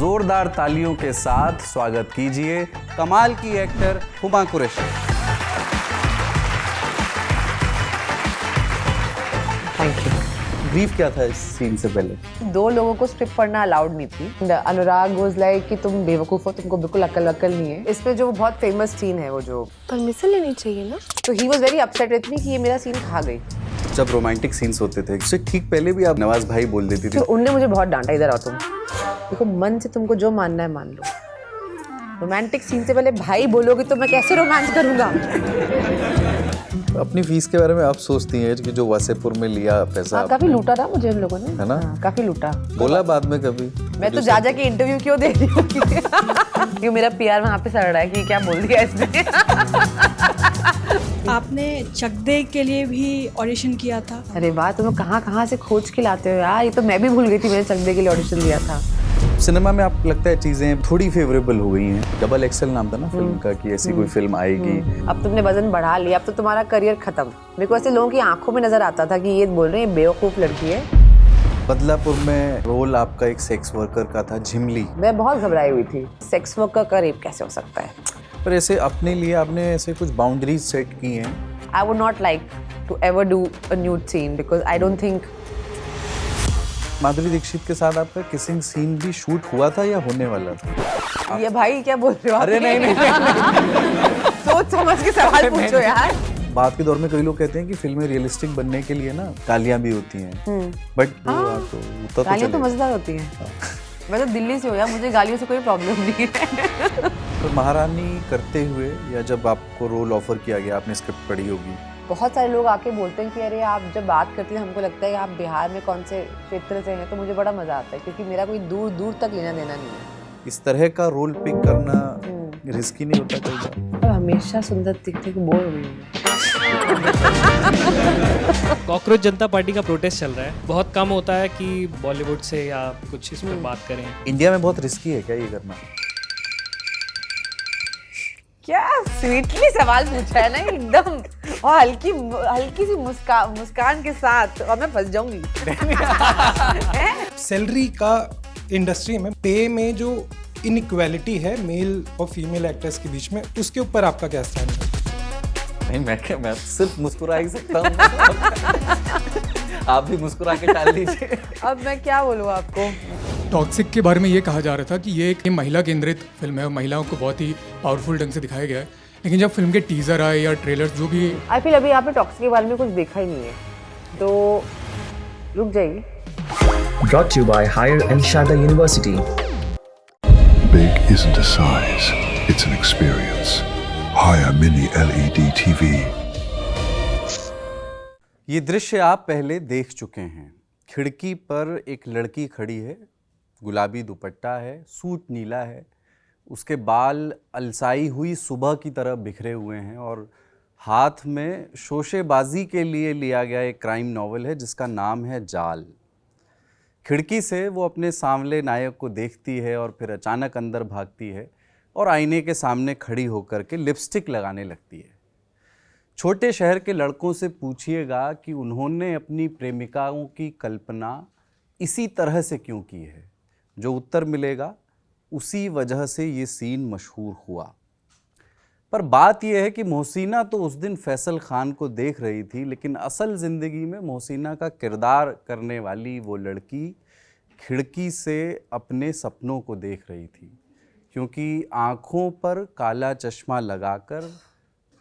जोरदार तालियों के साथ स्वागत कीजिए कमाल की actor Huma Qureshi. Thank you. Brief क्या था इस सीन से पहले? 2 लोगों को स्क्रिप्ट पढ़ना अलाउड नहीं थी। अनुराग वाज लाइक कि तुम बेवकूफ हो, तुमको बिल्कुल अक्ल नहीं है। इसमें जो बहुत फेमस सीन है वो जो परमिशन लेनी चाहिए ना। तो ही was very upset with me कि ये मेरा सीन खा गई। जब रोमांटिक सीन्स होते थे उससे ठीक पहले भी आप नवाज भाई बोल देती थी। तो उनने मुझे बहुत डांटा, इधर आओ तुम, देखो मन से तुमको जो मानना है मान लो। रोमांटिक सीन से पहले भाई बोलोगे तो मैं कैसे रोमांस करूंगा। अपनी फीस के बारे में आप सोचती हैं कि जो वासेपुर में लिया पैसा काफी लूटा था मुझे उन लोगों ने, है ना? काफी लूटा। बोला बाद में कभी? मैं तो जा के इंटरव्यू क्यों दे रही हूँ क्योंकि मेरा पीआर वहाँ पे सड़ रहा है कि क्या बोल दिया इसने। आपने चक दे के लिए भी ऑडिशन किया था। अरे वाह, तुम कहाँ से खोज के लाते हो यार। ये तो मैं भी भूल गई थी मैंने चक दे के लिए ऑडिशन दिया था। सिनेमा में आप लगता है चीजें थोड़ी फेवरेबल हो गई हैं। डबल एक्सेल नाम था ना फिल्म का कि ऐसी कोई फिल्म आएगी। अब तुमने वजन बढ़ा लिया, अब तो तुम्हारा करियर खत्म। मेरे को ऐसे लोगों की आंखों में नजर आता था कि ये बोल रहे हैं बेवकूफ लड़की है। बदलापुर में रोल आपका एक सेक्स वर्कर का था, झिमली। मैं बहुत घबराई हुई थी, सेक्स वर्कर का रेप कैसे हो सकता है। पर ऐसे अपने लिए आपने ऐसे कुछ बाउंड्रीज सेट की हैं? I would not like to ever do a nude scene because I don't think। Madhuri Dixit के साथ आपका किसिंग सीन भी शूट हुआ था या होने वाला था? ये भाई क्या बोल रहे हो आप? अरे नहीं। सोच समझ के सवाल पूछो यार। बाद के दौर में कई लोग कहते हैं कि फिल्में रियलिस्टिक बनने के लिए ना गालियां भी होती हैं, बट गालियां तो मजेदार होती हैं। मैं तो दिल्ली से हूँ यार, मुझे गालियों से कोई प्रॉब्लम नहीं है। तो महारानी करते हुए या जब आपको रोल ऑफर किया गया, आपने स्क्रिप्ट पढ़ी होगी, बहुत सारे लोग आके बोलते हैं कि अरे आप जब बात करती हैं हमको लगता है कि आप बिहार में कौन से क्षेत्र से हैं, तो मुझे बड़ा मजा आता है क्योंकि मेरा कोई दूर दूर तक लेना देना नहीं है। इस तरह का रोल पिक करना रिस्की नहीं होता कई बार? हमेशा सुंदर दिखते को बोर हो गई हूँ। कॉकरोच जनता पार्टी का प्रोटेस्ट चल रहा है। बहुत कम होता है कि बॉलीवुड से या कुछ इस पर बात करें। इंडिया में बहुत रिस्की है क्या ये करना? क्या स्वीटली सवाल पूछा है ना एकदम, और हल्की सी मुस्कान के साथ, और मैं फंस जाऊंगी। सैलरी का इंडस्ट्री में पे में जो इनइक्वालिटी है मेल और फीमेल एक्टर्स के बीच में, उसके ऊपर आपका क्या स्टैंड है? नहीं, मैं सिर्फ मुस्कुरा ही सकता हूँ। आप भी मुस्कुरा के टाल दीजिए। अब मैं क्या बोलूँ आपको। टॉक्सिक के बारे में ये कहा जा रहा था कि ये एक महिला केंद्रित फिल्म है और महिलाओं को बहुत ही पावरफुल ढंग से दिखाया गया है, लेकिन जब फिल्म के टीजर आए या ट्रेलर्स जो भी, आई फील अभी आपने टॉक्सिक के बारे में कुछ देखा ही नहीं है, तो रुक जाइए। Brought to you by Higher Anshada University. Big isn't a size, it's an experience. Higher Mini LED TV. ये दृश्य आप पहले देख चुके हैं। खिड़की पर एक लड़की खड़ी है, गुलाबी दुपट्टा है, सूट नीला है, उसके बाल अलसाई हुई सुबह की तरह बिखरे हुए हैं और हाथ में शोशेबाजी के लिए लिया गया एक क्राइम नॉवल है जिसका नाम है जाल। खिड़की से वो अपने सांवले नायक को देखती है और फिर अचानक अंदर भागती है और आईने के सामने खड़ी होकर के लिपस्टिक लगाने लगती है। छोटे शहर के लड़कों से पूछिएगा कि उन्होंने अपनी प्रेमिकाओं की कल्पना इसी तरह से क्यों की है, जो उत्तर मिलेगा उसी वजह से ये सीन मशहूर हुआ। पर बात यह है कि मोहसिना तो उस दिन फैसल खान को देख रही थी, लेकिन असल ज़िंदगी में मोहसिना का किरदार करने वाली वो लड़की खिड़की से अपने सपनों को देख रही थी, क्योंकि आँखों पर काला चश्मा लगाकर,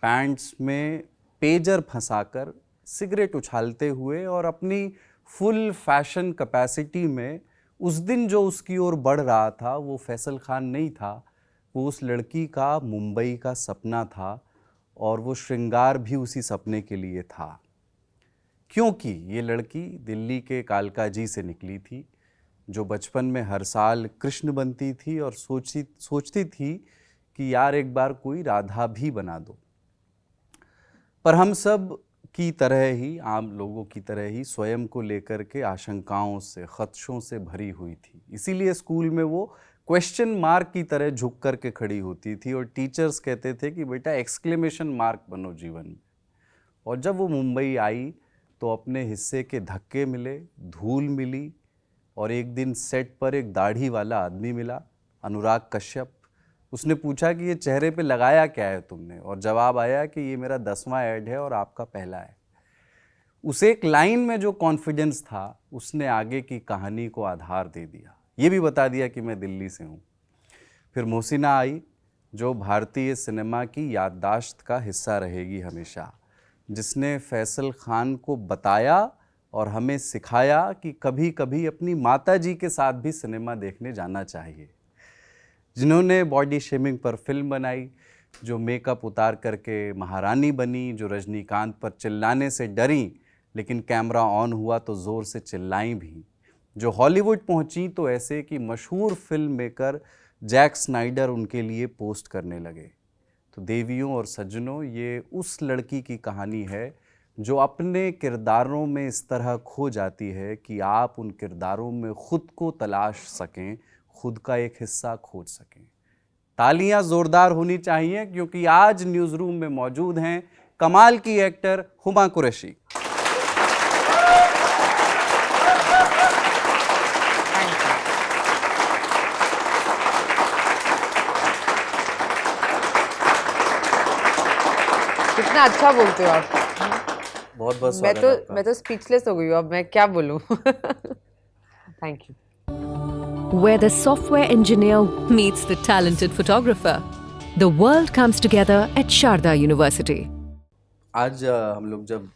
पैंट्स में पेजर फंसाकर, सिगरेट उछालते हुए और अपनी फुल फैशन कैपेसिटी में उस दिन जो उसकी ओर बढ़ रहा था वो फैसल खान नहीं था, वो उस लड़की का मुंबई का सपना था और वो श्रृंगार भी उसी सपने के लिए था। क्योंकि ये लड़की दिल्ली के कालकाजी से निकली थी, जो बचपन में हर साल कृष्ण बनती थी और सोचती थी कि यार एक बार कोई राधा भी बना दो। पर हम सब की तरह ही, आम लोगों की तरह ही स्वयं को लेकर के आशंकाओं से, खदशों से भरी हुई थी। इसीलिए स्कूल में वो क्वेश्चन मार्क की तरह झुक कर के खड़ी होती थी और टीचर्स कहते थे कि बेटा एक्सक्लेमेशन मार्क बनो जीवन में। और जब वो मुंबई आई तो अपने हिस्से के धक्के मिले, धूल मिली, और एक दिन सेट पर एक दाढ़ी वाला आदमी मिला, अनुराग कश्यप। उसने पूछा कि ये चेहरे पे लगाया क्या है तुमने, और जवाब आया कि ये मेरा 10वां ऐड है और आपका पहला है। उस एक लाइन में जो कॉन्फिडेंस था, उसने आगे की कहानी को आधार दे दिया। ये भी बता दिया कि मैं दिल्ली से हूँ। फिर मोहसिना आई, जो भारतीय सिनेमा की याददाश्त का हिस्सा रहेगी हमेशा, जिसने फैसल खान को बताया और हमें सिखाया कि कभी कभी अपनी माताजी के साथ भी सिनेमा देखने जाना चाहिए, जिन्होंने बॉडी शेमिंग पर फिल्म बनाई, जो मेकअप उतार करके महारानी बनी, जो रजनीकांत पर चिल्लाने से डरी लेकिन कैमरा ऑन हुआ तो ज़ोर से चिल्लाई भी, जो हॉलीवुड पहुंची तो ऐसे कि मशहूर फिल्म मेकर जैक स्नाइडर उनके लिए पोस्ट करने लगे। तो देवियों और सज्जनों, ये उस लड़की की कहानी है जो अपने किरदारों में इस तरह खो जाती है कि आप उन किरदारों में खुद को तलाश सकें, खुद का एक हिस्सा खोज सकें। तालियां ज़ोरदार होनी चाहिए क्योंकि आज न्यूज़ रूम में मौजूद हैं कमाल की एक्टर हुमा कुरैशी। कितना अच्छा बोलते हो आप। बहुत बहुत स्वागत आपका। मैं तो स्पीचलेस हो गई हूँ, अब मैं क्या बोलूँ। Thank you. Where the software engineer meets the talented photographer, the world comes together at Sharda University. आज हम लोग जब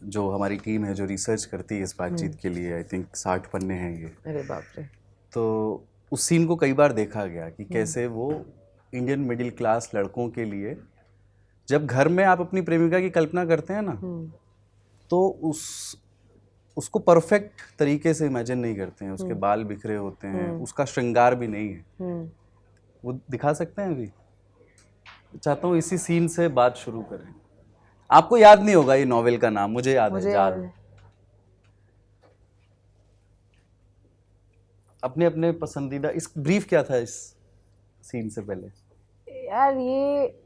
जो हमारी टीम है जो रिसर्च करती है इस बातचीत के लिए, आई थिंक 60 पन्ने हैं ये, अरे बाप रे। तो उस सीन को कई बार देखा गया कि कैसे वो इंडियन मिडिल क्लास लड़कों के लिए, जब घर में आप अपनी प्रेमिका की कल्पना करते हैं ना, तो उसको परफेक्ट तरीके से इमेजिन नहीं करते हैं। उसके बाल बिखरे होते हैं, उसका श्रृंगार भी नहीं है। वो दिखा सकते हैं अभी? चाहता हूँ इसी सीन से बात शुरू करें। आपको याद नहीं होगा ये नॉवेल का नाम, मुझे याद है, जाल। अपने अपने पसंदीदा, इस ब्रीफ क्या था इस सीन से पहले? यार ये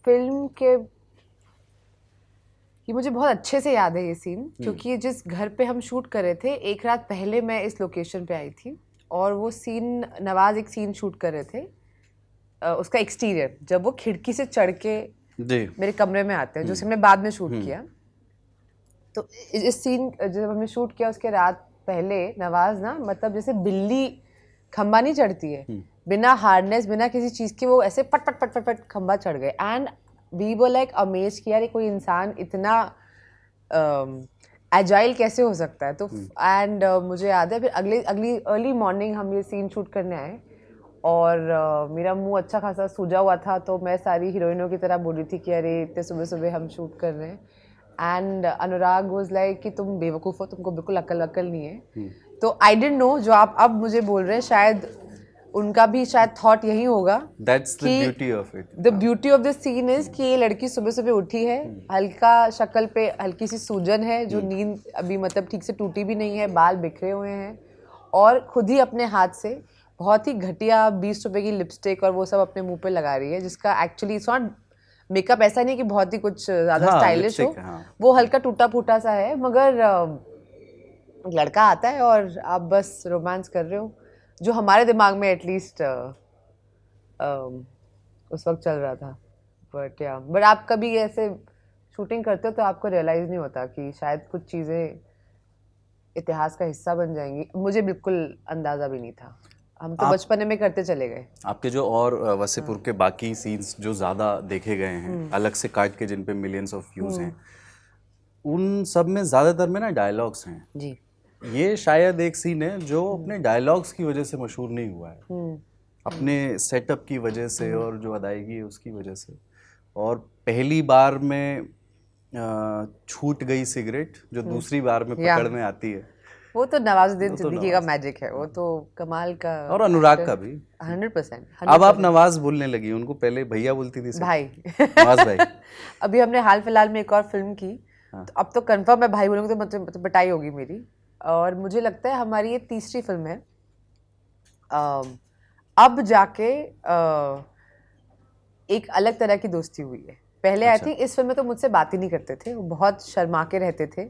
फिल्म के, ये मुझे बहुत अच्छे से याद है ये सीन, क्योंकि जिस घर पे हम शूट कर रहे थे, एक रात पहले मैं इस लोकेशन पे आई थी और वो सीन, नवाज एक सीन शूट कर रहे थे, उसका एक्सटीरियर, जब वो खिड़की से चढ़ के मेरे कमरे में आते हैं, जो हमने बाद में शूट किया। तो इस सीन जब हमने शूट किया उसके रात पहले नवाज ना, मतलब जैसे बिल्ली खंबा नहीं चढ़ती है, बिना हार्नेस, बिना किसी चीज़ के, वो ऐसे पट पट पट पट पट खंबा चढ़ गए। And we were like amaze कि यार ये कोई इंसान इतना एजाइल कैसे हो सकता है। तो एंड मुझे याद है फिर अगली अर्ली मॉर्निंग हम ये सीन शूट करने आए और मेरा मुंह अच्छा खासा सूजा हुआ था, तो मैं सारी हीरोइनों की तरह बोल रही थी कि अरे इतने सुबह सुबह हम शूट कर रहे हैं। एंड अनुराग वाज लाइक कि तुम बेवकूफ़ हो, तुमको बिल्कुल अक्ल नहीं है। तो आई डिडंट नो, जो आप अब मुझे बोल रहे हैं, शायद उनका भी शायद थॉट यही होगा। That's the beauty of it. The beauty of the scene is कि ये लड़की सुबह सुबह उठी है, हल्का शक्ल पे हल्की सी सूजन है, जो नींद अभी मतलब ठीक से टूटी भी नहीं है, बाल बिखरे हुए हैं, और खुद ही अपने हाथ से बहुत ही घटिया 20 रुपए की लिपस्टिक और वो सब अपने मुंह पे लगा रही है, जिसका एक्चुअली इट्स नॉट मेकअप, ऐसा नहीं कि बहुत ही कुछ ज़्यादा स्टाइलिश हो, वो हल्का टूटा फूटा सा है, मगर लड़का आता है और आप बस रोमांस कर रहे हो, जो हमारे दिमाग में एटलीस्ट उस वक्त चल रहा था। बट आप कभी ऐसे शूटिंग करते हो तो आपको रियलाइज़ नहीं होता कि शायद कुछ चीज़ें इतिहास का हिस्सा बन जाएंगी। मुझे बिल्कुल अंदाज़ा भी नहीं था, हम तो बचपन में करते चले गए। आपके जो और वसीपुर के बाकी सीन्स जो ज़्यादा देखे गए हैं, अलग से काट के, जिन पे मिलियंस ऑफ व्यूज़ हैं, उन सब में ज़्यादातर में ना डायलॉग्स हैं जी। ये शायद एक सीन है जो अपने डायलॉग्स की वजह से मशहूर नहीं हुआ है, अपने सेटअप की वजह से और जो अदायगी है उसकी वजह से। और पहली बार में छूट गई सिगरेट जो दूसरी बार में पकड़ में आती है, वो तो नवाजुद्दीन सिद्दीकी का मैजिक है, वो तो कमाल का। और अनुराग का भी 100%। अब आप नवाज बोलने लगी, उनको पहले भैया बोलती थी भाई। नवाज भाई। अभी हमने हाल फिलहाल में एक और फिल्म की, तो अब तो कंफर्म मैं भाई बोलूँगी तो मतलब बटाई होगी मेरी। और मुझे लगता है हमारी ये तीसरी फिल्म है, अब जाके एक अलग तरह की दोस्ती हुई है। पहले आई थिंक इस फिल्म में तो मुझसे बात ही नहीं करते थे, वो बहुत शर्मा के रहते थे,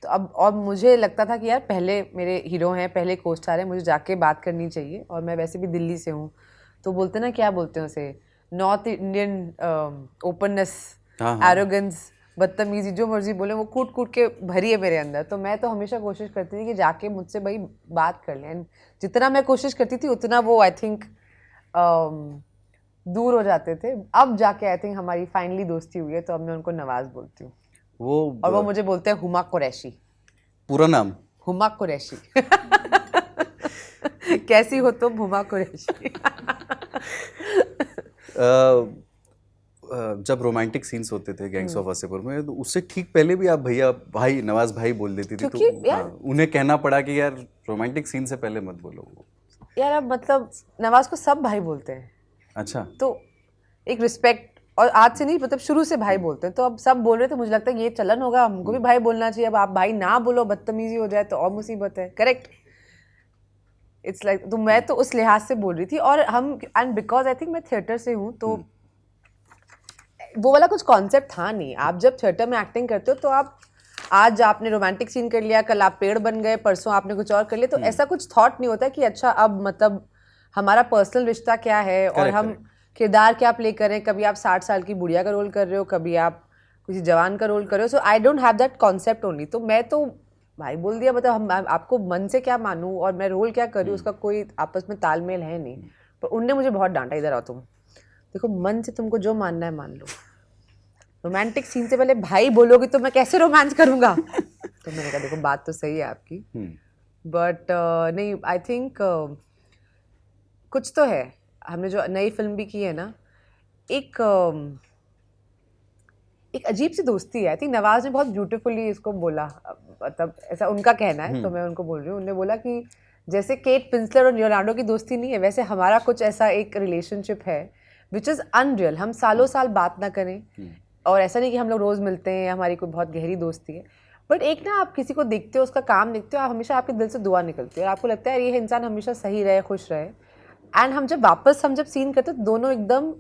तो अब और मुझे लगता था कि यार पहले मेरे हीरो हैं, पहले को स्टार हैं, मुझे जाके बात करनी चाहिए, और मैं वैसे भी दिल्ली से हूँ, तो बोलते ना क्या बोलते हैं उसे, नॉर्थ इंडियन ओपननेस, एरोगेंस, बदतमीजी, जो मर्जी बोले, वो कूट कूट के भरी है मेरे अंदर। तो मैं तो हमेशा कोशिश करती थी कि जाके मुझसे भाई बात कर लें, एंड जितना मैं कोशिश करती थी उतना वो आई थिंक दूर हो जाते थे। अब जाके आई थिंक हमारी फाइनली दोस्ती हुई है, तो अब मैं उनको नवाज बोलती हूँ, और वो मुझे बोलते हैं हुमा कुरैशी। पूरा नाम? हुमा कुरैशी। कैसी हो तुम हुमा कुरैशी? जब रोमांटिक सीन्स होते थे गैंग्स ऑफ वासेपुर में, तो उससे ठीक पहले भी आप भैया, भाई, नवाज भाई बोल देती थी, तो हाँ, उन्हें कहना पड़ा कि यार रोमांटिक सीन से पहले मत बोलो। यार अब मतलब नवाज को सब भाई बोलते हैं। अच्छा। तो एक रिस्पेक्ट, और आज से नहीं, मतलब शुरू से भाई बोलते हैं, तो अब सब बोल रहे थे, मुझे लगता है ये चलन होगा, हमको भी भाई बोलना चाहिए। अब आप भाई ना बोलो, बदतमीजी हो जाए तो और मुसीबत है। करेक्ट, इट्स लाइक, तो मैं तो उस लिहाज से बोल रही थी। और हम, एंड बिकॉज आई थिंक मैं थिएटर से हूँ, तो वो वाला कुछ कॉन्सेप्ट था नहीं। आप जब थिएटर में एक्टिंग करते हो तो आप, आज आपने रोमांटिक सीन कर लिया, कल आप पेड़ बन गए, परसों आपने कुछ और कर लिया, तो ऐसा कुछ थॉट नहीं होता कि अच्छा अब मतलब हमारा पर्सनल रिश्ता क्या है, और हम किरदार क्या प्ले करें। कभी आप 60 साल की बुढ़िया का रोल कर रहे हो, कभी आप किसी जवान का रोल कर रहे हो। So I don't have that concept only. तो मैं तो भाई बोल दिया, मतलब हम आपको मन से क्या मानूं और मैं रोल क्या कर रही हूँ, उसका कोई आपस में तालमेल है नहीं। पर उनने मुझे बहुत डांटा, इधर आओ तुम, देखो मन से तुमको जो मानना है मान लो, रोमांटिक सीन से पहले भाई बोलोगी तो मैं कैसे रोमांस करूँगा। तो मैंने कहा देखो बात तो सही है आपकी, बट नहीं, आई थिंक कुछ तो है। हमने जो नई फिल्म भी की है ना, एक अजीब सी दोस्ती है। आई थिंक नवाज ने बहुत ब्यूटीफुली इसको बोला, मतलब ऐसा उनका कहना है, तो मैं उनको बोल रही हूँ। उन्होंने बोला कि जैसे केट विंसलेट और लियोनार्डो की दोस्ती नहीं है, वैसे हमारा कुछ ऐसा एक रिलेशनशिप है विच इज़ अनरियल। हम सालों साल बात ना करें, और ऐसा नहीं कि हम लोग रोज़ मिलते हैं, हमारी कोई बहुत गहरी दोस्ती है, बट एक ना आप किसी को देखते हो, उसका काम देखते हो, आप हमेशा आपके दिल से दुआ निकलती है, और आपको लगता है ये इंसान हमेशा सही रहे, खुश रहे। एंड हम जब सीन करते हैं, दोनों एकदम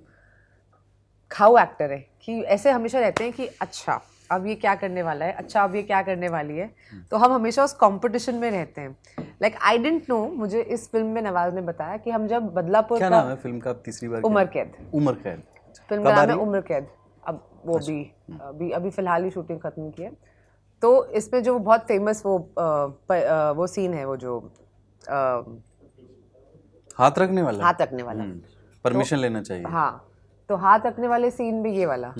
खाओ एक्टर है, कि ऐसे हमेशा रहते हैं कि अच्छा अब ये क्या करने वाला है, अच्छा अब ये क्या करने वाली है। तो हम हमेशा उस कंपटीशन में रहते हैं। लाइक आई डिडंट नो, मुझे इस फिल्म में नवाज ने बताया कि हम जब बदलापुर, क्या नाम है फिल्म का? तीसरी बार उम्र कैद। उम्र कैद फिल्म का नाम है उम्र कैद। अब वो भी अभी फिलहाल ही शूटिंग खत्म की है। तो इसमें जो बहुत फेमस वो सीन है, वो जो हाथ रखने वाला, परमिशन लेना चाहिए। हाँ, तो हाथ रखने वाले सीन में ये वाला।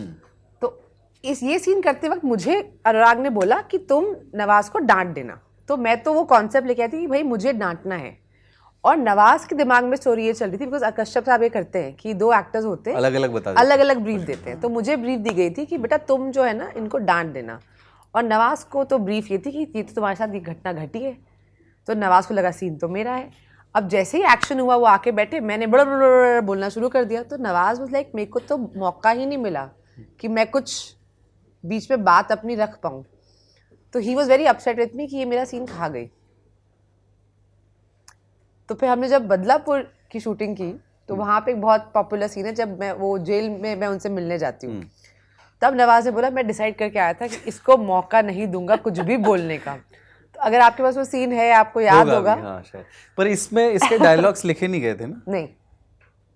तो ये सीन करते वक्त मुझे अनुराग ने बोला कि तुम नवाज को डांट देना। तो मैं तो वो कॉन्सेप्ट लेके आई थी कि भाई मुझे डांटना है, और नवाज के दिमाग में स्टोरी ये चल रही थी, बिकॉज कश्यप साहब ये करते हैं कि 2 एक्टर्स होते हैं, अलग अलग ब्रीफ देते हैं। तो मुझे ब्रीफ दी गई थी कि बेटा तुम जो है ना इनको डांट देना, और नवाज को तो ब्रीफ ये थी कि ये तो तुम्हारे साथ ये घटना घटी है। तो नवाज को लगा सीन तो मेरा है। अब जैसे ही एक्शन हुआ, वो आके बैठे, मैंने बड़ा बोलना शुरू कर दिया। तो नवाज वाज लाइक, मेरे को तो मौका ही नहीं मिला कि मैं कुछ बीच में बात अपनी रख पाऊँ। तो he was very upset with me कि ये मेरा सीन खा गई। तो फिर हमने जब बदलापुर की शूटिंग की, तो वहाँ पे एक बहुत पॉपुलर सीन है, जब मैं वो जेल में मैं उनसे मिलने जाती हूँ, तब नवाज ने बोला, मैं डिसाइड करके आया था कि इसको मौका नहीं दूंगा कुछ भी बोलने का। तो अगर आपके पास वो सीन है, आपको याद होगा। हाँ, शायद। पर इसमें इसके डायलॉग्स लिखे नहीं गए थे ना? नहीं,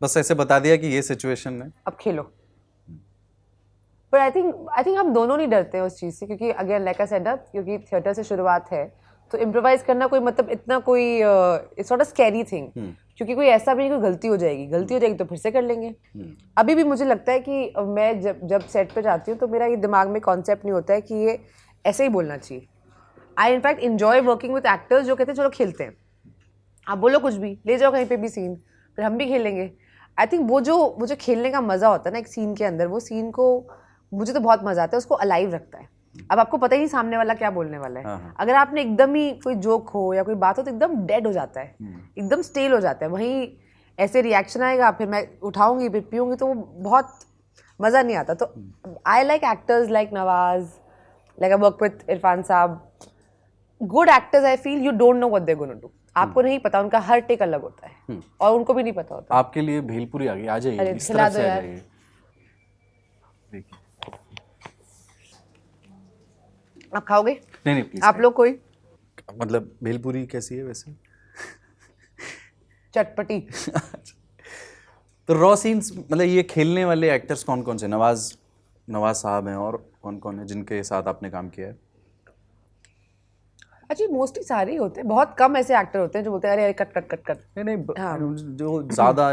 बस ऐसे बता दिया कि ये सिचुएशन है, अब खेलो। पर आई थिंक हम दोनों नहीं डरते हैं उस चीज़ से, क्योंकि अगेन लाइक आई सेड, क्योंकि थिएटर से शुरुआत है, तो इम्प्रोवाइज करना कोई मतलब इतना कोई it's not a scary thing, क्योंकि कोई ऐसा भी नहीं, कोई गलती हो जाएगी तो फिर से कर लेंगे। अभी भी मुझे लगता है कि मैं जब सेट पे जाती हूँ, तो मेरा ये दिमाग में कॉन्सेप्ट नहीं होता है कि ये ऐसे ही बोलना चाहिए। आई in fact enjoy working with actors जो कहते हैं चलो खेलते हैं, आप बोलो कुछ भी, ले जाओ कहीं पे भी सीन, फिर हम भी खेलेंगे। आई थिंक वो जो खेलने का मज़ा होता है ना एक सीन के अंदर, वो सीन को मुझे तो बहुत मज़ा आता है, उसको अलाइव रखता है। अब आपको पता ही नहीं सामने वाला क्या बोलने वाला है। अगर आपने एकदम ही कोई जोक हो या कोई बात हो, तो एकदम डेड हो जाता है, एकदम स्टेल हो जाता है। वहीं ऐसे रिएक्शन आएगा, फिर मैं उठाऊंगी, फिर पीऊँगी, तो वो बहुत मज़ा नहीं आता। तो I like actors like Nawaz, like I work with Irfan साहब, good actors. I feel you don't know what they gonna do, आपको नहीं पता, उनका हर टेक अलग होता है, और उनको भी नहीं पता होता। आपके लिए भेलपुरी आ गई, आ जाइए, इस तरफ से आ जाइए। आप खाओगे? नहीं प्लीज। आप लोग कोई मतलब भेलपुरी कैसी है वैसे? चटपटी? तो रॉ सीन्स मतलब ये खेलने वाले एक्टर्स कौन कौन से? नवाज साहब हैं, और कौन कौन है जिनके साथ आपने काम किया है? अच्छा, मोस्टली सारे ही होते हैं, बहुत कम ऐसे एक्टर होते हैं जो बोलते हैं अरे कट कट कट कट। नहीं जो ज्यादा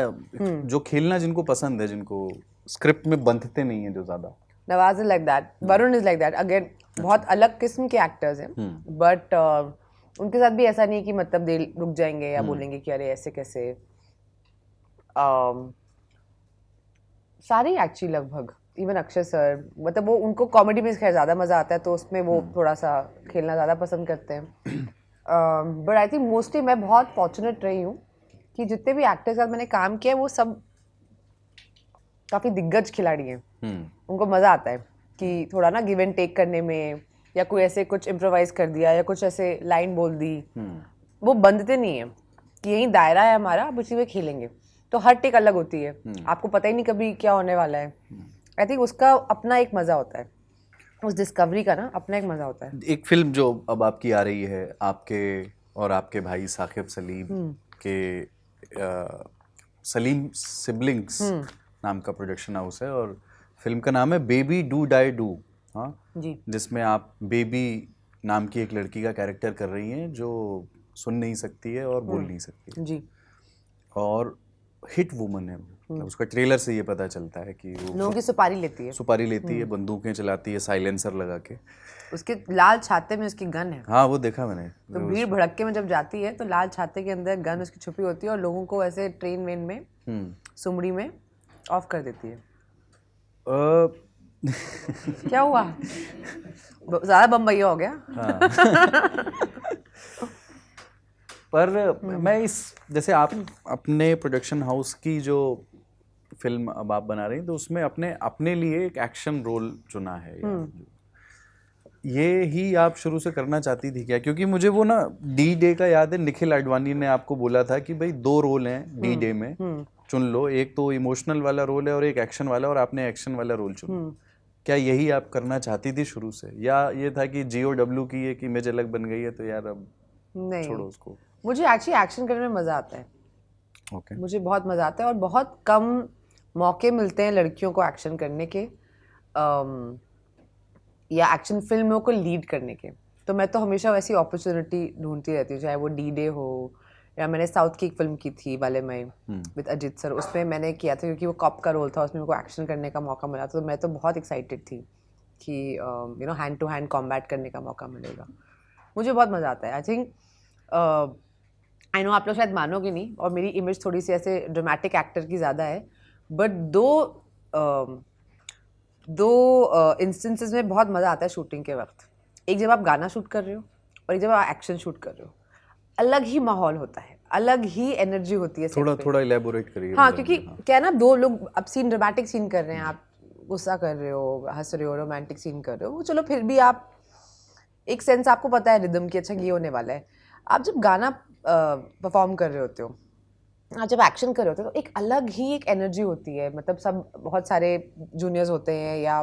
जो खेलना जिनको पसंद है, जिनको स्क्रिप्ट में बंधते नहीं है जो ज्यादा। Nawaz is like that, Varun is like that. Again बहुत अलग किस्म के एक्टर्स हैं, बट उनके साथ भी ऐसा नहीं है कि मतलब दे रुक जाएंगे या बोलेंगे कि अरे ऐसे कैसे। सारे एक्चुअली लगभग, इवन अक्षय सर, मतलब वो उनको कॉमेडी में खैर ज़्यादा मज़ा आता है तो उसमें वो थोड़ा सा खेलना ज़्यादा पसंद करते हैं। बट आई थिंक मोस्टली मैं बहुत फॉर्चुनेट रही हूँ कि जितने भी एक्टर्स साथ मैंने काम किया है वो सब काफ़ी दिग्गज खिलाड़ी हैं। उनको मज़ा आता है कि थोड़ा ना गिव एंड टेक करने में, या कोई ऐसे कुछ इम्प्रोवाइज कर दिया या कुछ ऐसे लाइन बोल दी, वो बंधते नहीं है कि यही दायरा है हमारा, अब उसी में खेलेंगे। तो हर टेक अलग होती है, आपको पता ही नहीं कभी क्या होने वाला है। आई थिंक उसका अपना एक मज़ा होता है, उस डिस्कवरी का ना अपना एक मज़ा होता है। एक फिल्म जो अब आपकी आ रही है, आपके और आपके भाई साकिब सलीम के सलीम सिबलिंग्स नाम का प्रोडक्शन हाउस है, और फिल्म का नाम है बेबी डू डाई डू। हाँ जी, जिसमें आप बेबी नाम की एक लड़की का कैरेक्टर कर रही हैं जो सुन नहीं सकती है और बोल नहीं सकती जी। और हिट वुमन है वो। उसका ट्रेलर से ये पता चलता है कि वो लोगों की सुपारी लेती है, बंदूकें चलाती है साइलेंसर लगा के। उसके लाल छाते में उसकी गन है। हाँ वो देखा मैंने। तो भीड़ भड़क्के में जब जाती है तो लाल छाते के अंदर गन उसकी छुपी होती है और लोगों को ऐसे ट्रेन वेन में सुमड़ी में ऑफ कर देती है। क्या हुआ? ज़्यादा बम्बईया हो गया? पर मैं इस जैसे आप अपने प्रोडक्शन हाउस की जो फिल्म अब आप बना रही हैं तो उसमें अपने लिए एक एक्शन रोल चुना है, ये ही आप शुरू से करना चाहती थी क्या? क्योंकि मुझे वो ना डी डे का याद है, निखिल आडवाणी ने आपको बोला था कि भाई 2 रोल हैं डी डे में, चुन लो, एक तो इमोशनल वाला रोल है और एक एक्शन वाला, और आपने एक्शन वाला रोल चुना। क्या यही आप करना चाहती थी शुरू से, या ये था कि GOW की एक इमेज अलग बन गई है तो यार अब नहीं, छोड़ो उसको? मुझे एक्चुअली एक्शन करने में मज़ा आता है। Okay. मुझे बहुत मज़ा आता है और बहुत कम मौके मिलते हैं लड़कियों को एक्शन करने के, या एक्शन फिल्मों को लीड करने के। तो मैं तो हमेशा वैसी अपॉर्चुनिटी ढूंढती रहती हूँ, चाहे वो डी डे हो, या मैंने साउथ की एक फिल्म की थी वाले में विद अजित सर, उसमें मैंने किया था क्योंकि वो कॉप का रोल था, उसमें मेरे को एक्शन करने का मौका मिला, तो मैं तो बहुत एक्साइटेड थी कि you know hand to hand combat करने का मौका मिलेगा। मुझे बहुत मज़ा आता है। आई थिंक आई नो आप लोग शायद मानोगे नहीं, और मेरी इमेज थोड़ी सी ऐसे ड्रामेटिक एक्टर की ज़्यादा है, बट दो इंस्टेंसेस में बहुत मज़ा आता है शूटिंग के वक्त। एक जब आप गाना शूट कर रहे हो और एक जब आप एक्शन शूट कर रहे हो, अलग ही माहौल होता है, अलग ही एनर्जी होती है। थोड़ा इलेबोरेट करिए। हाँ, क्योंकि क्या है ना, 2 लोग अब सीन ड्रामेटिक सीन कर रहे हैं, आप गुस्सा कर रहे हो, हंस रहे हो, रोमांटिक सीन कर रहे हो, चलो फिर भी आप एक सेंस आपको पता है रिदम की, अच्छा ये होने वाला है। आप जब गाना परफॉर्म कर रहे होते हो, आप जब एक्शन कर रहे होते हो, तो एक अलग ही एक एनर्जी होती है। मतलब सब बहुत सारे जूनियर्स होते हैं, या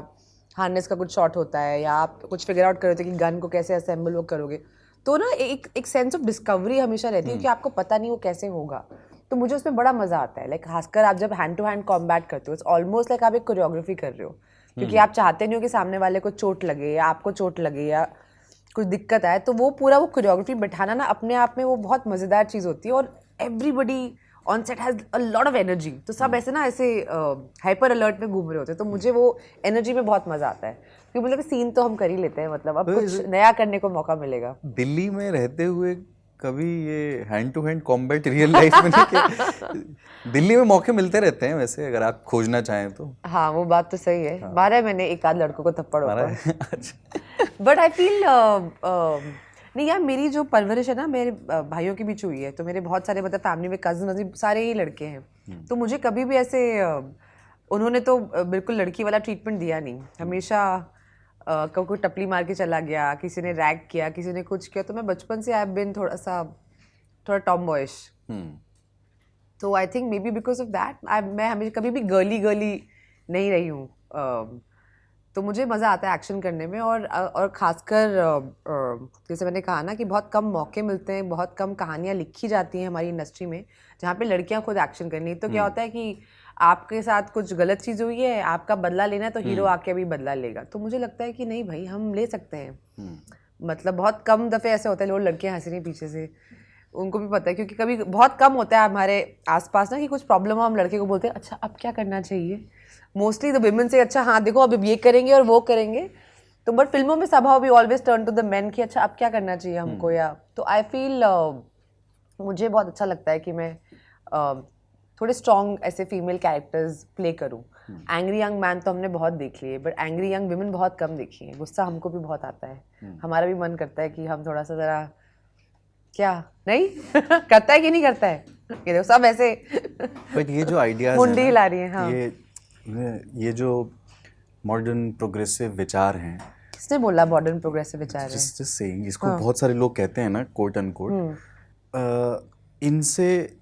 हार्नेस का कुछ शॉट होता है, या आप कुछ फिगर आउट कर रहे होते हो कि गन को कैसे असेंबल वो करोगे, तो ना एक सेंस ऑफ डिस्कवरी हमेशा रहती है कि आपको पता नहीं वो कैसे होगा। तो मुझे उसमें बड़ा मज़ा आता है। लाइक खासकर आप जब हैंड टू हैंड कॉम्बैट करते हो, इट्स ऑलमोस्ट लाइक आप एक कोरियोग्राफी कर रहे हो, क्योंकि आप चाहते नहीं हो कि सामने वाले को चोट लगे या आपको चोट लगे या कुछ दिक्कत आए, तो वो पूरा वो कोरियोग्राफी बैठाना ना अपने आप में वो बहुत मज़ेदार चीज़ होती है। और everybody on set has a lot of energy, तो सब ऐसे ना ऐसे हाइपर अलर्ट में घूम रहे होते हैं, तो मुझे वो एनर्जी में बहुत मज़ा आता है। क्योंकि मतलब सीन तो हम कर ही लेते हैं, मतलब अब कुछ नया करने को मौका मिलेगा। दिल्ली में रहते हुए कभी ये hand to hand combat real life में नहीं किया? दिल्ली में मौके मिलते रहते हैं वैसे, अगर आप खोजना चाहें तो। हाँ, वो बात तो सही है। मारा है मैंने एक आध लड़कों को थप्पड़ होता, अच्छा। बट आई फील नहीं यार, मेरी जो परवरिश है ना मेरे भाइयों के बीच हुई है, तो मेरे बहुत सारे मतलब फैमिली में कज़न सारे ही लड़के हैं, तो मुझे कभी भी ऐसे उन्होंने तो बिल्कुल लड़की वाला ट्रीटमेंट दिया नहीं। हमेशा कोई टपली मार के चला गया, किसी ने रैग किया, किसी ने कुछ किया, तो मैं बचपन से आई हैव बीन थोड़ा टॉम बॉयश। तो I think may be because of that मैं हमेशा कभी भी गर्ली नहीं रही हूँ। तो मुझे मज़ा आता है एक्शन करने में, और ख़ासकर जैसे मैंने कहा ना कि बहुत कम मौके मिलते हैं, बहुत कम कहानियाँ लिखी जाती हैं हमारी इंडस्ट्री में जहाँ पे लड़कियाँ खुद एक्शन करनी। तो क्या होता है कि आपके साथ कुछ गलत चीज़ हुई है, आपका बदला लेना है, तो हीरो आके अभी बदला लेगा। तो मुझे लगता है कि नहीं भाई, हम ले सकते हैं। मतलब बहुत कम दफ़े ऐसे होते हैं लोग लड़कियाँ हंस रही हैं पीछे से, उनको भी पता है, क्योंकि कभी बहुत कम होता है हमारे आसपास ना कि कुछ प्रॉब्लम हो, हम लड़के को बोलते हैं अच्छा अब क्या करना चाहिए। मोस्टली द विमेन से अच्छा हाँ देखो अब ये करेंगे और वो करेंगे। तो बट फिल्मों में somehow we always turn to the men कि अच्छा अब क्या करना चाहिए हमको। या तो आई फील मुझे बहुत अच्छा लगता है कि मैं थोड़े स्ट्रॉन्ग ऐसे फीमेल कैरेक्टर्स प्ले करूँ। एंग्री यंग मैन तो हमने बहुत देख लिए, बट एंग्री यंग विमेन बहुत कम देखी है। गुस्सा हमको भी बहुत आता है, हमारा भी मन करता है कि हम थोड़ा सा ज़रा क्या नहीं करता है कि नहीं करता है, ये देखो सब ऐसे बट ये जो आइडियाज मुंडी हिला रही है। हाँ, ये जो मॉडर्न प्रोग्रेसिव विचार हैं, किसने बोला मॉडर्न प्रोग्रेसिव विचार है? जस्ट सेइंग, इसको बहुत सारे लोग कहते हैं ना कोट अनकोट, इनसे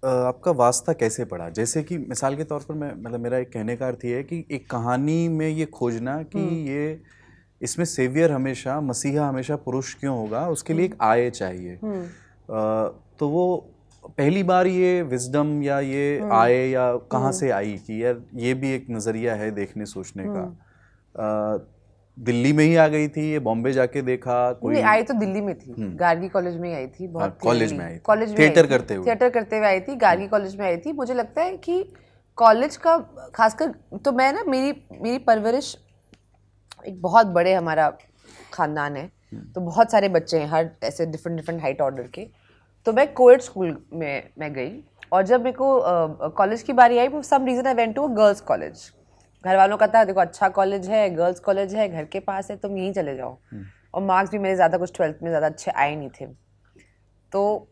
आपका वास्ता कैसे पड़ा? जैसे कि मिसाल के तौर पर मैं मतलब मेरा एक कहने का अर्थ ये है कि एक कहानी में ये खोजना कि ये इसमें सेवियर हमेशा, मसीहा हमेशा पुरुष क्यों होगा, उसके लिए एक आय चाहिए। तो वो पहली बार ये विजडम या ये आय या कहाँ से आई कि यार ये भी एक नज़रिया है देखने सोचने का। दिल्ली में ही आ गई थी, ये बॉम्बे जाके देखा कोई? नहीं, आई तो दिल्ली में थी, गार्गी कॉलेज में आई थी। बहुत कॉलेज में आई थी, कॉलेज में थिएटर करते हुए आई थी, गार्गी कॉलेज में आई थी। मुझे लगता है कि कॉलेज का खासकर, तो मैं ना मेरी परवरिश एक बहुत बड़े हमारा ख़ानदान है, तो बहुत सारे बच्चे हैं हर ऐसे डिफरेंट हाइट ऑर्डर के। तो मैं कोएड स्कूल में मैं गई, और जब मेरे को कॉलेज की बारी आई, for some reason I went to a girls college. घर वालों का था देखो अच्छा कॉलेज है, गर्ल्स कॉलेज है, घर के पास है, तुम यहीं चले जाओ। और मार्क्स भी मेरे ज़्यादा कुछ 12th में ज़्यादा अच्छे आए नहीं थे। तो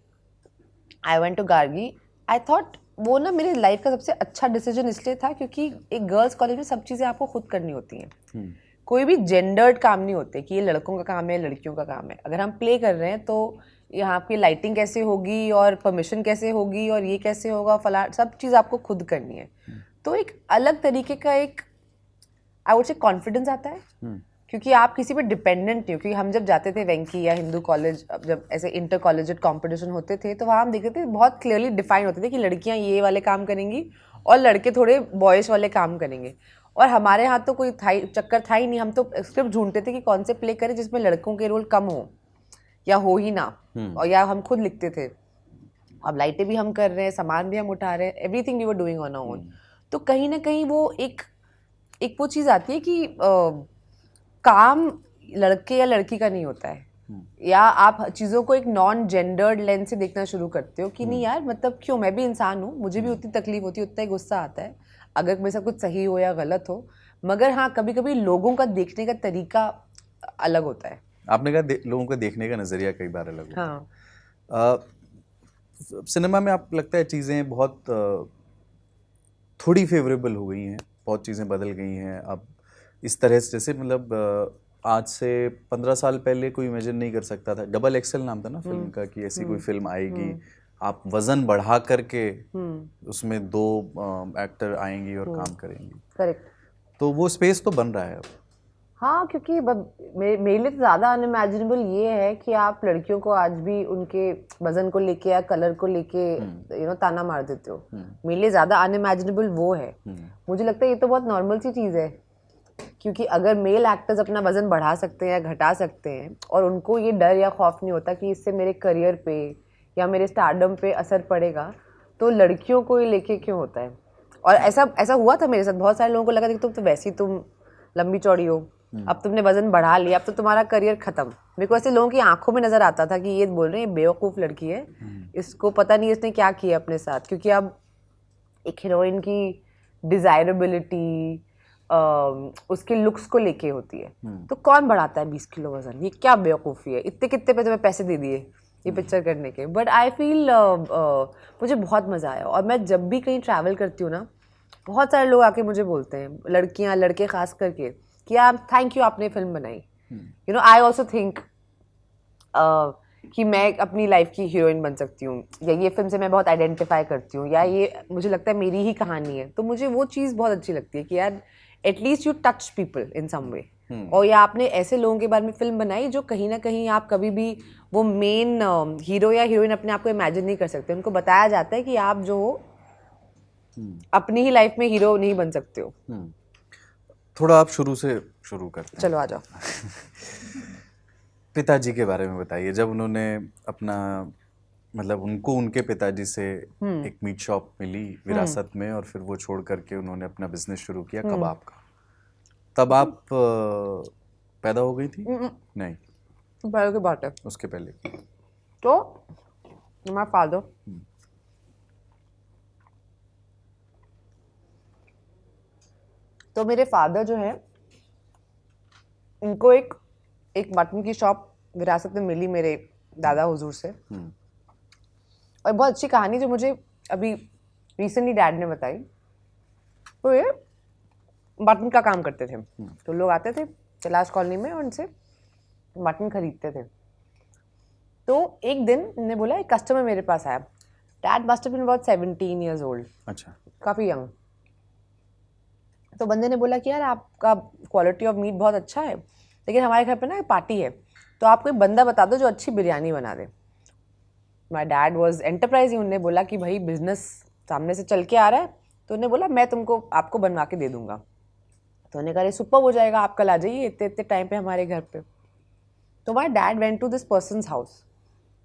I went to Gargi. I thought वो ना मेरी लाइफ का सबसे अच्छा डिसीजन इसलिए था क्योंकि एक गर्ल्स कॉलेज में सब चीज़ें आपको खुद करनी होती हैं। कोई भी जेंडर्ड काम नहीं होते कि ये लड़कों का काम है, लड़कियों का काम है। अगर हम प्ले कर रहे हैं तो यहाँ की लाइटिंग कैसे होगी, और परमिशन कैसे होगी, और ये कैसे होगा, फला सब चीज़ आपको खुद करनी है। तो एक अलग तरीके का एक आई वुड से कॉन्फिडेंस आता है, क्योंकि आप किसी पे डिपेंडेंट नहीं हो। क्योंकि हम जब जाते थे वेंकी या हिंदू कॉलेज, जब ऐसे इंटर कॉलेज कॉम्पिटिशन होते थे, तो वहाँ हम देखते थे बहुत क्लियरली डिफाइन होते थे कि लड़कियाँ ये वाले काम करेंगी और लड़के थोड़े बॉयज़ वाले काम करेंगे। और हमारे यहाँ तो कोई चक्कर था ही नहीं। हम तो स्क्रिप्ट ढूंढते थे कि कौन से प्ले करें जिसमें लड़कों के रोल कम हो या हो ही ना, और या हम खुद लिखते थे। अब लाइटें भी हम कर रहे हैं, सामान भी हम उठा रहे हैं, everything we were doing on our own. तो कहीं ना कहीं वो एक वो चीज़ आती है कि काम लड़के या लड़की का नहीं होता है, या आप चीज़ों को एक नॉन जेंडर्ड लेंस से देखना शुरू करते हो कि नहीं यार मतलब क्यों, मैं भी इंसान हूँ, मुझे भी उतनी तकलीफ होती है, उतना ही गुस्सा आता है अगर मेरे साथ कुछ सही हो या गलत हो। मगर हाँ, कभी कभी लोगों का देखने का तरीका अलग होता है। आपने कहा लोगों का देखने का नज़रिया कई बार अलग होता है। हाँ। सिनेमा में आप लगता है चीज़ें बहुत थोड़ी फेवरेबल हो गई हैं, बहुत चीज़ें बदल गई हैं अब इस तरह से। जैसे मतलब आज से 15 साल पहले कोई इमेजिन नहीं कर सकता था, डबल XL नाम था ना फिल्म का, कि ऐसी कोई फिल्म आएगी, आप वजन बढ़ा करके उसमें 2 एक्टर आएंगी और काम करेंगी। करेक्ट। तो वो स्पेस तो बन रहा है अब। हाँ, क्योंकि मेरे लिए तो ज़्यादा अनइमेजिनेबल ये है कि आप लड़कियों को आज भी उनके वजन को लेके या कलर को लेके ताना मार देते हो। मेरे लिए ज़्यादा अनइमेजिनेबल वो है। मुझे लगता है ये तो बहुत नॉर्मल सी चीज़ है, क्योंकि अगर मेल एक्टर्स अपना वजन बढ़ा सकते हैं या घटा सकते हैं और उनको ये डर या खौफ नहीं होता कि इससे मेरे करियर पे या मेरे स्टारडम पे असर पड़ेगा, तो लड़कियों को ये लेके क्यों होता है। और ऐसा हुआ था मेरे साथ। बहुत सारे लोगों को लगा कि तुम तो वैसे ही तुम लंबी चौड़ी हो, अब तुमने वजन बढ़ा लिया, अब तो तुम्हारा करियर खत्म। मेरे को ऐसे लोगों की आंखों में नजर आता था कि ये बोल रहे हैं बेवकूफ़ लड़की है, इसको पता नहीं इसने क्या किया अपने साथ। क्योंकि अब एक हीरोइन की डिज़ायरेबिलिटी उसके लुक्स को लेके होती है, तो कौन बढ़ाता है 20 किलो वजन, ये क्या बेवकूफ़ी है, इतने कितने पे तुम्हें पैसे दे दिए ये पिक्चर करने के। बट आई फील मुझे बहुत मज़ा आया। और मैं जब भी कहीं ट्रैवल करती हूँ ना, बहुत सारे लोग आके मुझे बोलते हैं, लड़कियाँ लड़के खास करके, कि आप थैंक यू आपने फिल्म बनाई। आई ऑल्सो थिंक कि मैं अपनी लाइफ की हीरोइन बन सकती हूँ, या ये फिल्म से मैं बहुत आइडेंटिफाई करती हूँ, या ये मुझे लगता है मेरी ही कहानी है। तो मुझे वो चीज़ बहुत अच्छी लगती है कि यार at least you touch people in some way. और या आपने ऐसे लोगों के बारे में फिल्म बनाई जो कहीं ना कहीं आप कभी भी वो मेन हीरो या हीरोइन अपने आप को इमेजिन नहीं कर सकते। उनको बताया जाता है कि आप जो हो अपनी ही लाइफ में हीरो नहीं बन सकते हो। थोड़ा आप शुरू से शुरू करते हैं। चलो आ जाओ। पिताजी के बारे में बताइए। जब उन्होंने अपना मतलब उनको उनके पिताजी से एक मीट शॉप मिली विरासत में और फिर वो छोड़ करके उन्होंने अपना बिजनेस शुरू किया कबाब का, तब आप पैदा हो गई थी? नहीं, पहले की बात है। उसके पहले। तो हमारा फादर तो मेरे फादर जो है इनको एक मटन की शॉप विरासत में मिली मेरे दादा हुजूर से। और बहुत अच्छी कहानी जो मुझे अभी रिसेंटली डैड ने बताई। तो ये मटन का काम करते थे, तो लोग आते थे कैलाश कॉलोनी में और उनसे मटन खरीदते थे। तो एक दिन उन्होंने बोला एक कस्टमर मेरे पास आया। Dad must have been about 17 years old। अच्छा, काफ़ी यंग। तो बंदे ने बोला कि यार आपका क्वालिटी ऑफ मीट बहुत अच्छा है, लेकिन हमारे घर पे ना पार्टी है, तो आप कोई बंदा बता दो जो अच्छी बिरयानी बना दे। My dad was enterprising. उन्होंने बोला कि भाई बिजनेस सामने से चल के आ रहा है, तो उन्होंने बोला मैं आपको बनवा के दे दूंगा। तो उन्होंने कहा ये सुपर हो जाएगा, आप कल आ जाइए इतने इतने टाइम पे हमारे घर पे। तो my dad went to this person's house.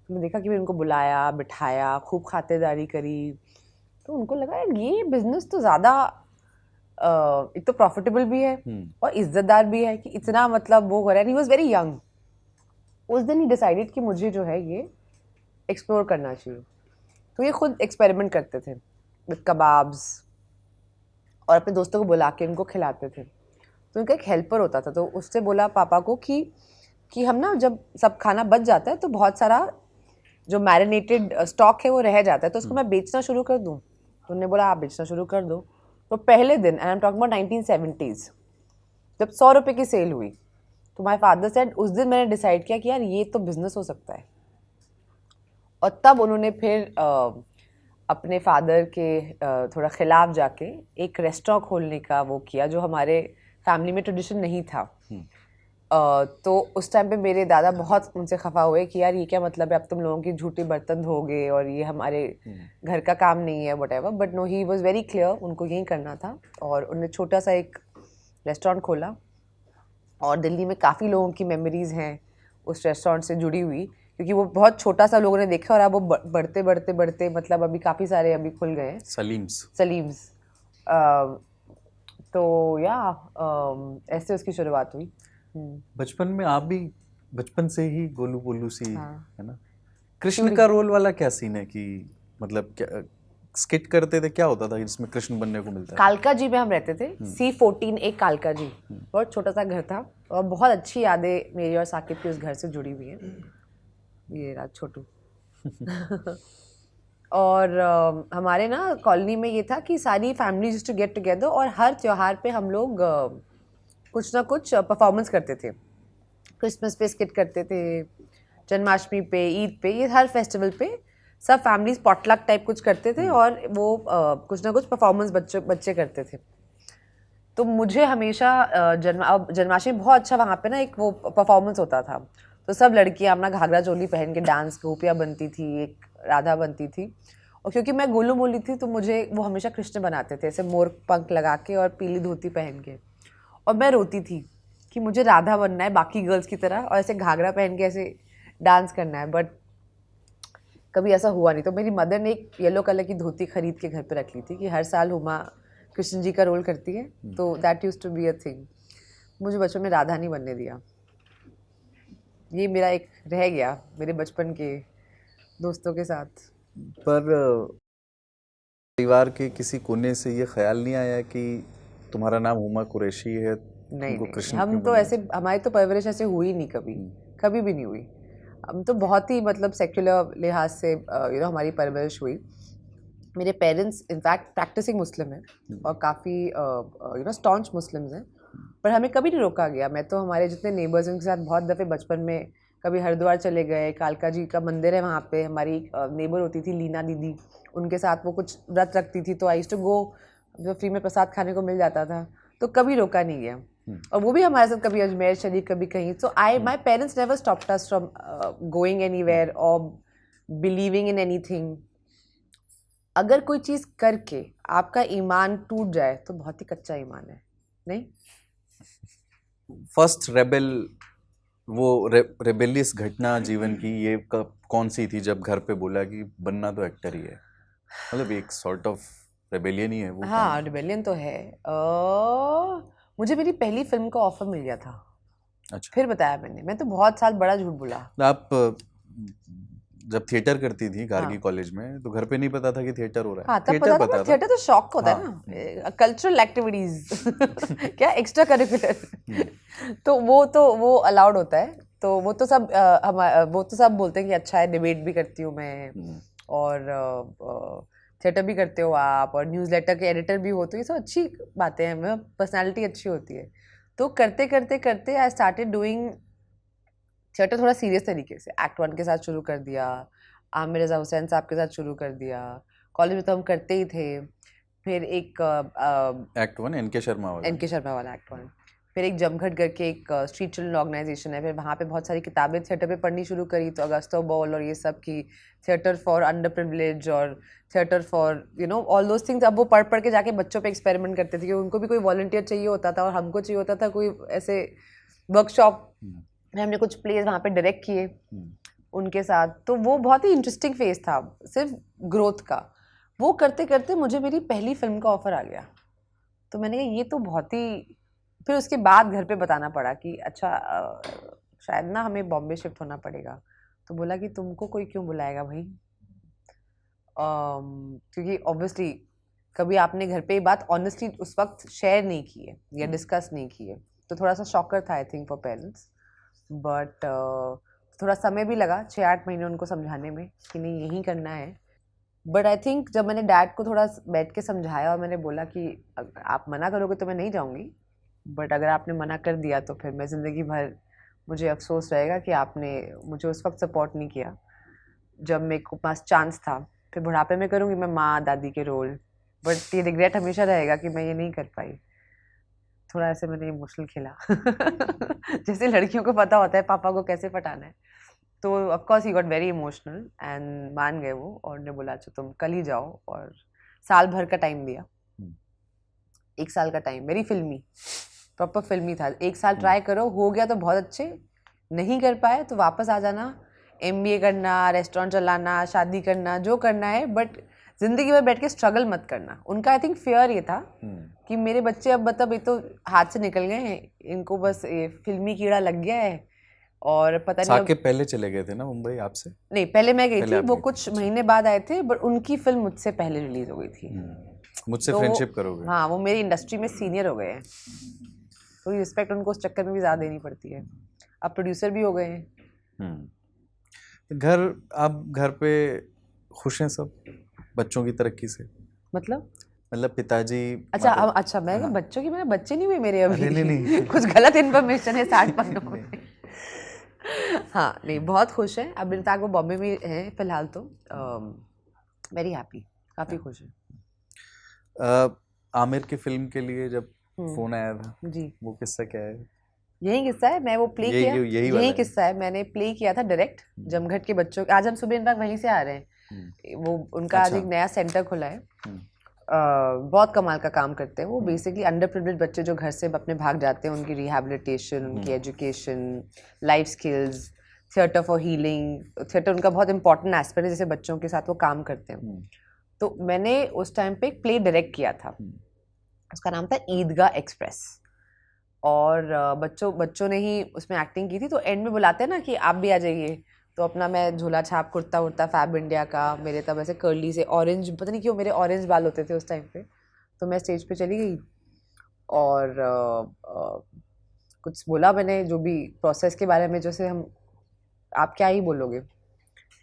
मैंने देखा कि उनको बुलाया, बिठाया, खूब खातिरदारी करी। तो उनको लगा यार ये बिजनेस तो ज़्यादा एक तो प्रॉफिटेबल भी है और इज्जतदार भी है कि इतना मतलब वो हो रहा है। He was very young. उस दिन ही डिसाइडेड कि मुझे जो है ये एक्सप्लोर करना चाहिए। तो ये खुद एक्सपेरिमेंट करते थे विद कबाब्स और अपने दोस्तों को बुला के उनको खिलाते थे। तो उनका एक हेल्पर होता था, तो उससे बोला पापा को कि हम ना जब सब खाना बच जाता है तो बहुत सारा जो मैरिनेटेड स्टॉक है वो रह जाता है, तो उसको मैं बेचना शुरू कर दूँ। तो उन्होंने बोला आप बेचना शुरू कर दो। तो पहले दिन, and I am talking about 1970s, जब 100 रुपये की सेल हुई, तो माय फादर सेड उस दिन मैंने डिसाइड किया कि यार ये तो बिजनेस हो सकता है। और तब उन्होंने फिर अपने फादर के थोड़ा खिलाफ जाके एक रेस्टोरेंट खोलने का वो किया, जो हमारे फैमिली में ट्रेडिशन नहीं था। तो उस टाइम पे मेरे दादा बहुत उनसे खफा हुए कि यार ये क्या मतलब है, अब तुम लोगों की झूठी बर्तन धोगे और ये हमारे घर का काम नहीं है whatever. But no, he was very clear, उनको यही करना था। और उन्होंने छोटा सा एक रेस्टोरेंट खोला और दिल्ली में काफ़ी लोगों की मेमोरीज़ हैं उस रेस्टोरेंट से जुड़ी हुई, क्योंकि वो बहुत छोटा सा लोगों ने देखा और अब वो बढ़ते बढ़ते बढ़ते मतलब अभी काफ़ी सारे अभी खुल गए हैं। सलीम्स। तो या ऐसे उसकी शुरुआत हुई। बचपन में आप भी बचपन से ही गोलू बोलू सी है ना? कृष्ण का रोल वाला क्या सीन है कि मतलब क्या स्किट करते थे, क्या होता था जिसमें कृष्ण बनने को मिलता है? कालका जी में हम रहते थे। C14 एक कालका जी, बहुत छोटा सा घर था और बहुत अच्छी यादें मेरी और साकिब की उस घर से जुड़ी हुई हैं। ये राज छोटू। और हमारे ना कॉलोनी में ये था कि सारी फैमिलीज टू गेट टुगेदर और हर त्योहार पे हम लोग कुछ ना कुछ परफॉर्मेंस करते थे। क्रिसमस पे स्किट करते थे, जन्माष्टमी पे, ईद पे, ये हर फेस्टिवल पे सब फैमिलीज पॉटलक टाइप कुछ करते थे और वो कुछ ना कुछ परफॉर्मेंस बच्चे करते थे। तो मुझे हमेशा जन्माष्टमी बहुत अच्छा वहाँ पे ना एक वो परफॉर्मेंस होता था। तो सब लड़कियाँ अपना घाघरा चोली पहन के डांस, गोपियाँ बनती थी, एक राधा बनती थी। और क्योंकि मैं गोलू मोली थी तो मुझे वो हमेशा कृष्ण बनाते थे, ऐसे मोर पंख लगा के और पीली धोती पहन के। और मैं रोती थी कि मुझे राधा बनना है बाकी गर्ल्स की तरह और ऐसे घाघरा पहन के ऐसे डांस करना है, बट कभी ऐसा हुआ नहीं। तो मेरी मदर ने एक येलो कलर की धोती खरीद के घर पे रख ली थी कि हर साल हुमा कृष्ण जी का रोल करती है, तो that used to be a thing. मुझे बचपन में राधा नहीं बनने दिया। ये मेरा एक रह गया मेरे बचपन के दोस्तों के साथ। पर परिवार के किसी कोने से ये ख्याल नहीं आया कि तुम्हारा नाम हुमा कुरैशी है? नहीं, हम तो ऐसे, हमारी तो परवरिश ऐसे हुई नहीं, कभी भी नहीं हुई। हम तो बहुत ही मतलब सेक्युलर लिहाज से हमारी परवरिश हुई। मेरे पेरेंट्स इनफैक्ट प्रैक्टिसिंग मुस्लिम हैं और काफ़ी स्टॉन्च मुस्लिम्स हैं, पर हमें कभी नहीं रोका गया। मैं तो हमारे जितने नेबर्स उनके साथ बहुत दफ़े बचपन में कभी हरिद्वार चले गए, कालका जी का मंदिर है वहाँ पे, हमारी नेबर होती थी लीना दीदी, उनके साथ वो कुछ व्रत रखती थी, तो आई यूज्ड टू गो, जो फ्री में प्रसाद खाने को मिल जाता था तो कभी रोका नहीं गया। और वो भी हमारे साथ कभी अजमेर शरीफ, कभी कहीं। So my parents never stopped us from going anywhere और बिलीविंग इन एनीथिंग। अगर कोई चीज़ करके आपका ईमान टूट जाए तो बहुत ही कच्चा ईमान है, नहीं? फर्स्ट रेबेल, वो रेबेलियस घटना जीवन की ये कौन सी थी जब घर पे बोला कि बनना तो एक्टर ही है? मतलब एक सॉर्ट ऑफ रेबेलियन ही है वो। हाँ, रिबेलियन तो है। मुझे मेरी पहली फिल्म का ऑफर मिल गया था। अच्छा। फिर बताया मैंने, मैं तो बहुत साल बड़ा झूठ बोला। आप जब थिएटर करती थी गार्गी हाँ। कॉलेज में, तो घर पे नहीं पता था कि थिएटर हो रहा है? हाँ, तब पता था। थिएटर तो शौक होता है ना, कल्चरल एक्टिविटीज क्या एक्स्ट्रा करिकुलर। तो वो अलाउड होता है। तो वो तो सब बोलते हैं कि अच्छा है, डिबेट भी करती हूँ मैं, और थिएटर भी करते हो आप, और न्यूज़लेटर के एडिटर भी हो, तो ये सब अच्छी बातें हैं, मतलब पर्सनालिटी अच्छी होती है। तो करते करते करते आई स्टार्टेड डूइंग थिएटर थोड़ा सीरियस तरीके से। एक्ट 1 के साथ शुरू कर दिया, आमिर रज़ा हुसैन साहब के साथ शुरू कर दिया। कॉलेज में तो हम करते ही थे। फिर एक एक्ट 1 एनके शर्मा वाला एक्ट 1। फिर एक जमघट करके एक स्ट्रीट चिल्ड्रन ऑर्गेनाइजेशन है, फिर वहाँ पे बहुत सारी किताबें थिएटर पे पढ़नी शुरू करी। तो अगस्तो बॉल और ये सब की थिएटर फॉर अंडर प्रिविलेज और theatre for all those things. अब वो पढ़ के जाके बच्चों पे एक्सपेरिमेंट करते थे, क्योंकि उनको भी कोई वॉलंटियर चाहिए होता था और हमको चाहिए होता था कोई ऐसे वर्कशॉप। हमने कुछ प्लेज वहाँ पे डायरेक्ट किए उनके साथ। तो वो बहुत ही इंटरेस्टिंग फेज था, सिर्फ ग्रोथ का। वो करते करते मुझे मेरी पहली फिल्म का ऑफर आ गया। तो मैंने कहा ये तो बहुत ही, फिर उसके बाद घर पे बताना पड़ा कि अच्छा शायद ना हमें बॉम्बे शिफ्ट होना पड़ेगा। तो बोला कि तुमको कोई क्यों बुलाएगा भाई, क्योंकि ऑब्वियसली कभी आपने घर पे ये बात ऑनेस्टली उस वक्त शेयर नहीं की है या डिस्कस नहीं की है। तो थोड़ा सा शॉकर था I think for parents, but थोड़ा समय भी लगा, 6-8 महीने उनको समझाने में कि नहीं यही करना है। बट आई थिंक जब मैंने डैड को थोड़ा बैठ के समझाया और मैंने बोला कि आप मना करोगे तो मैं नहीं जाऊँगी, बट अगर आपने मना कर दिया तो फिर मैं ज़िंदगी भर मुझे अफसोस रहेगा कि आपने मुझे उस वक्त सपोर्ट नहीं किया जब मेरे पास चांस था। फिर बुढ़ापे में करूँगी मैं माँ दादी के रोल, बट ये रिग्रेट हमेशा रहेगा कि मैं ये नहीं कर पाई। थोड़ा ऐसे मैंने इमोशनल खेला जैसे लड़कियों को पता होता है पापा को कैसे पटाना है। तो of course he got very emotional and मान गए वो, और ने बोला अच्छा तुम कल ही जाओ, और साल भर का टाइम दिया। 1 साल का टाइम, वेरी फिल्मी, प्रॉपर फिल्मी था। 1 साल ट्राई करो, हो गया तो बहुत अच्छे, नहीं कर पाए तो वापस आ जाना, MBA करना, रेस्टोरेंट चलाना, शादी करना, जो करना है, बट ज़िंदगी में बैठ के स्ट्रगल मत करना। उनका आई थिंक फेयर ये था कि मेरे बच्चे अब मतलब ये तो हाथ से निकल गए हैं, इनको बस ये फिल्मी कीड़ा लग गया है, और पता नहीं साके पहले चले गए थे ना मुंबई आपसे? नहीं, पहले मैं गई थी, वो गई कुछ महीने बाद आए थे, बट उनकी फिल्म मुझसे पहले रिलीज हो गई थी। मुझसे तो फ्रेंडशिप करोगे? हाँ, वो मेरी इंडस्ट्री में सीनियर हो गए हैं, थोड़ी रिस्पेक्ट उनको उस चक्कर में भी ज़्यादा देनी पड़ती है। अब प्रोड्यूसर भी हो गए हैं। आप घर पे खुश हैं सब बच्चों की तरक्की से? मतलब पिताजी? अच्छा मैं हाँ। बच्चों की, मेरे बच्चे नहीं हुए मेरे अभी। नहीं। कुछ गलत इन्फॉर्मेशन है 60 पन्नों में। हाँ नहीं, बहुत खुश हैं। अभी तक वो बॉम्बे में हैं फिलहाल, तो वेरी हैप्पी, काफ़ी खुश हैं। आमिर की फिल्म के लिए जब फोन आया था जी, वो किस्सा क्या है? यही किस्सा है, मैं वो प्ले किया, यही किस्सा है, मैंने प्ले किया था डायरेक्ट जमघट के बच्चों। आज हम सुबह इनफैक्ट वहीं से आ रहे हैं, वो उनका आज एक नया सेंटर खुला है। बहुत कमाल का काम करते हैं वो। बेसिकली अंडर प्रिविलेज बच्चे जो घर से अपने भाग जाते हैं, उनकी रिहैबिलिटेशन, उनकी education, life skills, theatre for healing. Theatre उनका बहुत इंपॉर्टेंट एस्पेक्ट है, जैसे बच्चों के साथ वो काम करते हैं। तो मैंने उस टाइम पे एक प्ले डायरेक्ट किया था, उसका नाम था ईदगाह एक्सप्रेस, और बच्चों ने ही उसमें एक्टिंग की थी। तो एंड में बुलाते हैं ना कि आप भी आ जाइए, तो अपना मैं झोला छाप कुर्ता उर्ता फैब इंडिया का, मेरे तब ऐसे कर्ली से ऑरेंज, पता नहीं क्यों मेरे ऑरेंज बाल होते थे उस टाइम पे। तो मैं स्टेज पे चली गई और कुछ बोला मैंने, जो भी प्रोसेस के बारे में, जैसे हम आप क्या ही बोलोगे।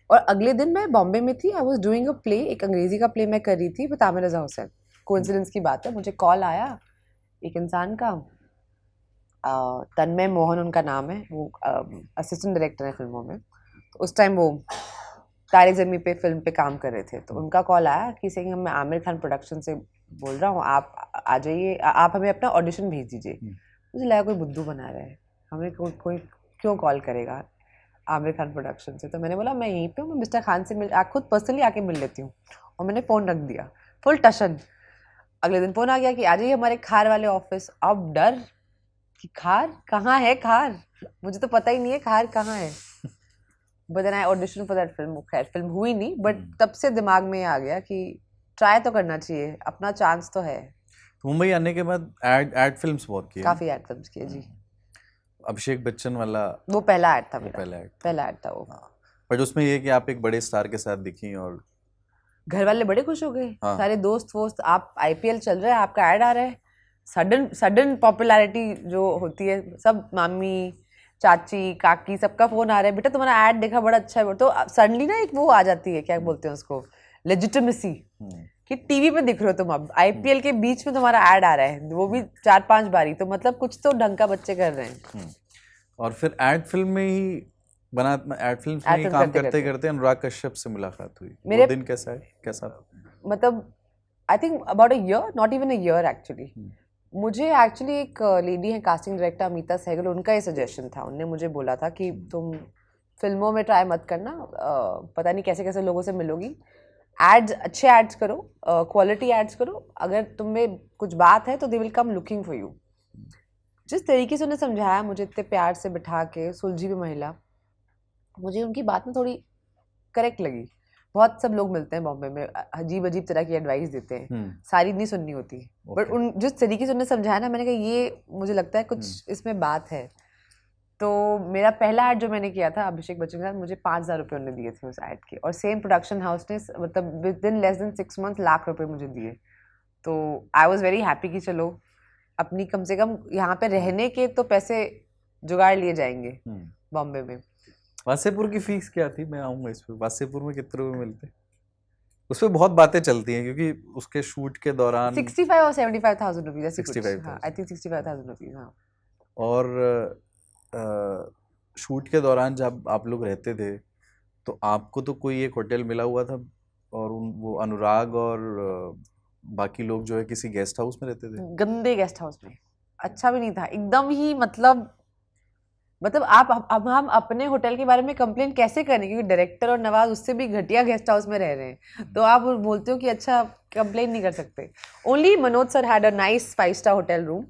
और अगले दिन मैं बॉम्बे में थी, I was doing a play, एक अंग्रेज़ी का प्ले मैं कर रही थी with Aamir Raza Hussain. Coincidence की बात है, मुझे कॉल आया एक इंसान का, तन्मय मोहन उनका नाम है, वो असिस्टेंट डायरेक्टर है फिल्मों में। तो उस टाइम वो तारे ज़मीं पे फिल्म पे काम कर रहे थे, तो उनका कॉल आया कि से हम आमिर खान प्रोडक्शन से बोल रहा हूँ आप आ जाइए, आप हमें अपना ऑडिशन भेज दीजिए। मुझे लगा कोई बुद्धू बना रहा है, हमें कोई क्यों कॉल करेगा आमिर खान प्रोडक्शन से। तो मैंने बोला मैं यहीं पे हूँ, मैं मिस्टर खान से खुद पर्सनली आके मिल लेती हूँ। और मैंने फ़ोन रख दिया, फुल टशन। अगले दिन फ़ोन आ गया कि आ जाइए हमारे खार वाले ऑफिस। अब डर कि खार कहाँ है, खार मुझे तो पता ही नहीं है खार कहाँ है। But then I audition for that film. खैर फिल्म हुई नहीं, बट तब से दिमाग में आ गया कि ट्राई तो करना चाहिए, अपना चांस तो है। मुंबई आने के बाद एड फिल्म्स बहुत किए। काफ़ी एड फिल्म्स किए जी। अभिषेक बच्चन वाला वो पहला एड था मेरा, पहला एड था वो। बट उसमें ये कि आप एक बड़े स्टार के साथ दिखी और घर वाले बड़े खुश हो गए। हाँ। सारे दोस्त वोस्त, आप आईपीएल चल रहा है, आपका ऐड आ रहा है। सडन पॉपुलैरिटी जो होती है, सब मामी चाची काकी सबका फोन आ रहा है, बेटा तुम्हारा ऐड देखा बड़ा अच्छा है। तो सडनली ना एक वो आ जाती है, क्या बोलते हैं उसको, लेजिटिमेसी, कि टीवी पे दिख रहे हो तुम। अब आईपीएल के बीच में तुम्हारा ऐड आ रहा है, वो भी 4-5 बारी, तो मतलब कुछ तो ढंग का बच्चे कर रहे हैं। और फिर एड फिल्म में ही एड फिल्म में ही काम करते करते अनुराग कश्यप से मुलाकात हुई। मेरे दिन कैसा मतलब I think about a year, not even a year actually. मुझे एक्चुअली एक लेडी है कास्टिंग डायरेक्टर अमिता सहगल, उनका ये सजेशन था। उनने मुझे बोला था कि तुम फिल्मों में ट्राई मत करना, पता नहीं कैसे कैसे लोगों से मिलोगी, एड्स अच्छे एड्स करो, क्वालिटी एड्स करो, अगर तुम में कुछ बात है तो they will come looking for you. जिस तरीके से उन्हें समझाया मुझे, इतने प्यार से बिठा के, सुलझी हुई महिला, मुझे उनकी बात में थोड़ी करेक्ट लगी। बहुत सब लोग मिलते हैं बॉम्बे में, अजीब अजीब तरह की एडवाइस देते हैं, सारी नहीं सुननी होती। बट उन जिस तरीके से उन्होंने समझाया ना, मैंने कहा ये मुझे लगता है कुछ इसमें बात है। तो मेरा पहला ऐड जो मैंने किया था अभिषेक बच्चन के साथ, मुझे 5,000 रुपये उन्होंने दिए थे उस ऐड के, और सेम प्रोडक्शन हाउस ने मतलब with in less than 6 months lakh रुपए मुझे दिए। तो आई वॉज वेरी हैप्पी कि चलो अपनी कम से कम यहाँ पे रहने के तो पैसे जुगाड़ लिए जाएंगे बॉम्बे में। वासेपुर की फीस क्या थी? मैं आऊंगा इस पे। वासेपुर में कितने रुपए मिलते? उस पे बहुत बातें चलती हैं क्योंकि उसके शूट के दौरान 65 और 75,000 रुपीज, ऐसी कुछ। 65,000, आई थिंक 65,000 रुपीज। हाँ। और शूट के दौरान जब आप लोग रहते थे तो आपको तो कोई एक होटल मिला हुआ था, और वो अनुराग और बाकी लोग जो है किसी गेस्ट हाउस में रहते थे। गंदे गेस्ट हाउस में, अच्छा भी नहीं था, एकदम ही मतलब आप अब हम अपने होटल के बारे में कंप्लेन कैसे करें, क्योंकि डायरेक्टर और नवाज उससे भी घटिया गेस्ट हाउस में रह रहे हैं, तो आप बोलते हो कि अच्छा कंप्लेन नहीं कर सकते। Only Manoj sir had a nice 5-star hotel room.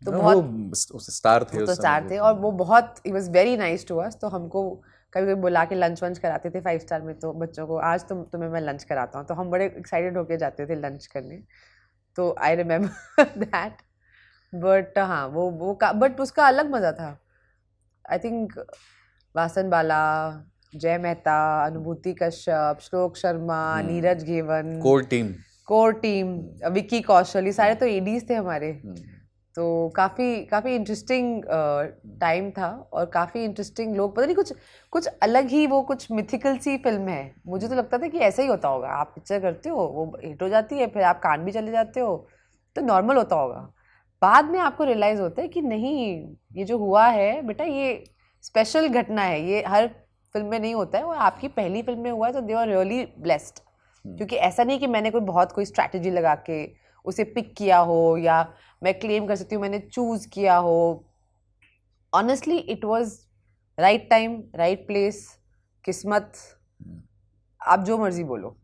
तो बहुत स्टार थे, तो स्टार थे, और वो बहुत ही was very nice to us. तो हमको कभी कभी बुला के लंच वंच कराते थे 5 स्टार में, तो बच्चों को आज तुम्हें मैं लंच कराता हूँ, तो हम बड़े एक्साइटेड होके जाते थे लंच करने। तो आई रिमेम्बर दैट। बट हाँ वो बट उसका अलग मज़ा था। आई थिंक वासन बाला, जय मेहता, अनुभूति कश्यप, श्लोक शर्मा, नीरज घेवन, कोर टीम, विक्की कौशल, ये सारे तो एडीज थे हमारे। तो काफ़ी इंटरेस्टिंग टाइम था, और काफ़ी इंटरेस्टिंग लोग, पता नहीं कुछ अलग ही, वो कुछ मिथिकल सी फिल्म है। मुझे तो लगता था कि ऐसा ही होता होगा, आप पिक्चर करते हो, वो हिट हो जाती है, फिर आप कान भी चले जाते हो, तो नॉर्मल होता होगा। बाद में आपको रियलाइज़ होता है कि नहीं, ये जो हुआ है बेटा, ये स्पेशल घटना है, ये हर फिल्म में नहीं होता है, और आपकी पहली फिल्म में हुआ है, तो दे आर रियली ब्लेस्ड। क्योंकि ऐसा नहीं कि मैंने कोई स्ट्रैटेजी लगा के उसे पिक किया हो, या मैं क्लेम कर सकती हूँ मैंने चूज़ किया हो। Honestly it was right time, right place, किस्मत, आप जो मर्जी बोलो।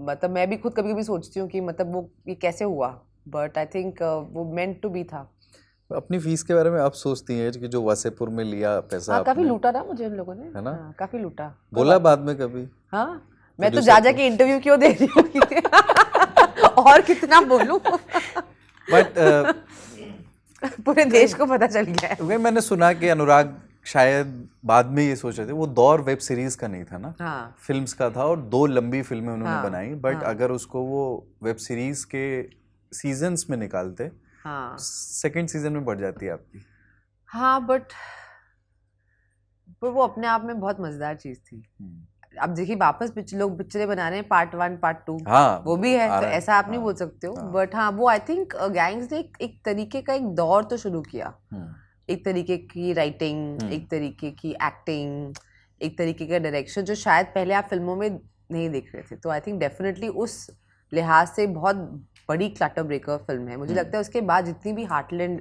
मतलब मैं भी खुद कभी कभी सोचती हूँ कि मतलब वो ये कैसे हुआ, बट आई थिंक वो मेंट टू बी था। अपनी फीस के बारे में आप सोचती हैं कि जो वासेपुर में लिया पैसा, काफ़ी लूटा ना मुझे उन लोगों ने, है ना? काफ़ी लूटा। बोला बाद में कभी? हाँ, मैं तो जा के इंटरव्यू क्यों दे रही हूँ और कितना बोलूँ। बट पूरे देश को पता चल गया है। मैंने सुना कि अनुराग शायद बाद में ये सोच रहे थे, वो दौर वेब सीरीज का नहीं था ना, हाँ। फिल्म्स का था, और 2 लंबी फिल्में उन्होंने बनाई। बट अगर उसको वो वेब सीरीज के सीजन्स में निकालते, हाँ, सेकंड सीजन में बढ़ जाती है आपकी। हाँ, बट वो अपने आप में बहुत मजेदार चीज थी। अब देखिए वापस लोग पिक्चरें बना रहे हैं, पार्ट 1 पार्ट 2, हाँ, वो भी है, तो ऐसा आप नहीं बोल सकते हो। बट हाँ, वो आई थिंक गैंग्स ने एक तरीके का एक दौर तो शुरू किया, एक तरीके की राइटिंग, एक तरीके की एक्टिंग, एक तरीके का डायरेक्शन, जो शायद पहले आप फिल्मों में नहीं देख रहे थे। तो आई थिंक डेफिनेटली उस लिहाज से बहुत बड़ी क्लटर ब्रेकर फिल्म है। मुझे लगता है उसके बाद जितनी भी हार्टलैंड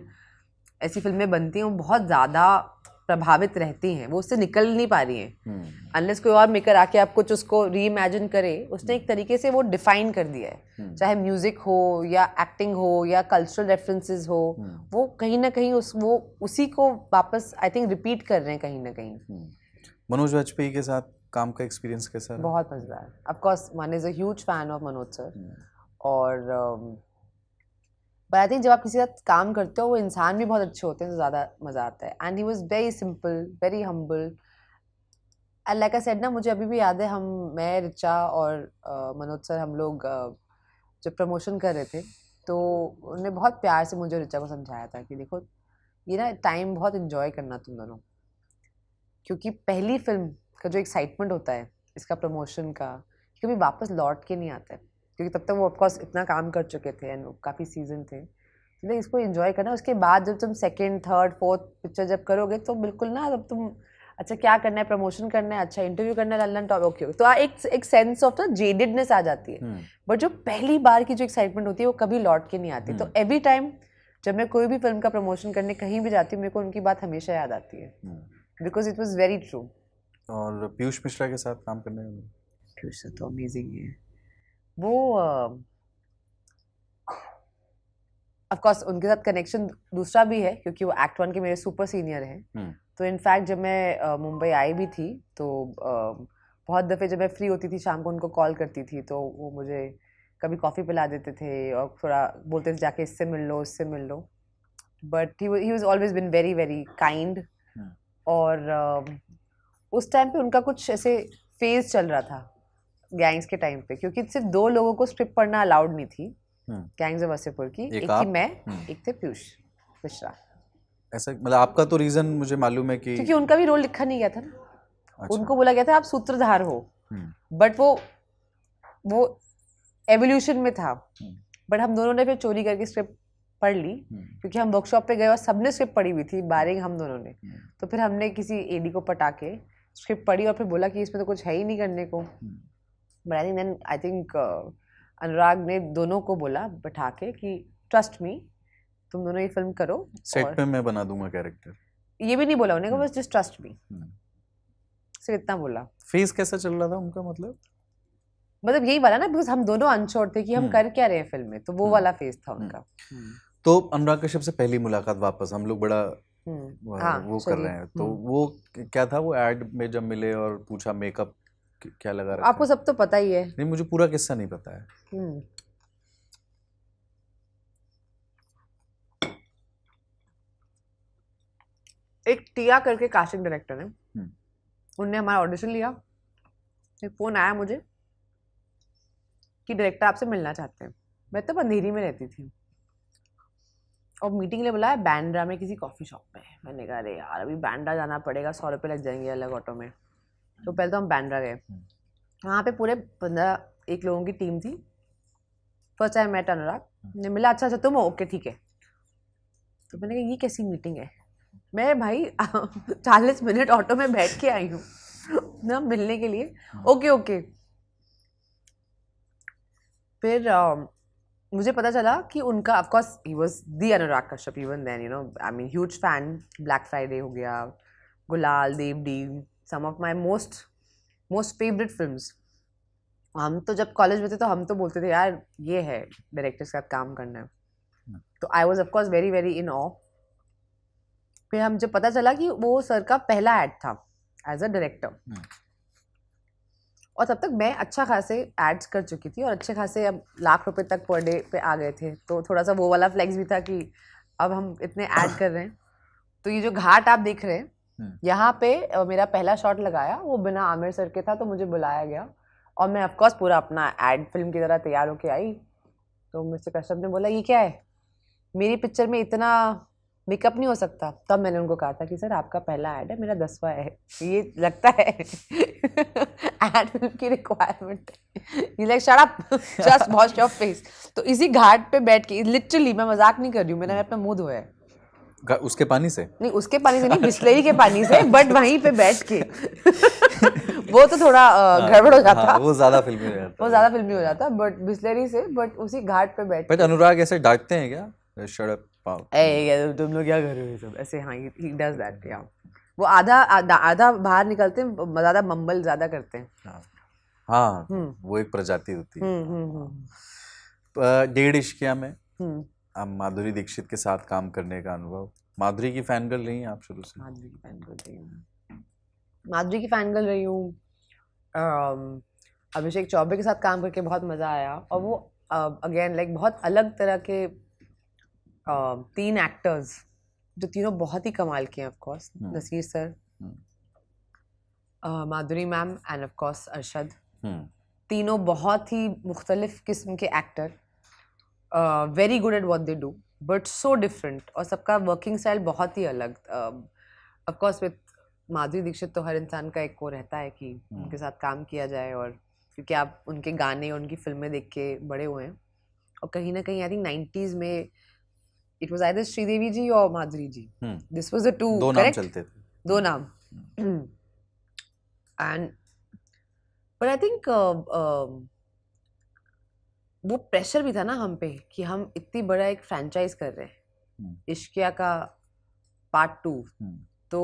ऐसी फिल्में बनती हैं वो बहुत ज़्यादा प्रभावित रहती हैं, वो उससे निकल नहीं पा रही हैं अनलेस कोई और मेकर आके आप कुछ उसको री इमेजिन करे। उसने एक तरीके से वो डिफाइन कर दिया है, चाहे म्यूजिक हो या एक्टिंग हो या कल्चरल रेफरेंसेस हो, वो कहीं ना कहीं वो उसी को वापस आई थिंक रिपीट कर रहे हैं कहीं ना कहीं। मनोज वाजपेयी के साथ काम का एक्सपीरियंस कैसा रहा? बहुत मजेदार। Of course one is a huge fan of Manoj sir, और पर आई थिंक जब आप किसी के साथ काम करते हो वो इंसान भी बहुत अच्छे होते हैं तो ज़्यादा मज़ा आता है। And he was very simple, very humble, and like I said ना, मुझे अभी भी याद है मैं रिचा और मनोज सर हम लोग जब प्रमोशन कर रहे थे तो उन्होंने बहुत प्यार से मुझे और रिचा को समझाया था कि देखो ये ना टाइम बहुत इन्जॉय करना तुम दोनों, क्योंकि पहली फिल्म का जो एक्साइटमेंट होता है इसका प्रमोशन का कभी वापस लौट के नहीं आता है, क्योंकि तब तक वो ऑफकोर्स इतना काम कर चुके थे एंड काफ़ी सीजन थे, इसलिए इसको एंजॉय करना। उसके बाद जब तुम सेकंड, थर्ड, फोर्थ पिक्चर जब करोगे तो बिल्कुल ना, जब तुम अच्छा क्या करना है, प्रमोशन करना है, अच्छा इंटरव्यू करना है, लंदन टॉप, ओके, तो एक सेंस ऑफ ना जेडेडनेस आ जाती है। बट जो पहली बार की जो एक्साइटमेंट होती है वो कभी लौट के नहीं आती। तो एवरी टाइम जब मैं कोई भी फिल्म का प्रमोशन करने कहीं भी जाती हूँ मेरे को उनकी बात हमेशा याद आती है, because it was very true. और पीयूष मिश्रा के साथ काम करने में? पीयूष सर तो अमेजिंग है। वो ऑफ कोर्स उनके साथ कनेक्शन दूसरा भी है क्योंकि वो एक्ट 1 के मेरे सुपर सीनियर हैं। तो इनफैक्ट जब मैं मुंबई आई भी थी तो बहुत दफ़े जब मैं फ्री होती थी शाम को उनको कॉल करती थी तो वो मुझे कभी कॉफ़ी पिला देते थे और थोड़ा बोलते थे जाके इससे मिल लो, इससे मिल लो। But he was always been very very kind. और उस टाइम पे उनका कुछ ऐसे फेज चल रहा था गैंग्स के टाइम पे, क्योंकि सिर्फ 2 लोगों को स्क्रिप्ट पढ़ना अलाउड नहीं थी गैंग्स ऑफ वासेपुर की, एक थी मैं, एक थे पीयूष मिश्रा। ऐसा मतलब आपका तो रीजन मुझे मालूम है कि क्योंकि उनका भी रोल लिखा नहीं गया था ना। अच्छा। उनको बोला गया था आप सूत्रधार हो, बट वो एवोल्यूशन में था। बट हम दोनों ने फिर चोरी करके स्क्रिप्ट पढ़ ली क्योंकि हम वर्कशॉप पे गए और सबने स्क्रिप्ट पढ़ी हुई थी बारिंग हम दोनों ने। तो फिर हमने किसी एडी को पटा के स्क्रिप्ट पढ़ी और फिर बोला कि इसमें तो कुछ है ही नहीं करने को। बट आई थिंक अनुराग ने दोनों को बोला बैठा के कि ट्रस्ट मी, तुम दोनों ये फिल्म करो, सेट पे मैं बना दूंगा कैरेक्टर। ये भी नहीं बोला उन्हें, बस जस्ट ट्रस्ट मी, सिर्फ इतना बोला। फेस कैसा चल रहा था उनका? मतलब यही वाला ना, बिकॉज हम दोनों अनश्योर थे कि हम कर क्या रहे हैं फिल्म में, तो वो वाला फेस था उनका। तो अनुराग कश्यप से पहली मुलाकात, वापस हम लोग बड़ा वो कर रहे हैं, तो वो क्या था? वो एड में जब मिले और पूछा मेकअप क्या लगा रहा? आपको सब तो पता ही है। नहीं, मुझे पूरा किस्सा नहीं पता है। एक टिया करके कास्टिंग डायरेक्टर है, उनने हमारा ऑडिशन लिया, एक फ़ोन आया मुझे कि डायरेक्टर आपसे मिलना चाहते हैं। मैं तो अंधेरी में रहती थी और मीटिंग के लिए बुलाया बैंड्रा में किसी कॉफ़ी शॉप पे। मैंने कहा अरे यार अभी बैंड्रा जाना पड़ेगा, 100 रुपये लग जाएंगे अलग ऑटो में। तो पहले तो हम बैंड्रा गए, वहाँ पे पूरे 15-1 लोगों की टीम थी। फर्स्ट टाइम मेट अनुराग ने मिला, अच्छा तुम हो, ओके ठीक है। तो मैंने कहा ये कैसी मीटिंग है, मैं भाई 40 मिनट ऑटो में बैठ के आई हूँ ना मिलने के लिए, ओके। फिर मुझे पता चला कि उनका of course he was the Anurag Kashyap even then, you know, I mean huge fan. Black Friday हो गया, Gulaal, Dev D, some of my most favourite films. हम तो जब कॉलेज में थे तो हम तो बोलते थे यार ये है डायरेक्टर के साथ काम करना है। तो I was of course very very in awe. फिर हम जब पता चला कि वो सर का पहला एड था एज अ डायरेक्टर, और तब तक मैं अच्छा खासे एड्स कर चुकी थी और अच्छे खासे अब लाख रुपए तक पर डे पे आ गए थे, तो थोड़ा सा वो वाला फ्लेक्स भी था कि अब हम इतने ऐड कर रहे हैं। तो ये जो घाट आप देख रहे हैं यहाँ पे मेरा पहला शॉट लगाया, वो बिना आमिर सर के था, तो मुझे बुलाया गया और मैं ऑफकोर्स पूरा अपना एड फिल्म की तरह तैयार होके आई। तो मिस्टर कश्यप ने बोला ये क्या है, मेरी पिक्चर में इतना मेकअप नहीं हो सकता। तब मैंने उनको कहा था कि सर आपका पहला ऐड है, मेरा 10वां है, ये लगता है ऐड फिल्म की रिक्वायरमेंट है। ये like shut up, just wash your face. तो इसी घाट पे बैठ के लिटरली, मैं मजाक नहीं कर रही हूँ, मैंने अपना मुंह धोया है उसके पानी से? नहीं, उसके पानी से नहीं, बिस्लेरी के पानी से, बट वहीं पे बैठ के वो तो थोड़ा गड़बड़ हो जाता। हाँ, वो ज्यादा फिल्मी हो जाता। वो ज्यादा फिल्मी हो जाता, बट बिस्लेरी से, बट उसी घाट पे बैठ बट अनुराग ऐसे डांटते हैं क्या? शट अप पाओ, ए तुम लोग क्या कर रहे हो ये सब ऐसे? हाँ, ही डज दैट। या वो आधा बाहर निकलते हैं, ज्यादा मम्बल ज्यादा करते हैं। हाँ, वो एक प्रजाति होती है। डेढ़ इश्किया में अब माधुरी दीक्षित के साथ काम करने का अनुभव। माधुरी की फैन गर्ल रही हैं आप शुरू से? माधुरी की फैन गर्ल रही हूँ, माधुरी की फैन गर्ल रही हूँ। अभिषेक चौबे के साथ काम करके बहुत मज़ा आया, और वो अगेन लाइक बहुत अलग तरह के 3 एक्टर्स जो तीनों बहुत ही कमाल के हैं। Of course Naseer sir, Madhuri ma'am and of course Arshad, तीनों बहुत ही मुख्तलिफ किस्म के actor, very good at what they do, but so different, और सबका वर्किंग स्टाइल बहुत ही अलग। Of course with Madhuri Dixit तो हर इंसान का एक वो रहता है कि उनके साथ काम किया जाए, और क्योंकि आप उनके गाने और उनकी फिल्में देख के बड़े हुए हैं, और कहीं ना कहीं आई थिंक 90s में इट वाज आइदर श्रीदेवी जी और माधुरी जी, दिस वाज द टू, दो नाम चलते थे, 2 नाम। एंड बट आई थिंक वो प्रेशर भी था ना हम पे कि हम इतनी बड़ा एक फ्रेंचाइज कर रहे हैं, इश्किया का पार्ट 2, तो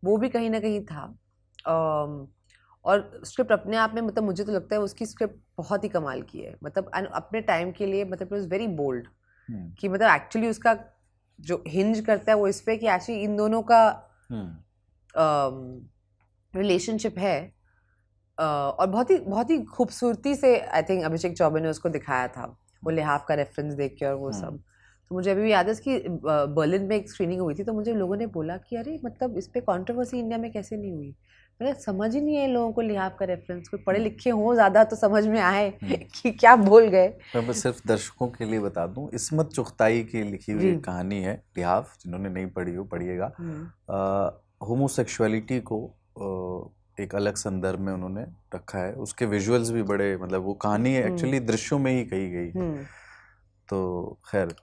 वो भी कहीं ना कहीं था। और स्क्रिप्ट अपने आप में, मतलब मुझे तो लगता है उसकी स्क्रिप्ट बहुत ही कमाल की है, मतलब अपने टाइम के लिए, मतलब इट वाज वेरी बोल्ड कि मतलब एक्चुअली उसका जो हिंज करता है वो इस पे कि एक्चुअली इन दोनों का रिलेशनशिप है, और बहुत ही खूबसूरती से आई थिंक अभिषेक चौबे ने उसको दिखाया था, वो लिहाफ का रेफरेंस देख के और वो सब। तो मुझे अभी भी याद है कि बर्लिन में एक स्क्रीनिंग हुई थी, तो मुझे लोगों ने बोला कि अरे मतलब इस पे कंट्रोवर्सी इंडिया में कैसे नहीं हुई। मैंने समझ ही नहीं है लोगों को लिहाफ का रेफरेंस, कोई पढ़े लिखे हो ज़्यादा तो समझ में आए कि क्या बोल गए। मैं सिर्फ दर्शकों के लिए बता दूं, इस्मत चुगताई की लिखी हुई एक कहानी है लिहाफ, जिन्होंने नहीं पढ़ी हो पढ़िएगा। होमोसेक्सुअलिटी को एक अलग संदर्भ में उन्होंने रखा है, उसके विजुअल्स भी बड़े, मतलब वो कहानी एक्चुअली दृश्यों में ही कही गई है। तो खैर,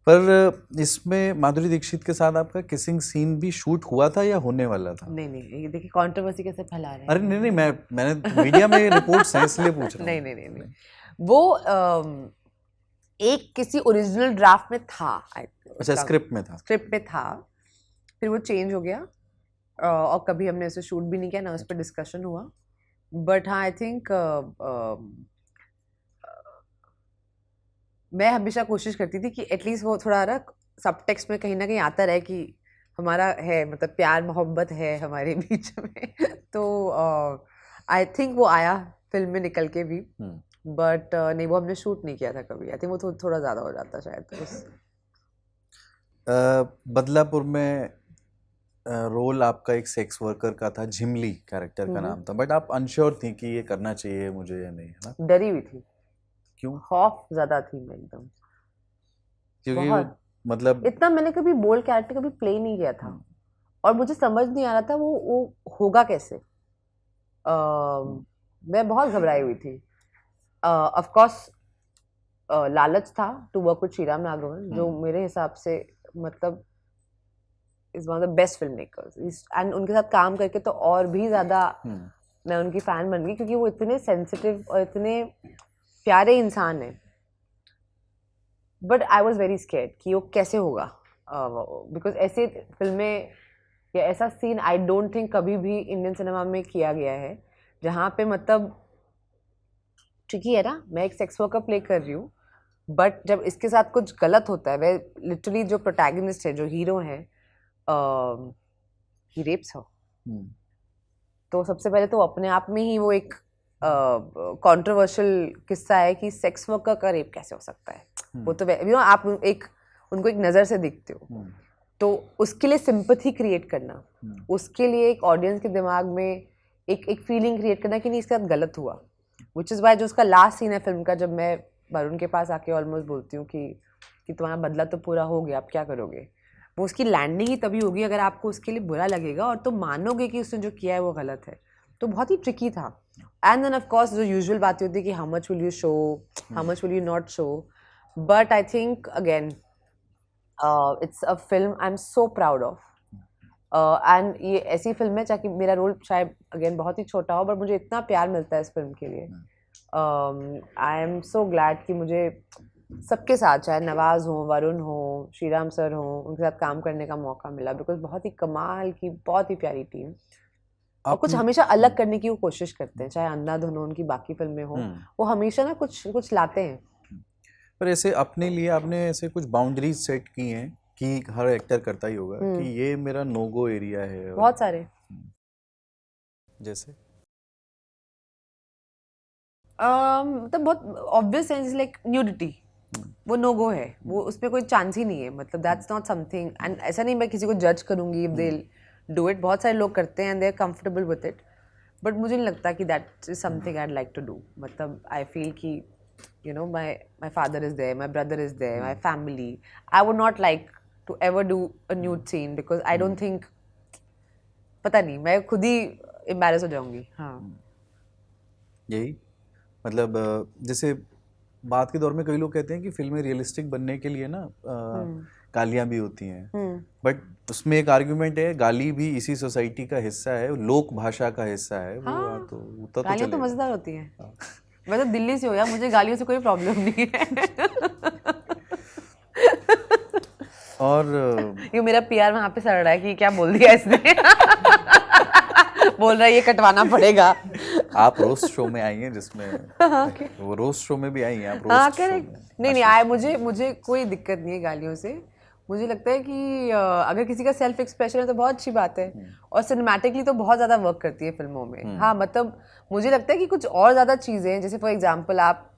पर इसमें माधुरी दीक्षित के साथ आपका किसिंग सीन भी शूट हुआ था या होने वाला था? नहीं, ये देखिए कंट्रोवर्सी कैसे फैला रहे हैं। अरे नहीं, मैंने मीडिया में रिपोर्ट्स हैं इसलिए पूछ रहा हूँ। नहीं, वो एक किसी ओरिजिनल ड्राफ्ट में था। अच्छा, स्क्रिप्ट में था, फिर वो चेंज हो गया, और कभी हमने उसे शूट भी नहीं किया, ना उस पर डिस्कशन हुआ। बट हाँ, आई थिंक मैं हमेशा कोशिश करती थी कि एटलीस्ट वो थोड़ा ना सब टेक्स्ट में कहीं ना कहीं आता रहे कि हमारा है, मतलब प्यार मोहब्बत है हमारे बीच में। तो आई थिंक वो आया फिल्म में निकल के भी, बट नहीं, वो हमने शूट नहीं किया था कभी। आई थिंक वो थोड़ा ज़्यादा हो जाता शायद। बदलापुर में रोल आपका एक सेक्स वर्कर का था, झिमली कैरेक्टर का नाम था, बट आप अनश्योर थी कि ये करना चाहिए मुझे या नहीं, है ना? डरी हुई थी। क्यों? खौफ ज्यादा थी मैं एकदम, क्योंकि मतलब इतना मैंने कभी बोल्ड कैरेक्टर कभी प्ले नहीं किया था, और मुझे समझ नहीं आ रहा था वो होगा कैसे। मैं बहुत घबराई हुई थी। ऑफ कोर्स लालच था टू वर्क विद श्रीराम नागरवन, जो मेरे हिसाब से मतलब is one of the best film makers, and उनके साथ काम करके तो और भी ज़्यादा मैं उनकी फ़ैन बन गई, क्योंकि वो इतने सेंसिटिव और इतने प्यारे इंसान हैं। But I was very scared कि वो कैसे होगा, बिकॉज ऐसे फिल्में या ऐसा सीन आई डोंट थिंक कभी भी इंडियन सिनेमा में किया गया है, जहाँ पे मतलब ट्रिकी है ना, मैं एक सेक्स वर्कर प्ले कर रही हूँ, बट जब इसके साथ कुछ गलत होता है, वह लिटरली जो प्रोटैगनिस्ट है, जो हीरो है, ही रेप्स हर। तो सबसे पहले तो अपने आप में ही वो एक कंट्रोवर्शियल किस्सा है कि सेक्स वर्कर का रेप कैसे हो सकता है। वो तो आप उनको एक नज़र से देखते हो, तो उसके लिए सिंपैथी क्रिएट करना, उसके लिए एक ऑडियंस के दिमाग में एक फीलिंग क्रिएट करना कि नहीं, इसके साथ गलत हुआ। विच इज़ वाई जो उसका लास्ट सीन है फिल्म का, जब मैं वरुण के पास आके ऑलमोस्ट बोलती हूँ कि तुम्हारा बदला तो पूरा हो गया, आप क्या करोगे, वो उसकी लैंडिंग ही तभी होगी अगर आपको उसके लिए बुरा लगेगा और तुम मानोगे कि उसने जो किया है वो गलत है। तो बहुत ही ट्रिकी था। एंड देन ऑफ कोर्स जो यूजुअल बात होती है कि how much will you show, how much will you not show, but I think again it's a film I am so proud of and ये ऐसी फिल्म है चाहे मेरा रोल शायद अगेन बहुत ही छोटा हो, बट मुझे इतना प्यार मिलता है इस फिल्म के लिए. आई एम सो ग्लैड कि मुझे सबके साथ, चाहे नवाज हो, वरुण हो, श्रीराम सर हो, उनके साथ काम करने का मौका मिला. बिकॉज बहुत ही कमाल की, बहुत ही प्यारी टीम, और कुछ हमेशा अलग करने की वो कोशिश करते हैं. चाहे अंधाधुन हो, उनकी बाकी फिल्में हो, वो हमेशा ना कुछ लाते हैं. पर ऐसे अपने लिए आपने ऐसे कुछ बाउंड्रीज सेट की हैं कि हर एक्टर करता ही होगा कि ये मेरा नो गो एरिया है? बहुत सारे. जैसे मतलब बहुत ऑब्वियस है, लाइक न्यूडिटी, वो नो गो है, वो उसमें कोई चांस ही नहीं है. मतलब दैट्स नॉट समथिंग, एंड ऐसा नहीं मैं किसी को जज करूंगी इफ दे डू इट. बहुत सारे लोग करते हैं and they are comfortable with it, but मुझे नहीं लगता कि that is something I like to do. मतलब आई फील कि you know my father is there, my brother is there, my family. I would not like to ever do a nude scene because I don't think, पता नहीं, मैं खुद ही embarrass हो जाऊंगी. हाँ, यही मतलब जैसे बात के दौर में कई लोग कहते हैं कि फिल्में रियलिस्टिक बनने के लिए ना गालियाँ भी होती हैं, बट उसमें एक आर्ग्यूमेंट है गाली भी इसी सोसाइटी का हिस्सा है, लोक भाषा का हिस्सा है. वो तो उतना तो गालियाँ तो मजेदार होती हैं. मैं तो दिल्ली से हूँ यार, मुझे गालियों से कोई प्रॉब्लम नहीं है. और ये मेरा पीआर वहाँ पे सड़ रहा है कि क्या बोल दिया इसने. बोल रहा है ये कटवाना पड़ेगा. आप रोस्ट शो में आई हैं जिसमें वो रोस्ट शो में भी आई हैं आप. हाँ रोस्ट करेक्ट. नहीं मुझे कोई दिक्कत नहीं है गालियों से. मुझे लगता है कि अगर किसी का सेल्फ एक्सप्रेशन है तो बहुत अच्छी बात है, और सिनेमैटिकली तो बहुत ज़्यादा वर्क करती है फिल्मों में. हाँ मतलब मुझे लगता है कि कुछ और ज़्यादा चीज़ें हैं, जैसे फॉर एग्जांपल आप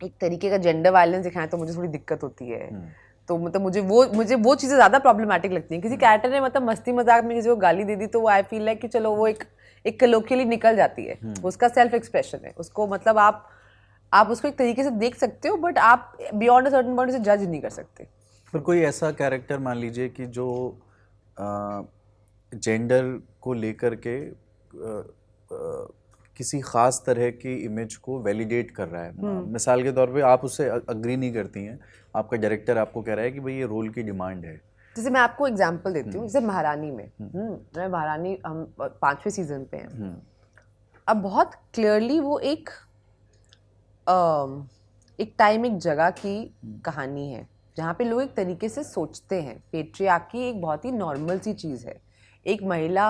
एक तरीके का जेंडर वायलेंस दिखाएं तो मुझे थोड़ी दिक्कत होती है. तो मतलब मुझे वो चीज़ें ज़्यादा प्रॉब्लमैटिक लगती हैं. किसी कैरेक्टर ने मतलब मस्ती मजाक में किसी को गाली दे दी तो वो आई फील लाइक कि चलो वो एक कलोकियली निकल जाती है. उसका सेल्फ एक्सप्रेशन है, उसको मतलब आप उसको एक तरीके से देख सकते हो, बट आप बियॉन्ड अ सर्टेन पॉइंट से जज नहीं कर सकते. फिर कोई ऐसा कैरेक्टर मान लीजिए कि जो जेंडर को लेकर के किसी ख़ास तरह की इमेज को वैलिडेट कर रहा है. मिसाल के तौर पे आप उससे अग्री नहीं करती हैं, आपका डायरेक्टर आपको कह रहा है कि भाई ये रोल की डिमांड है. जैसे मैं आपको एग्जांपल देती हूँ, जैसे महारानी में मैं महारानी हम 5वें सीजन पे हैं. अब बहुत क्लियरली वो एक टाइम, एक जगह की कहानी है जहाँ पे लोग एक तरीके से सोचते हैं. पेट्रियार्की एक बहुत ही नॉर्मल सी चीज़ है. एक महिला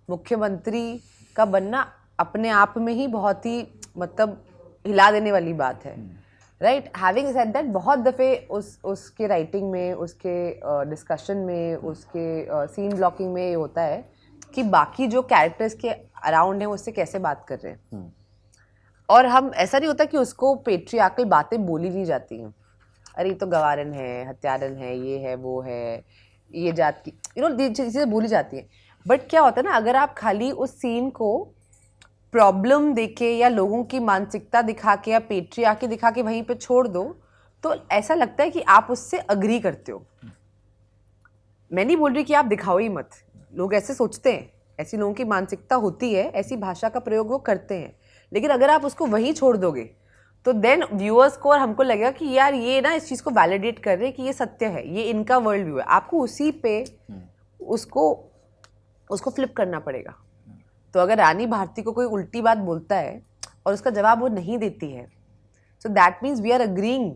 मुख्यमंत्री का बनना अपने आप में ही बहुत ही मतलब हिला देने वाली बात है. राइट. हैविंग सेड दैट, बहुत दफ़े उसके राइटिंग में, उसके डिस्कशन में, उसके सीन ब्लॉकिंग में ये होता है कि बाकी जो कैरेक्टर्स के अराउंड हैं उससे कैसे बात कर रहे हैं. और हम ऐसा नहीं होता कि उसको पेट्रियार्कल बातें बोली नहीं जाती हैं. अरे ये तो गवारन है, हत्यारन है, ये है, वो है, ये जात की, चीज़ें बोली जाती हैं. बट क्या होता है ना, अगर आप खाली उस सीन को प्रॉब्लम देके या लोगों की मानसिकता दिखा के या पेट्रियार्की दिखा के वहीं पे छोड़ दो, तो ऐसा लगता है कि आप उससे अग्री करते हो. मैं नहीं बोल रही कि आप दिखाओ ही मत, लोग ऐसे सोचते हैं, ऐसी लोगों की मानसिकता होती है, ऐसी भाषा का प्रयोग वो करते हैं. लेकिन अगर आप उसको वहीं छोड़ दोगे तो देन व्यूअर्स को और हमको लगेगा कि यार ये ना इस चीज़ को वैलिडेट कर रहे हैं कि ये सत्य है, ये इनका वर्ल्ड व्यू है. आपको उसी पे उसको फ्लिप करना पड़ेगा. तो अगर रानी भारती को कोई उल्टी बात बोलता है और उसका जवाब वो नहीं देती है, so that means we are agreeing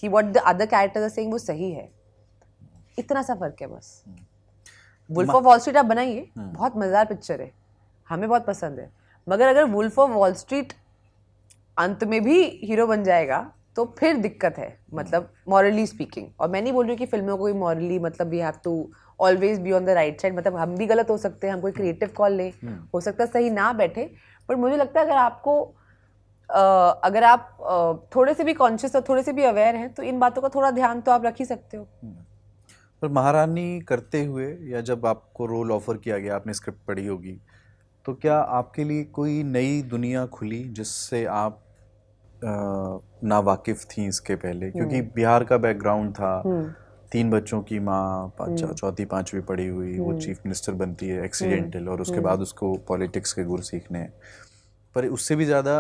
कि what the other characters are saying वो सही है. इतना सा फर्क है बस. वुल्फ ऑफ वॉल स्ट्रीट आप बनाइए, बहुत मज़ेदार पिक्चर है, हमें बहुत पसंद है. मगर अगर वुल्फ ऑफ वॉल स्ट्रीट अंत में भी हीरो बन जाएगा तो फिर दिक्कत है, मतलब मॉरली स्पीकिंग. और मैं नहीं बोल रही कि फिल्मों को मॉरली मतलब we have to always be on the right side. मतलब हम भी गलत हो सकते हैं, हम कोई क्रिएटिव कॉल लें, हो सकता है सही ना बैठे. बट मुझे लगता है अगर आप थोड़े से भी कॉन्शियस और थोड़े से भी अवेयर हैं तो इन बातों का थोड़ा ध्यान तो आप रख ही सकते हो. पर महारानी करते हुए या जब आपको रोल ऑफर किया गया, आपने स्क्रिप्ट पढ़ी होगी, तो क्या आपके लिए कोई नई दुनिया खुली जिससे आप ना वाकिफ थी इसके पहले? क्योंकि बिहार का बैकग्राउंड था, 3 बच्चों की माँ, 4वीं 5वीं पढ़ी हुई, वो चीफ मिनिस्टर बनती है एक्सीडेंटल, और उसके बाद उसको पॉलिटिक्स के गुर सीखने हैं. पर उससे भी ज़्यादा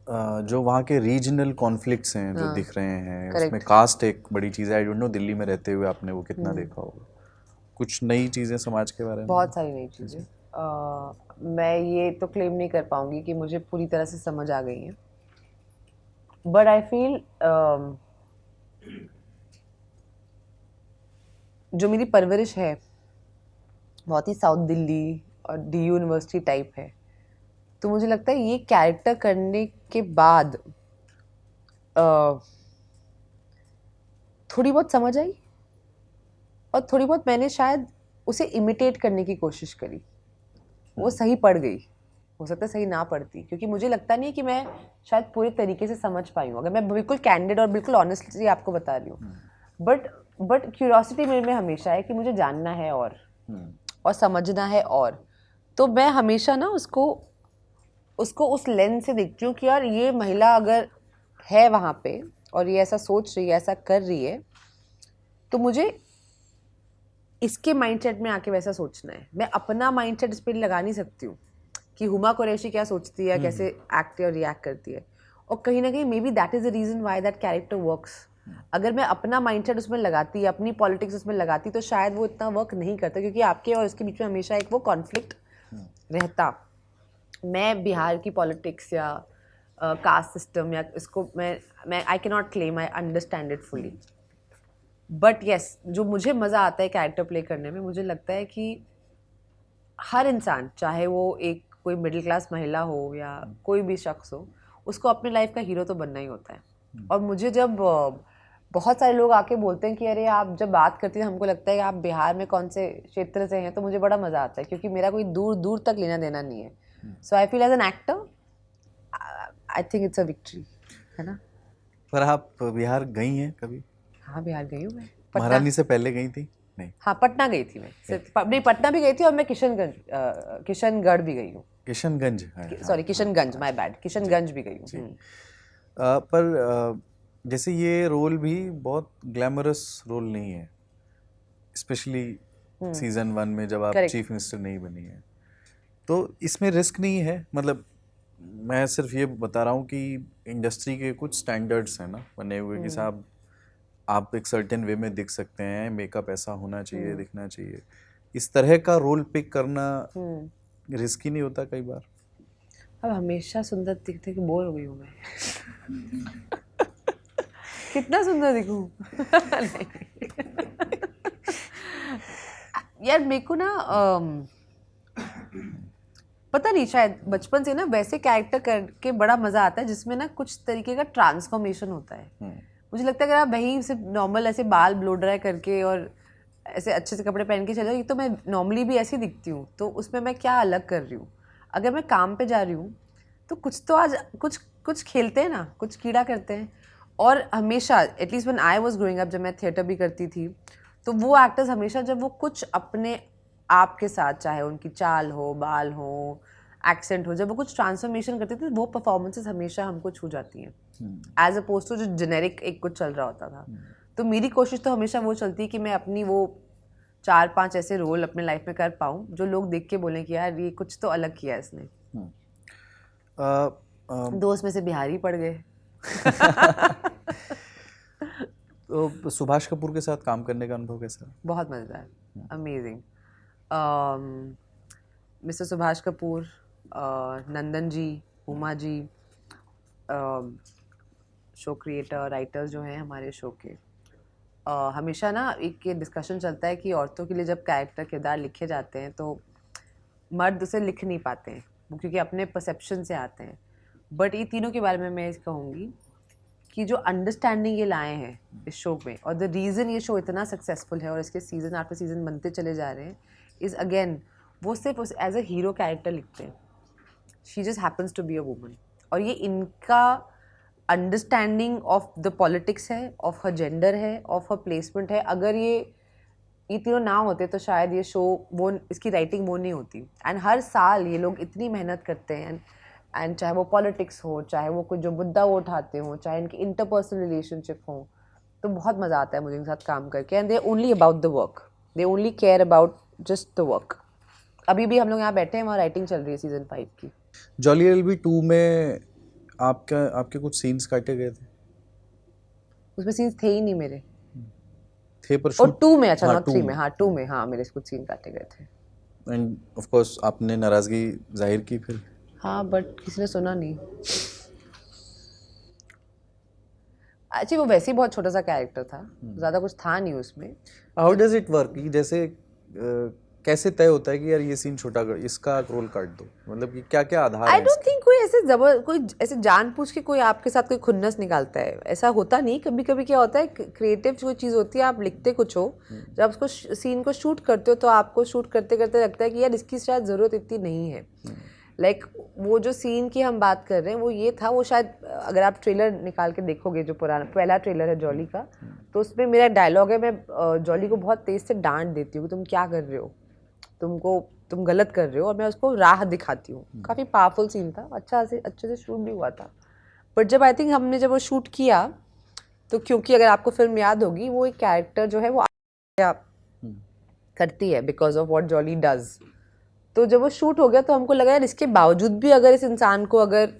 जो वहाँ के रीजनल कॉन्फ्लिक्ट्स हैं जो हाँ, दिख रहे हैं, correct. उसमें कास्ट एक बड़ी चीज़ है। आई डोंट नो दिल्ली में रहते हुए आपने वो कितना देखा होगा, कुछ नई चीज़ें समाज के बारे में। बहुत सारी नई चीज़ें मैं ये तो क्लेम नहीं कर पाऊंगी कि मुझे पूरी तरह से समझ आ गई हैं, बट आई फील जो मेरी परवरिश है बहुत ही साउथ दिल्ली और डी यूनिवर्सिटी टाइप है, तो मुझे लगता है ये कैरेक्टर करने के बाद थोड़ी बहुत समझ आई और थोड़ी बहुत मैंने शायद उसे इमिटेट करने की कोशिश करी। वो सही पड़ गई, हो सकता है सही ना पड़ती, क्योंकि मुझे लगता नहीं है कि मैं शायद पूरे तरीके से समझ पाई हूँ, अगर मैं बिल्कुल कैंडिड और बिल्कुल ऑनेस्टली आपको बता रही हूँ। बट क्यूरियोसिटी मेरे में हमेशा है कि मुझे जानना है और समझना है, और तो मैं हमेशा ना उसको उस लेंस से देखती हूँ कि यार ये महिला अगर है वहाँ पे और ये ऐसा सोच रही है, ऐसा कर रही है, तो मुझे इसके माइंडसेट में आके वैसा सोचना है। मैं अपना माइंडसेट इस पर लगा नहीं सकती हूँ कि हुमा कुरैशी क्या सोचती है, कैसे एक्ट और रिएक्ट करती है, और कहीं ना कहीं may be that is the reason why that character works. अगर मैं अपना माइंडसेट उसमें लगाती, अपनी पॉलिटिक्स उसमें लगाती, तो शायद वो इतना वर्क नहीं करता, क्योंकि आपके और इसके बीच में हमेशा एक वो कॉन्फ्लिक्ट रहता। मैं बिहार की पॉलिटिक्स या कास्ट सिस्टम या इसको मैं I can not claim I understand it fully, but yes जो मुझे मज़ा आता है कैरेक्टर प्ले करने में, मुझे लगता है कि हर इंसान, चाहे वो एक कोई मिडिल क्लास महिला हो या कोई भी शख्स हो, उसको अपने लाइफ का हीरो तो बनना ही होता है। और मुझे जब बहुत सारे लोग आके बोलते हैं कि अरे आप जब बात करती हैं हमको लगता है कि आप बिहार में कौन से क्षेत्र से हैं, तो मुझे बड़ा मज़ा आता है, क्योंकि मेरा कोई दूर दूर तक लेना देना नहीं है। So I feel as an actor I think it's a victory, है ना। पर आप बिहार गई हैं कभी? हाँ, बिहार गई हूँ मैं। महारानी से पहले गई थी? नहीं। हाँ, पटना गई थी मैं, सिर्फ नहीं, पटना भी गई थी और मैं किशनगढ़ भी गई हूँ। Kishanganj, sorry, Kishanganj, my bad, Kishanganj भी गई हूँ। पर जैसे ये रोल भी बहुत ग्लैमरस रोल नहीं है, स्पेशली सीजन 1 में जब आप चीफ मिनिस्टर नहीं बनी है, तो इसमें रिस्क नहीं है? मतलब मैं सिर्फ ये बता रहा हूँ कि इंडस्ट्री के कुछ स्टैंडर्ड्स हैं ना बने हुए कि साहब आप एक सर्टेन वे में दिख सकते हैं, मेकअप ऐसा होना चाहिए, दिखना चाहिए। इस तरह का रोल पिक करना रिस्की नहीं होता कई बार? अब हमेशा सुंदर दिखते कि बोर हो गई हूँ मैं। कितना सुंदर दिखूं? यार मेरे को ना पता नहीं, शायद बचपन से ना वैसे कैरेक्टर करके बड़ा मजा आता है जिसमें ना कुछ तरीके का ट्रांसफॉर्मेशन होता है। मुझे लगता है अगर आप वही सिर्फ नॉर्मल ऐसे बाल ब्लो ड्राई करके और ऐसे अच्छे से कपड़े पहन के चले जाओ, ये तो मैं नॉर्मली भी ऐसी दिखती हूँ, तो उसमें मैं क्या अलग कर रही हूँ? अगर मैं काम पे जा रही हूँ तो कुछ तो आज कुछ खेलते हैं ना, कुछ कीड़ा करते हैं। और हमेशा at least when I was growing up, जब मैं थिएटर भी करती थी, तो वो एक्टर्स हमेशा जब वो कुछ अपने आप के साथ, चाहे उनकी चाल हो, बाल हो, एक्सेंट हो, जब वो कुछ ट्रांसफॉर्मेशन करते थे, वो परफॉर्मेंसेस हमेशा हमको छू जाती हैं, एज अपोज टू जो जेनेरिक एक कुछ चल रहा होता था। तो मेरी कोशिश तो हमेशा वो चलती है कि मैं अपनी वो 4-5 ऐसे रोल अपने लाइफ में कर पाऊँ जो लोग देख के बोलें कि यार ये कुछ तो अलग किया इसने। दोस्त में से बिहारी पड़ गए। तो सुभाष कपूर के साथ काम करने का अनुभव कैसा? बहुत मज़ेदार, अमेजिंग। मिस्टर सुभाष कपूर, नंदन जी, Uma ji, show creator, writers जो हैं हमारे शो के, हमेशा ना एक ये डिस्कशन चलता है कि औरतों के लिए जब कैरेक्टर किरदार लिखे जाते हैं तो मर्द उसे लिख नहीं पाते हैं, क्योंकि अपने परसेप्शन से आते हैं। बट ये तीनों के बारे में मैं कहूँगी कि जो अंडरस्टैंडिंग ये लाए हैं इस शो में, और द रीज़न ये शो इतना सक्सेसफुल है और इसके सीज़न आफ्टर सीज़न बनते चले जा रहे हैं, इज़ अगेन वो सिर्फ एज अ हीरो कैरेक्टर लिखते हैं। She just happens to be a woman, और ये इनका अंडरस्टैंडिंग ऑफ द पॉलिटिक्स है, ऑफ हर जेंडर है, ऑफ हर प्लेसमेंट है। अगर ये तीनों ना होते तो शायद ये शो वो इसकी राइटिंग वो नहीं होती। एंड हर साल ये लोग इतनी मेहनत करते हैं, एंड चाहे वो पॉलिटिक्स हो, चाहे वो कुछ जो मुद्दा वो उठाते हों, चाहे इनकी इंटरपर्सनल रिलेशनशिप हो, तो बहुत मज़ा आता है मुझे इनके साथ काम करके। And they only about the work, they only care about just the work. अभी भी हम लोग यहाँ बैठे हैं, वहाँ राइटिंग चल रही है सीज़न 5 की। जॉली LLB 2 में आपके कुछ सीन्स काटे गए थे? उसमें सीन्स थे ही नहीं मेरे। थे पर और शूट 2 में, अच्छा हाँ, नॉट 2 3 में, हाँ 2 में, हाँ मेरे कुछ सीन काटे गए थे। एंड ऑफ कोर्स आपने नाराजगी जाहिर की फिर? हाँ बट किसी ने सुना नहीं। एक्चुअली वो वैसे ही बहुत छोटा सा कैरेक्टर था, ज़्यादा कुछ था नहीं उसमें। How does it work? जैसे कैसे तय होता है कि यार ये सीन छोटा कर, इसका रोल काट दो, मतलब कि क्या क्या आधार आई है डोंट थिंक कोई ऐसे जानबूझ के कोई आपके साथ कोई खुन्नस निकालता है, ऐसा होता नहीं। कभी कभी क्या होता है, क्रिएटिव कोई चीज़ होती है, आप लिखते कुछ हो, जब उसको सीन को शूट करते हो तो आपको शूट करते करते लगता है कि यार इसकी शायद ज़रूरत इतनी नहीं है। लाइक वो जो सीन की हम बात कर रहे हैं वो ये था, वो शायद अगर आप ट्रेलर निकाल के देखोगे, जो पहला ट्रेलर है जॉली का, तो उसमें मेरा डायलॉग है, मैं जॉली को बहुत तेज़ से डांट देती हूँ कि तुम क्या कर रहे हो, तुम गलत कर रहे हो, और मैं उसको राह दिखाती हूँ। काफ़ी पावरफुल सीन था, अच्छे से शूट भी हुआ था। बट जब आई थिंक हमने जब वो शूट किया, तो क्योंकि अगर आपको फिल्म याद होगी, वो एक कैरेक्टर जो है वो करती है because of what jolly does. तो जब वो शूट हो गया तो हमको लगा यार इसके बावजूद भी अगर इस इंसान को अगर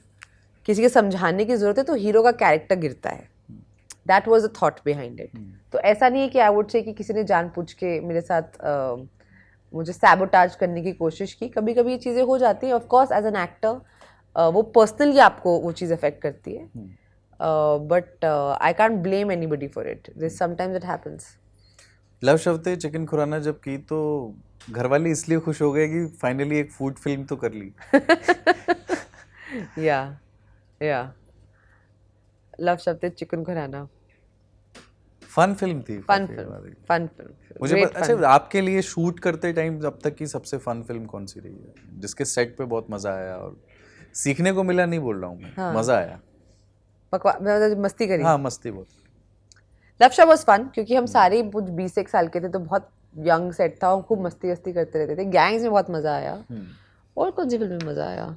किसी के समझाने की ज़रूरत है तो हीरो का कैरेक्टर गिरता है। That was a thought behind it. तो ऐसा नहीं है कि आई वुड से कि किसी ने जानबूझ के मेरे साथ मुझे सैबोटाज करने की कोशिश की। कभी कभी ये चीज़ें हो जाती हैं, of course as an actor वो पर्सनली आपको वो चीज़ अफेक्ट करती है, but I can't blame anybody for it, this sometimes it happens. Luv Shuvtey chicken Khurana जब की तो घर वाले इसलिए खुश हो गए कि फाइनली एक फूड फिल्म तो कर ली। या Luv Shuvtey chicken Khurana fun film थी। फन फिल्म मुझे अच्छा, आपके लिए शूट करते टाइम अब तक की सबसे फन फिल्म कौन सी रही है, जिसके सेट पे बहुत मजा आया और सीखने को मिला? नहीं बोल रहा हूँ मैं, हाँ। मजा आया, मस्ती करी। हाँ मस्ती बहुत। लव शफ्ते वाज फन क्योंकि हम सारे 20 साल के थे, तो बहुत यंग सेट था और खूब मस्ती करते रहते थे। गैंग्स में बहुत मजा आया। और कौन सी फिल्म में मजा आया?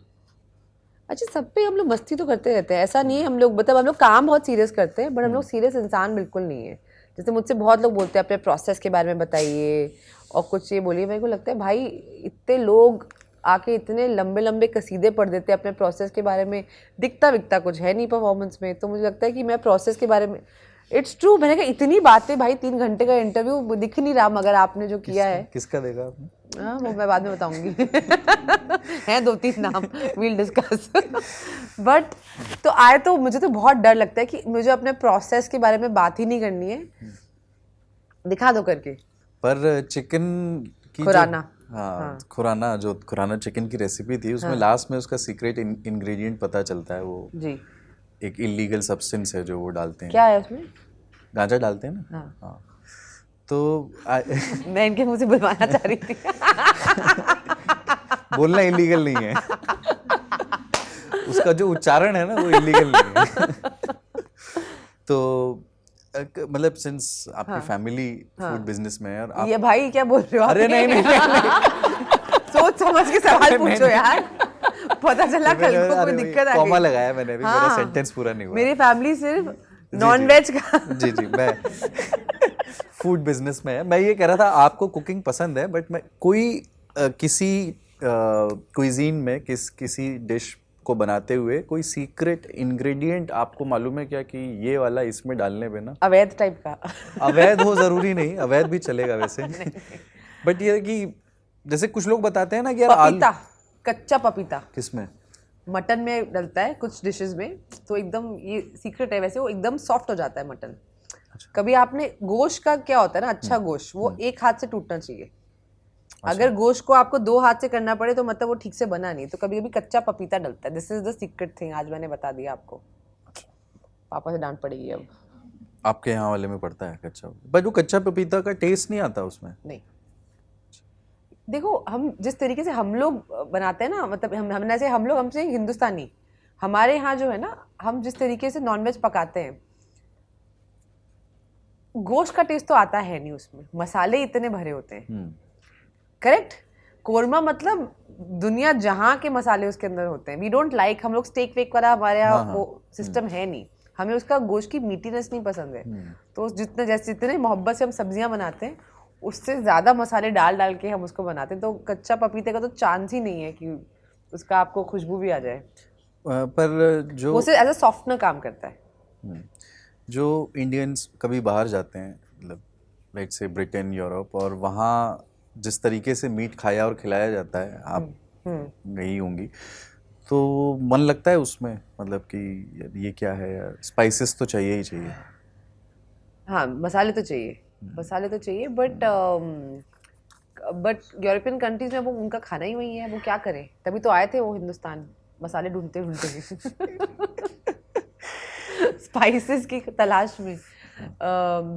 अच्छा, सब पे हम लोग मस्ती तो करते रहते हैं, ऐसा नहीं है। हम लोग मतलब हम लोग काम बहुत सीरियस करते हैं, बट हम लोग सीरियस इंसान बिल्कुल नहीं है। जैसे मुझसे बहुत लोग बोलते हैं अपने प्रोसेस के बारे में बताइए और कुछ ये बोलिए, मेरे को लगता है भाई इतने लोग आके इतने लंबे लंबे कसीदे पढ़ देते हैं अपने प्रोसेस के बारे में, दिखता विकता कुछ है नहीं परफॉर्मेंस में। तो मुझे लगता है कि मैं प्रोसेस के बारे में, इट्स ट्रू, मैंने कहा इतनी बातें भाई, 3 घंटे का इंटरव्यू दिख नहीं रहा, मगर आपने जो किया है। किसका देखा आपने? हाँ वो मैं बाद में बताऊंगी। हैं 2-3 नाम, वील डिस्कस। बट तो आए तो मुझे तो बहुत डर लगता है कि मुझे अपने प्रोसेस के बारे में बात ही नहीं करनी है, दिखा दो करके। पर चिकन की खुराना, हाँ खुराना, जो खुराना चिकन की रेसिपी थी उसमें लास्ट में उसका सीक्रेट इंग्रेडिएंट पता चलता है, वो जी एक इलीगल सब्सटेंस है जो वो डालते हैं। क्या है उसमें? गांजा डालते हैं ना। हाँ। तो मैं इनके मुंह से बुलवाना चाह रही थी। बोलना इलीगल नहीं है, उसका जो उच्चारण है ना वो इलीगल नहीं है। तो मतलब सिंस आपकी फैमिली फूड बिजनेस में है और आप... ये भाई क्या बोल रहे हो? अरे नहीं। सोच समझ के सवाल पूछो यार, पता चला कल को कोई दिक्कत आ गई। कॉमा लगाया मैंने अभी, मेरा सेंटेंस पूरा नहीं हुआ। मेरी फैमिली सिर्फ नॉन वेज का जी मैं फूड बिजनेस में है। मैं ये कह रहा था आपको कुकिंग पसंद है, बट मैं किसी क्विजीन में किसी डिश को बनाते हुए कोई सीक्रेट इंग्रेडिएंट आपको मालूम है क्या कि ये वाला इसमें डालने पे ना? अवैध टाइप का? अवैध हो जरूरी नहीं, अवैध भी चलेगा वैसे। बट ये कि जैसे कुछ लोग बताते हैं ना कि यार पपीता, कच्चा पपीता किसमें? मटन में डलता है कुछ डिशेस में, तो एकदम ये सीक्रेट है। वैसे वो एकदम सॉफ्ट हो जाता है मटन। कभी आपने गोश्त का क्या होता है ना, अच्छा गोश्त वो एक हाथ से टूटना चाहिए। अगर गोश्त को आपको 2 हाथ से करना पड़े तो मतलब वो ठीक से बना नहीं। तो कभी कभी कच्चा पपीता डलता है। This is the secret thing, आज मैंने बता दिया आपको। पापा से डांट पड़ेगी अब। आपके यहाँ वाले में पड़ता है कच्चा, बट वो कच्चा पपीता का टेस्ट नहीं आता उसमें। नहीं, देखो हम जिस तरीके से हम लोग बनाते हैं ना, मतलब हमसे हिंदुस्तानी, हमारे यहाँ जो है ना, हम जिस तरीके से नॉनवेज पकाते हैं, गोश्त का टेस्ट तो आता है नहीं उसमें, मसाले इतने भरे होते हैं। करेक्ट? कोरमा मतलब दुनिया जहाँ के मसाले उसके अंदर होते हैं। वी डोंट लाइक, हम लोग स्टेक वेक वाला हमारे यहाँ वो सिस्टम है नहीं। हमें उसका गोश्त की मीठीनेस नहीं पसंद है। तो जितने मोहब्बत से हम सब्जियां बनाते हैं, उससे ज़्यादा मसाले डाल के हम उसको बनाते हैं। तो कच्चा पपीते का तो चांस ही नहीं है कि उसका आपको खुशबू भी आ जाए। पर जो वो सिर्फ एज अ सॉफ्टनर काम करता है। जो इंडियंस कभी बाहर जाते हैं, मतलब लाइक से ब्रिटेन, यूरोप, और वहाँ जिस तरीके से मीट खाया और खिलाया जाता है, आप गई होंगी, तो मन लगता है उसमें, मतलब कि यार ये क्या है यार, स्पाइसेस तो चाहिए ही चाहिए। हाँ, मसाले तो चाहिए, मसाले तो चाहिए, बट यूरोपियन कंट्रीज में वो उनका खाना ही वही है, वो क्या करे, तभी तो आए थे वो हिंदुस्तान मसाले ढूंढते ढूंढते स्पाइसेस की तलाश में।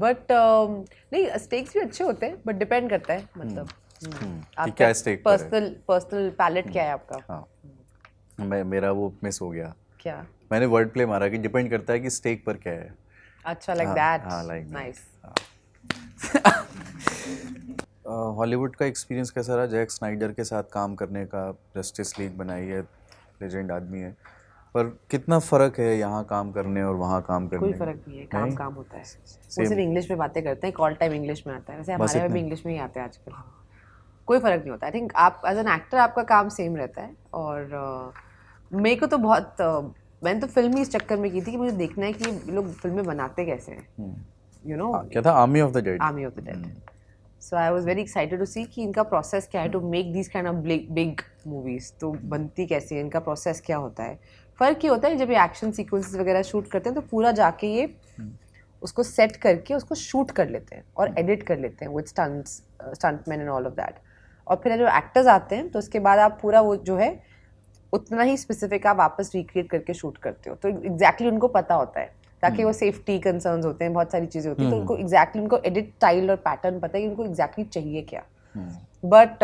बट नहीं, स्टेक्स भी अच्छे होते हैं, बट डिपेंड करता है, मतलब कि क्या स्टेक पर है। पर्सनल पैलेट क्या है आपका। हाँ, मेरा वो मिस हो गया, क्या मैंने वर्ड प्ले मारा कि डिपेंड करता है कि स्टेक पर क्या है। अच्छा, लाइक हाँ, दैट, हाँ, like that. नाइस। हॉलीवुड का एक्सपीरियंस कैसा रहा? जैक स्नाइडर के साथ काम करने का, जस्टिस लीग बनाई है, लेजेंड आदमी है, पर कितना फ़र्क है यहाँ काम करने और वहाँ काम करने कोई में? फर्क नहीं है, काम नहीं? काम होता है। वो सिर्फ इंग्लिश में बातें करते हैं, कॉल टाइम इंग्लिश में आता है, वैसे बस हमारे में भी इतना? इंग्लिश में ही आते हैं आजकल। कोई फर्क नहीं होता। आई थिंक आप एज एन एक्टर आपका काम सेम रहता है। और मेरे को तो बहुत मैंने तो फिल्म ही इस चक्कर में की थी कि मुझे देखना है कि ये लोग फिल्में बनाते कैसे हैं, यू नो। क्या था, Army of the Dead? Army of the Dead. So I was very excited to see कि इनका प्रोसेस क्या है to make this kind of big movies. तो बनती कैसी है, इनका प्रोसेस क्या होता है। फ़र्क ये होता है जब ये एक्शन सीक्वेंसेस वगैरह शूट करते हैं तो पूरा जाके ये उसको सेट करके उसको शूट कर लेते हैं और एडिट कर लेते हैं with stuntman and all of that. और फिर जो एक्टर्स आते हैं तो उसके बाद आप पूरा वो जो है उतना ही स्पेसिफिक आप वापस रिक्रिएट करके शूट करते हो। तो एग्जैक्टली उनको पता होता है, ताकि वो सेफ्टी कंसर्न्स होते हैं, बहुत सारी चीज़ें होती हैं, तो उनको एग्जैक्टली उनको एडिट स्टाइल और पैटर्न पता है कि उनको एग्जैक्टली चाहिए क्या। But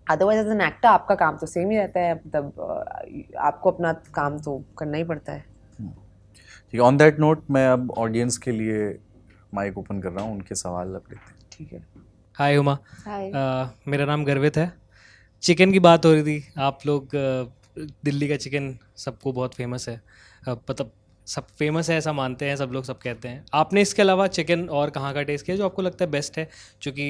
otherwise as an actor आपका काम तो सेम ही रहता है, मतलब आपको अपना काम तो करना ही पड़ता है। ठीक है, ऑन दैट नोट मैं अब ऑडियंस के लिए माइक ओपन कर रहा हूँ, उनके सवाल अब लेते हैं। ठीक है। हाय उमा। हाय। मेरा नाम गर्वित है। चिकन की बात हो रही थी, आप लोग दिल्ली का चिकन सबको बहुत फेमस है, मतलब सब फेमस है ऐसा मानते हैं सब लोग, सब कहते हैं। आपने इसके अलावा चिकन और कहाँ का टेस्ट किया जो आपको लगता है बेस्ट है? क्योंकि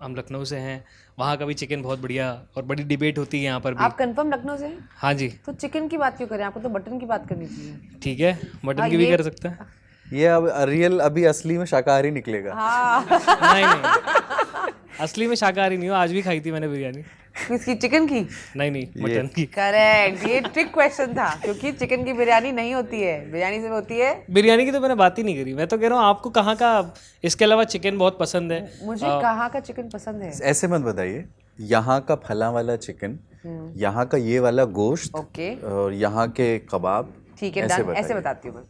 हम लखनऊ से हैं, वहाँ का भी चिकन बहुत बढ़िया, और बड़ी डिबेट होती है यहाँ पर भी। आप कंफर्म लखनऊ से हैं? हाँ जी। तो चिकन की बात क्यों करें, आपको तो मटन की बात करनी चाहिए। ठीक है, मटन की भी कर सकते हैं। ये अब रियल अभी असली में शाकाहारी निकलेगा। हाँ। नहीं, असली में शाकाहारी नहीं हो, आज भी खाई थी मैंने बिरयानी। किसकी, चिकन की? नहीं, मटन की। करेक्ट, ये ट्रिक क्वेश्चन था, क्योंकि चिकन की बिरयानी नहीं होती है, बिरयानी सिर्फ होती है। बिरयानी की तो मैंने बात ही नहीं करी, मैं तो कह रहा हूँ आपको कहाँ का इसके अलावा चिकन बहुत पसंद है। मुझे कहाँ का चिकन पसंद है? ऐसे मत बताइए, यहाँ का फला वाला चिकन, यहाँ का ये वाला गोश्त, ओके, और यहाँ के कबाब। ठीक है, डन, ऐसे बताती हूँ मैं।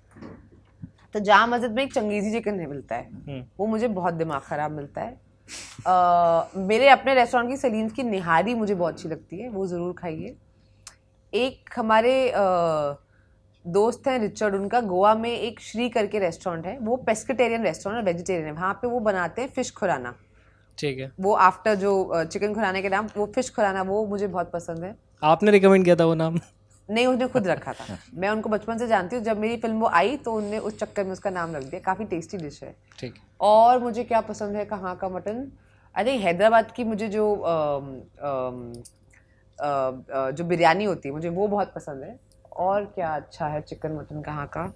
तो जामा मस्जिद में एक चंगेजी चिकन मिलता है, वो मुझे बहुत दिमाग ख़राब मिलता है। मेरे अपने रेस्टोरेंट की सलीम की निहारी मुझे बहुत अच्छी लगती है, वो ज़रूर खाइए। एक हमारे दोस्त हैं रिचर्ड, उनका गोवा में एक श्री करके रेस्टोरेंट है, वो पेस्केटेरियन रेस्टोरेंट है, वेजिटेरियन है। वहाँ पे वो बनाते हैं फ़िश खुराना। ठीक है। वो आफ्टर जो चिकन खुराने के नाम वो फ़िश खुराना, वो मुझे बहुत पसंद है। आपने रिकमेंड किया था वो नाम? नहीं, उसने खुद रखा था। मैं उनको बचपन से जानती हूँ, जब मेरी फिल्म वो आई तो उनने उस चक्कर में उसका नाम रख दिया। काफ़ी टेस्टी डिश है। ठीक। और मुझे क्या पसंद है कहाँ का मटन, आई थिंक हैदराबाद की मुझे जो जो बिरयानी होती है मुझे वो बहुत पसंद है। और क्या अच्छा है चिकन मटन कहाँ का,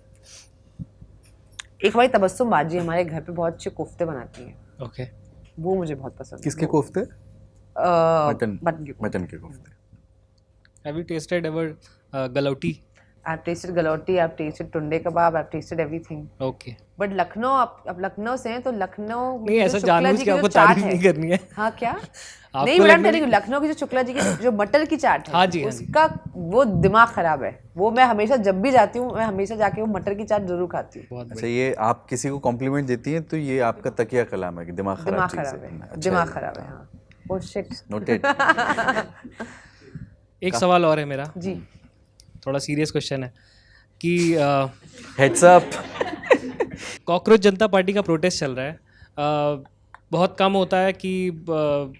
एक हमारी तबस्सुम बाजी हमारे घर पे बहुत अच्छे कोफ्ते बनाती है। ओके, वो मुझे बहुत पसंद है। किसके कोफ्ते? मटन के कोफ्ते। Have you tasted ever galouti? I've tasted galouti, I've tasted Tunde kebab, I've tasted everything. Okay. But Lucknow, आप लखनऊ से हैं तो लखनऊ नहीं, ऐसा जानबूझ के आपको तारीफ नहीं करनी है। हाँ, क्या? आपको नहीं, मैं टेलिंग यू, लखनऊ की जो शुक्ला जी की जो मटर की चाट है, हाँ जी, उसका वो दिमाग खराब है। वो मैं हमेशा जब भी जाती हूँ, मैं हमेशा जाके वो मटर की चाट जरूर खाती हूँ। अच्छा, ये आप किसी को कॉम्प्लीमेंट देती हैं तो ये आपका तकिया कलाम है कि दिमाग खराब चीज़ है। दिमाग खराब है, हाँ। Oh shit. नोटेड। एक सवाल और है मेरा जी, थोड़ा सीरियस क्वेश्चन है कि हेड्स अप, कॉकरोच जनता पार्टी का प्रोटेस्ट चल रहा है। बहुत कम होता है कि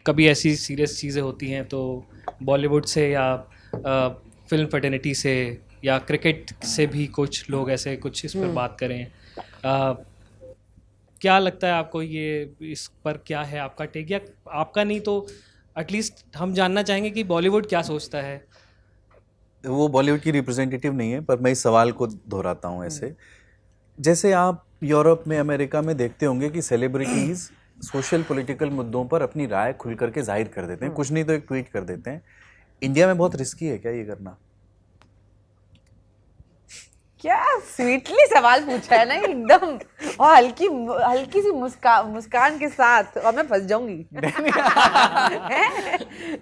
कभी ऐसी सीरियस चीज़ें होती हैं तो बॉलीवुड से या फिल्म फर्टेनिटी से या क्रिकेट से भी कुछ लोग ऐसे कुछ इस पर बात करें। क्या लगता है आपको, ये इस पर क्या है आपका टेक, या आपका नहीं तो एटलीस्ट हम जानना चाहेंगे कि बॉलीवुड क्या सोचता है? वो बॉलीवुड की रिप्रेजेंटेटिव नहीं है, पर मैं इस सवाल को दोहराता हूँ ऐसे। जैसे आप यूरोप में, अमेरिका में देखते होंगे कि सेलिब्रिटीज़ सोशल पॉलिटिकल मुद्दों पर अपनी राय खुल करके जाहिर कर देते हैं, कुछ नहीं तो एक ट्वीट कर देते हैं। इंडिया में बहुत रिस्की है क्या ये करना? क्या स्वीटली सवाल पूछा है ना एकदम, और हल्की हल्की सी मुस्कान के साथ, और मैं फंस जाऊंगी।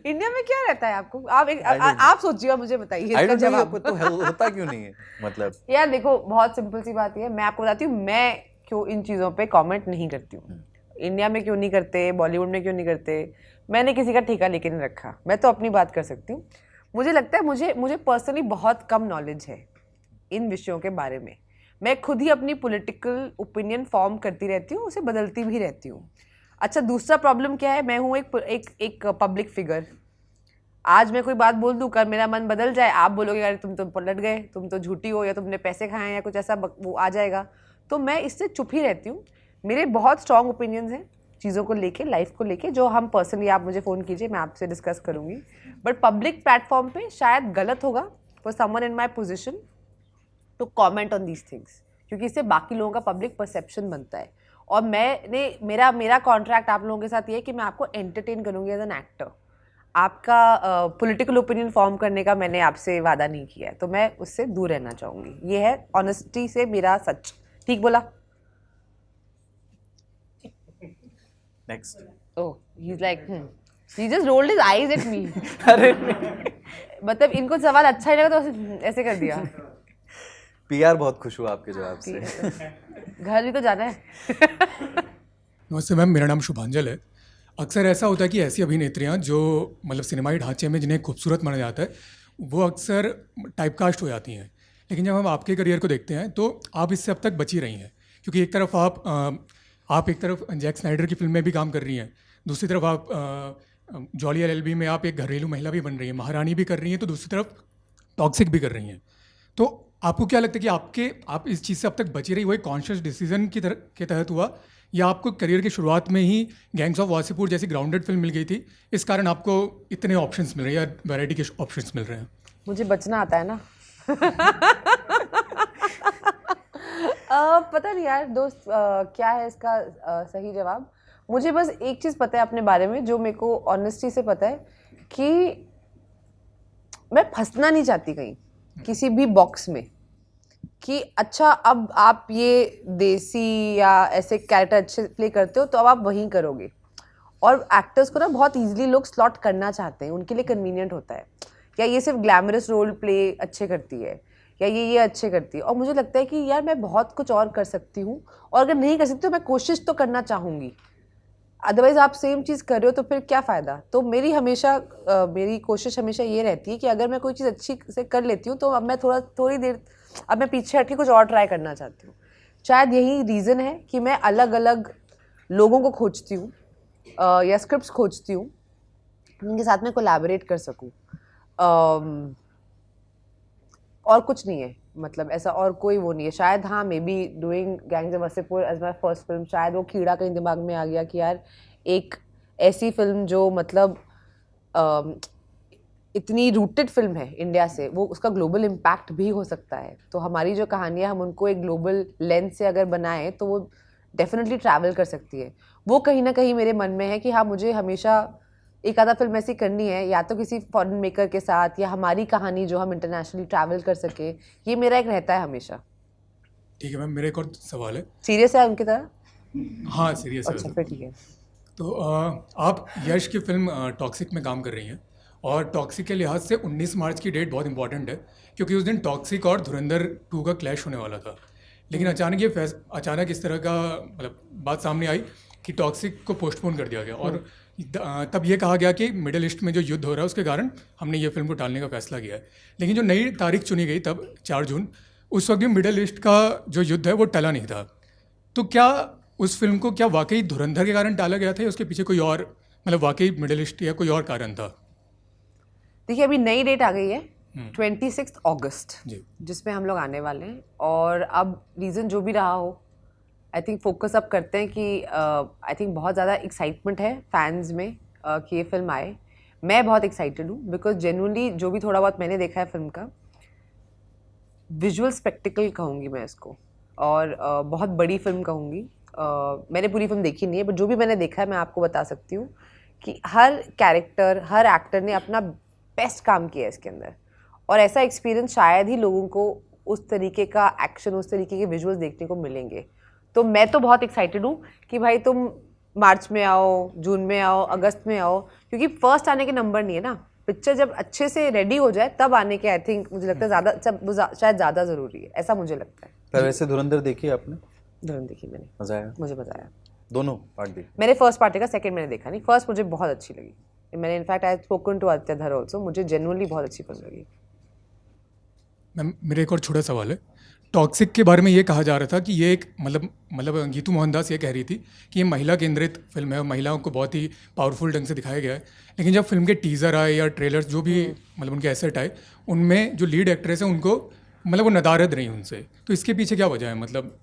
इंडिया में क्या रहता है आपको? आप सोचिए और मुझे बताइए इसका जवाब। तो होता क्यों नहीं है मतलब? यार देखो, बहुत सिंपल सी बात है, मैं आपको बताती हूँ मैं क्यों इन चीज़ों पे कमेंट नहीं करती हूँ। इंडिया में क्यों नहीं करते, बॉलीवुड में क्यों नहीं करते, मैंने किसी का ठेका लेके नहीं रखा, मैं तो अपनी बात कर सकती हूँ। मुझे लगता है मुझे पर्सनली बहुत कम नॉलेज है इन विषयों के बारे में। मैं खुद ही अपनी पॉलिटिकल ओपिनियन फॉर्म करती रहती हूँ, उसे बदलती भी रहती हूँ। अच्छा, दूसरा प्रॉब्लम क्या है, मैं हूँ एक पब्लिक फिगर। आज मैं कोई बात बोल दूँ, कल मेरा मन बदल जाए, आप बोलोगे अरे तुम तो पलट गए, तुम तो झूठी हो, या तुमने पैसे खाए हैं, या कुछ ऐसा वो आ जाएगा। तो मैं इससे चुप ही रहती हूँ। मेरे बहुत स्ट्रॉन्ग ओपिनियंस हैं चीज़ों को लेके, लाइफ को लेके, जो हम पर्सनली, आप मुझे फ़ोन कीजिए, मैं आपसे डिस्कस करूँगी। बट पब्लिक प्लेटफॉर्म पे शायद गलत होगा for someone in my position to comment on these things, क्योंकि इससे बाकी लोगों का पब्लिक परसेप्शन बनता है। और मेरा कॉन्ट्रैक्ट आप लोगों के साथ ये है कि मैं आपको एंटरटेन करूँगी एज एन एक्टर। आपका पॉलिटिकल ओपिनियन फॉर्म करने का मैंने आपसे वादा नहीं किया है, तो मैं उससे दूर रहना चाहूँगी। ये है ऑनेस्टी से मेरा सच। ठीक बोला? Next. Oh, he is like he just rolled his eyes at me. अरे मतलब इनको सवाल अच्छा ही लगा तो ऐसे कर दिया। पीआर बहुत खुश हुआ आपके जवाब से। घर भी तो जाना है। नमस्ते मैम, मेरा नाम शुभांजल है। अक्सर ऐसा होता है कि ऐसी अभिनेत्रियां जो मतलब सिनेमाई ढांचे में जिन्हें खूबसूरत माना जाता है, वो अक्सर टाइपकास्ट हो जाती हैं। लेकिन जब हम आपके करियर को देखते हैं तो आप इससे अब तक बची रही हैं, क्योंकि एक तरफ आप एक तरफ जैक स्नाइडर की फिल्म में भी काम कर रही हैं, दूसरी तरफ आप जॉली एलएलबी में आप एक घरेलू महिला भी बन रही हैं, महारानी भी कर रही हैं, तो दूसरी तरफ टॉक्सिक भी कर रही हैं। तो आपको क्या लगता है कि आप इस चीज़ से अब तक बची रही, वो एक कॉन्शियस डिसीजन के तहत हुआ, या आपको करियर की शुरुआत में ही गैंग्स ऑफ वासेपुर जैसी ग्राउंडेड फिल्म मिल गई थी, इस कारण आपको इतने ऑप्शंस मिल रहे हैं या वैरायटी के ऑप्शंस मिल रहे हैं? मुझे बचना आता है ना। पता नहीं यार दोस्त, क्या है इसका सही जवाब। मुझे बस एक चीज़ पता है अपने बारे में, जो मेरे को ऑनेस्टी से पता है, कि मैं फंसना नहीं चाहती कहीं किसी भी बॉक्स में, कि अच्छा अब आप ये देसी या ऐसे कैरेक्टर अच्छे प्ले करते हो तो अब आप वहीं करोगे। और एक्टर्स को ना बहुत ईजिली लोग स्लॉट करना चाहते हैं, उनके लिए कन्वीनियंट होता है, या ये सिर्फ ग्लैमरस रोल प्ले अच्छे करती है, या ये अच्छे करती है। और मुझे लगता है कि यार मैं बहुत कुछ और कर सकती हूँ, और अगर नहीं कर सकती तो मैं कोशिश तो करना चाहूँगी। अदरवाइज़ आप सेम चीज़ कर रहे हो तो फिर क्या फ़ायदा। तो मेरी कोशिश हमेशा ये रहती है कि अगर मैं कोई चीज़ अच्छी से कर लेती हूँ तो अब मैं थोड़ी देर अब मैं पीछे हट के कुछ और ट्राई करना चाहती हूँ। शायद यही रीज़न है कि मैं अलग अलग लोगों को खोजती हूँ या स्क्रिप्ट्स खोजती हूँ जिनके साथ मैं कोलैबोरेट कर सकूँ। और कुछ नहीं है, मतलब ऐसा और कोई वो नहीं है। शायद हाँ, maybe doing gangs of Wasseypur as my first film, शायद वो कीड़ा कहीं दिमाग में आ गया कि यार एक ऐसी फिल्म जो मतलब इतनी रूटेड फिल्म है इंडिया से, वो उसका ग्लोबल इम्पैक्ट भी हो सकता है। तो हमारी जो कहानियाँ हम उनको एक ग्लोबल लेंस से अगर बनाएं तो वो डेफिनेटली ट्रैवल कर सकती है। वो कहीं ना कहीं मेरे मन में है कि हाँ, मुझे हमेशा एक आधा फिल्म ऐसी करनी है, या तो किसी फॉरेन मेकर के साथ, या हमारी कहानी जो हम इंटरनेशनली ट्रैवल कर सके। ये मेरा एक रहता है हमेशा। ठीक है मैम, मेरा एक और सवाल है। सीरियस है उनकी तरह? हाँ सीरियस है। अच्छा फिर ठीक है। तो आप यश की फिल्म टॉक्सिक में काम कर रही हैं, और टॉक्सिक के लिहाज से 19 मार्च की डेट बहुत इंपॉर्टेंट है, क्योंकि उस दिन टॉक्सिक और धुरंधर 2 का क्लैश होने वाला था। लेकिन अचानक इस तरह का मतलब बात सामने आई कि टॉक्सिक को पोस्टपोन कर दिया गया, और तब ये कहा गया कि मिडिल ईस्ट में जो युद्ध हो रहा है उसके कारण हमने ये फिल्म को टालने का फैसला किया है। लेकिन जो नई तारीख चुनी गई तब 4 जून, उस वक्त भी मिडिल ईस्ट का जो युद्ध है वो टला नहीं था। तो क्या उस फिल्म को क्या वाकई धुरंधर के कारण टाला गया था, या उसके पीछे कोई और मतलब वाकई मिडिल ईस्ट या कोई और कारण था? देखिए, अभी नई डेट आ गई है 26 अगस्त, जिसमें हम लोग आने वाले हैं। और अब रीज़न जो भी रहा हो, आई थिंक फोकस अब करते हैं कि आई थिंक बहुत ज़्यादा एक्साइटमेंट है फैंस में कि ये फिल्म आए। मैं बहुत एक्साइटेड हूँ बिकॉज जेन्युइनली जो भी थोड़ा बहुत मैंने देखा है फिल्म का, विजुअल स्पेक्टिकल कहूँगी मैं इसको, और बहुत बड़ी फिल्म कहूँगी। मैंने पूरी फिल्म देखी नहीं है, बट जो भी मैंने देखा है मैं आपको बता सकती हूँ कि हर कैरेक्टर, हर एक्टर ने अपना बेस्ट काम किया है इसके अंदर, और ऐसा एक्सपीरियंस शायद ही लोगों को उस तरीके का एक्शन, उस तरीके के विजुअल्स देखने को मिलेंगे। तो मैं तो बहुत एक्साइटेड हूँ कि भाई तुम मार्च में आओ, जून में आओ, अगस्त में आओ, क्योंकि फर्स्ट आने के नंबर नहीं है ना। पिक्चर जब अच्छे से रेडी हो जाए तब आने के, आई थिंक मुझे लगता है ज़्यादा शायद ज़्यादा ज़रूरी है, ऐसा मुझे लगता है। पर वैसे धुरंधर देखी आपने? धुरंधर देखी मैंने, मज़ा आया? मुझे मज़ा आया। दोनों पार्ट देखी? मैंने फर्स्ट पार्ट देखा, सेकंड मैंने देखा नहीं। फर्स्ट मुझे बहुत अच्छी लगी। मैंने in fact I spoken to Aditya Dhar also, मुझे जेन्युइनली बहुत अच्छी फिल्म लगी। मैम मेरा एक और छोटा सवाल है। टॉक्सिक के बारे में ये कहा जा रहा था कि ये एक मतलब गीतू मोहनदास ये कह रही थी कि ये महिला केंद्रित फिल्म है और महिलाओं को बहुत ही पावरफुल ढंग से दिखाया गया है, लेकिन जब फिल्म के टीज़र आए या ट्रेलर्स जो भी मतलब उनके एसेट आए, उनमें जो लीड एक्ट्रेस है उनको मतलब वो नदारद रही उनसे, तो इसके पीछे क्या वजह है? मतलब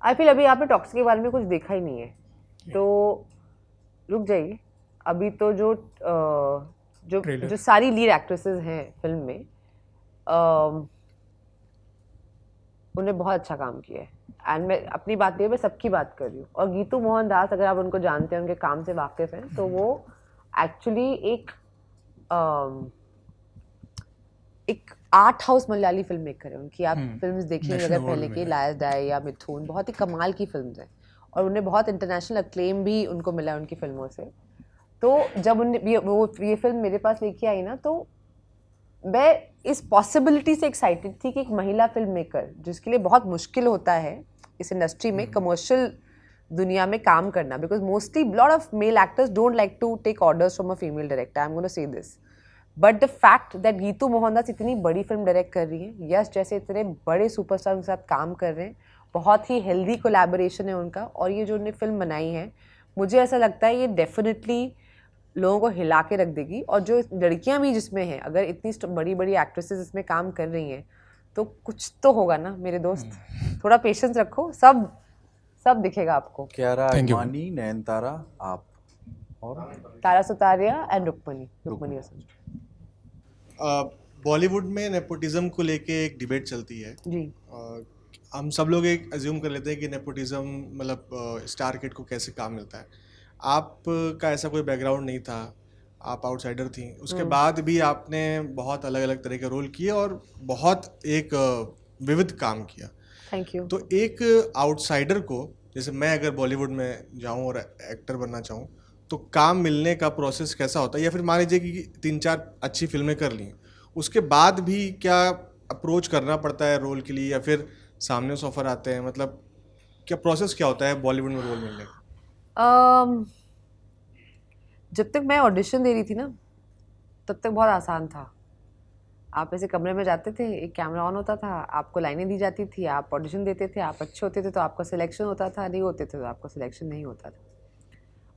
आई फील अभी आपने टॉक्सिक के बारे में कुछ देखा ही नहीं है, तो रुक जाइए। अभी तो जो सारी लीड एक्ट्रेसेस हैं फिल्म में, उन्होंने बहुत अच्छा काम किया है। एंड मैं अपनी बात नहीं है, मैं सबकी बात कर रही हूँ। और गीतू मोहनदास, अगर आप उनको जानते हैं, उनके काम से वाकिफ़ हैं, तो वो एक्चुअली एक art house Malayali film maker है। उनकी आप फिल्म्स देखिए अगर पहले की, लायस डाई या मिथुन, बहुत ही कमाल की फिल्म्स हैं, और उन्हें बहुत इंटरनेशनल अक्लेम भी उनको मिला उनकी फिल्मों से। तो जब ये फिल्म मेरे पास लेके आई ना, तो मैं इस पॉसिबिलिटी से एक्साइटेड थी कि एक महिला फिल्म मेकर, जिसके लिए बहुत मुश्किल होता है इस इंडस्ट्री में, कमर्शियल दुनिया में काम करना, because mostly lot of male actors don't like to take orders from a female director, I am gonna say this, but the fact that Geetu Mohandas इतनी बड़ी फिल्म डायरेक्ट कर रही है, यश जैसे इतने बड़े सुपरस्टार के साथ काम कर रहे हैं, बहुत ही हेल्दी कोलैबोरेशन है उनका, और ये जो उन्होंने फिल्म बनाई है, मुझे ऐसा लगता है ये डेफिनेटली लोगों को हिला के रख देगी। और जो लड़कियां भी जिसमें हैं, अगर इतनी बड़ी बड़ी एक्ट्रेसेस इसमें काम कर रही हैं, तो कुछ तो होगा ना मेरे दोस्त, थोड़ा पेशेंस रखो, सब दिखेगा आपको। कियारा आडवाणी, नयनतारा, आप और तारा सुतारिया एंड रुक्मणी हसन। बॉलीवुड में नेपोटिज्म को लेके एक डिबेट चलती है जी। हम सब लोग एक अज्यूम कर लेते हैं कि नेपोटिज्म मतलब स्टार किड को कैसे काम मिलता है। आपका ऐसा कोई बैकग्राउंड नहीं था, आप आउटसाइडर थी, उसके बाद भी आपने बहुत अलग अलग तरह के रोल किए और बहुत एक विविध काम किया। Thank you. तो एक आउटसाइडर को, जैसे मैं अगर बॉलीवुड में जाऊं और एक्टर बनना चाहूं, तो काम मिलने का प्रोसेस कैसा होता है? या फिर मान लीजिए कि 3-4 अच्छी फिल्में कर ली, उसके बाद भी क्या अप्रोच करना पड़ता है रोल के लिए, या फिर सामने से ऑफर आते हैं? मतलब क्या प्रोसेस क्या होता है बॉलीवुड में रोल मिलने का? जब तक मैं ऑडिशन दे रही थी ना, तब तक बहुत आसान था। आप ऐसे कमरे में जाते थे, एक कैमरा ऑन होता था, आपको लाइनें दी जाती थी, आप ऑडिशन देते थे, आप अच्छे होते थे तो आपका सिलेक्शन होता था, नहीं होते थे तो आपका सिलेक्शन नहीं होता था।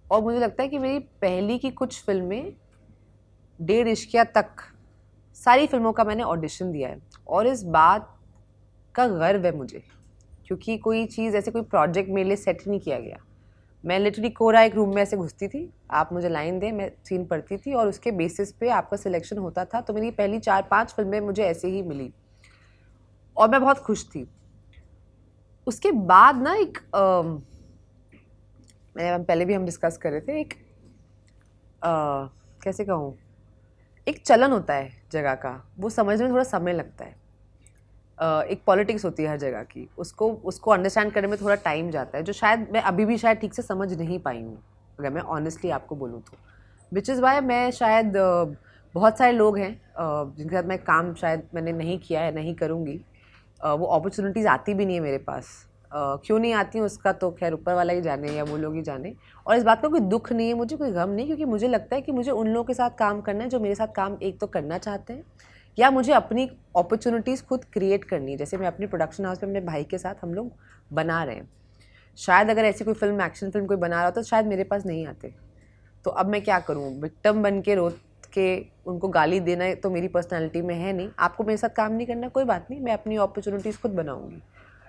और मुझे लगता है कि मेरी पहली की कुछ फिल्में 1.5 इश्किया तक सारी फिल्मों का मैंने ऑडिशन दिया है, और इस बात का गर्व है मुझे, क्योंकि कोई चीज़ ऐसे कोई प्रोजेक्ट मेरे लिए सेट नहीं किया गया। मैं लिटरली कोरा एक रूम में ऐसे घुसती थी, आप मुझे लाइन दें, मैं सीन पढ़ती थी, और उसके बेसिस पे आपका सिलेक्शन होता था। तो मेरी पहली 4-5 फिल्में मुझे ऐसे ही मिली, और मैं बहुत खुश थी। उसके बाद ना एक पहले भी हम डिस्कस कर रहे थे, एक कैसे कहूँ, एक चलन होता है जगह का, वो समझने में थोड़ा समय लगता है। एक पॉलिटिक्स होती है हर जगह की, उसको अंडरस्टैंड करने में थोड़ा टाइम जाता है, जो शायद मैं अभी भी शायद ठीक से समझ नहीं पाई हूँ, अगर मैं ऑनेस्टली आपको बोलूँ तो। विच इज़ वाई मैं शायद बहुत सारे लोग हैं जिनके साथ मैं काम शायद मैंने नहीं किया है, नहीं करूँगी, वो अपॉर्चुनिटीज़ आती भी नहीं है मेरे पास। क्यों नहीं आती हैं उसका तो खैर ऊपर वाला ही जाने, या वो लोग ही जाने। और इस बात का कोई दुख नहीं है मुझे, कोई गम नहीं, क्योंकि मुझे लगता है कि मुझे उन लोगों के साथ काम करना है जो मेरे साथ काम एक तो करना चाहते हैं, या मुझे अपनी अपॉर्चुनिटीज़ खुद क्रिएट करनी है। जैसे मैं अपनी प्रोडक्शन हाउस में अपने भाई के साथ हम लोग बना रहे हैं। शायद अगर ऐसी कोई फिल्म, एक्शन फिल्म कोई बना रहा होता तो शायद मेरे पास नहीं आते। तो अब मैं क्या करूँ, विक्टिम बन के रो के उनको गाली देना तो मेरी पर्सनैलिटी में है नहीं। आपको मेरे साथ काम नहीं करना, कोई बात नहीं, मैं अपनी अपॉर्चुनिटीज़ खुद बनाऊँगी,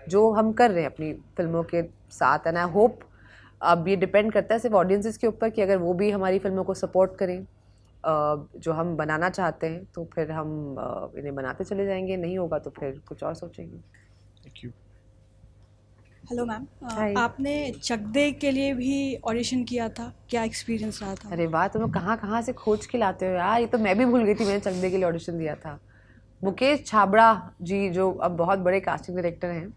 जो हम कर रहे हैं अपनी फिल्मों के साथ। एंड आई होप, अब ये डिपेंड करता है सिर्फ ऑडियंसेस के ऊपर कि अगर वो भी हमारी फिल्मों को सपोर्ट करें, जो हम बनाना चाहते हैं तो फिर हम इन्हें बनाते चले जाएंगे, नहीं होगा तो फिर कुछ और सोचेंगे। Thank you. Hello ma'am, Hi. आपने चक दे के लिए भी ऑडिशन किया था, क्या एक्सपीरियंस रहा था? अरे वाह, तुम लोग कहाँ से खोज के लाते हो यार, ये तो मैं भी भूल गई थी मैंने चक दे के लिए ऑडिशन दिया था। मुकेश छाबड़ा जी जो अब बहुत बड़े कास्टिंग डायरेक्टर हैं,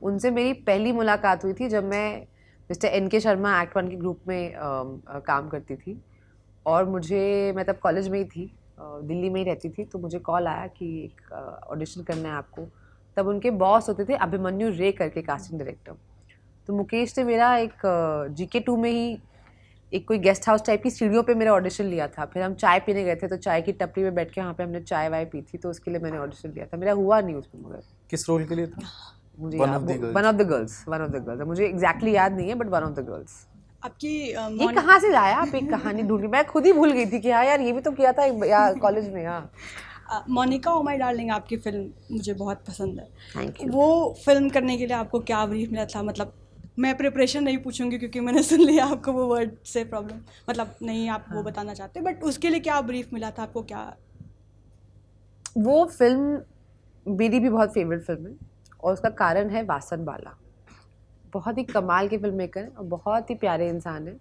उनसे मेरी पहली मुलाकात हुई थी जब मैं मिस्टर NK शर्मा एक्ट 1 के ग्रुप में काम करती थी। और मैं तब कॉलेज में ही थी, दिल्ली में ही रहती थी, तो मुझे कॉल आया कि एक ऑडिशन करना है आपको। तब उनके बॉस होते थे अभिमन्यु रे करके कास्टिंग डायरेक्टर। तो मुकेश ने मेरा एक GK2 में ही एक कोई गेस्ट हाउस टाइप की सीढ़ियों पे मेरा ऑडिशन लिया था। फिर हम चाय पीने गए थे, तो चाय की टपरी में बैठ के वहाँ पे हमने चाय वाय पी थी, तो उसके लिए मैंने ऑडिशन लिया था। मेरा हुआ नहीं उसमें, मगर किस रोल के लिए था? मुझे One of the girls. One of the girls, मुझे एग्जैक्टली याद नहीं है, but one of the girls. आपकी ये कहाँ से लाया आप, एक कहानी ढूंढी, मैं खुद ही भूल गई थी कि हाँ यार ये भी तो किया था यार कॉलेज में। हाँ, मोनिका ओ माय डार्लिंग आपकी फिल्म मुझे बहुत पसंद है। Thank you. वो फिल्म करने के लिए आपको क्या ब्रीफ मिला था? मतलब मैं प्रिपरेशन नहीं पूछूंगी क्योंकि मैंने सुन लिया आपको वो वर्ड से प्रॉब्लम, मतलब नहीं आप वो बताना चाहते, बट उसके लिए क्या ब्रीफ मिला था आपको? क्या वो फिल्म मेरी भी बहुत फेवरेट फिल्म है, और उसका कारण है वासन बाला। बहुत ही कमाल के फिल्म मेकर हैं और बहुत ही प्यारे इंसान हैं,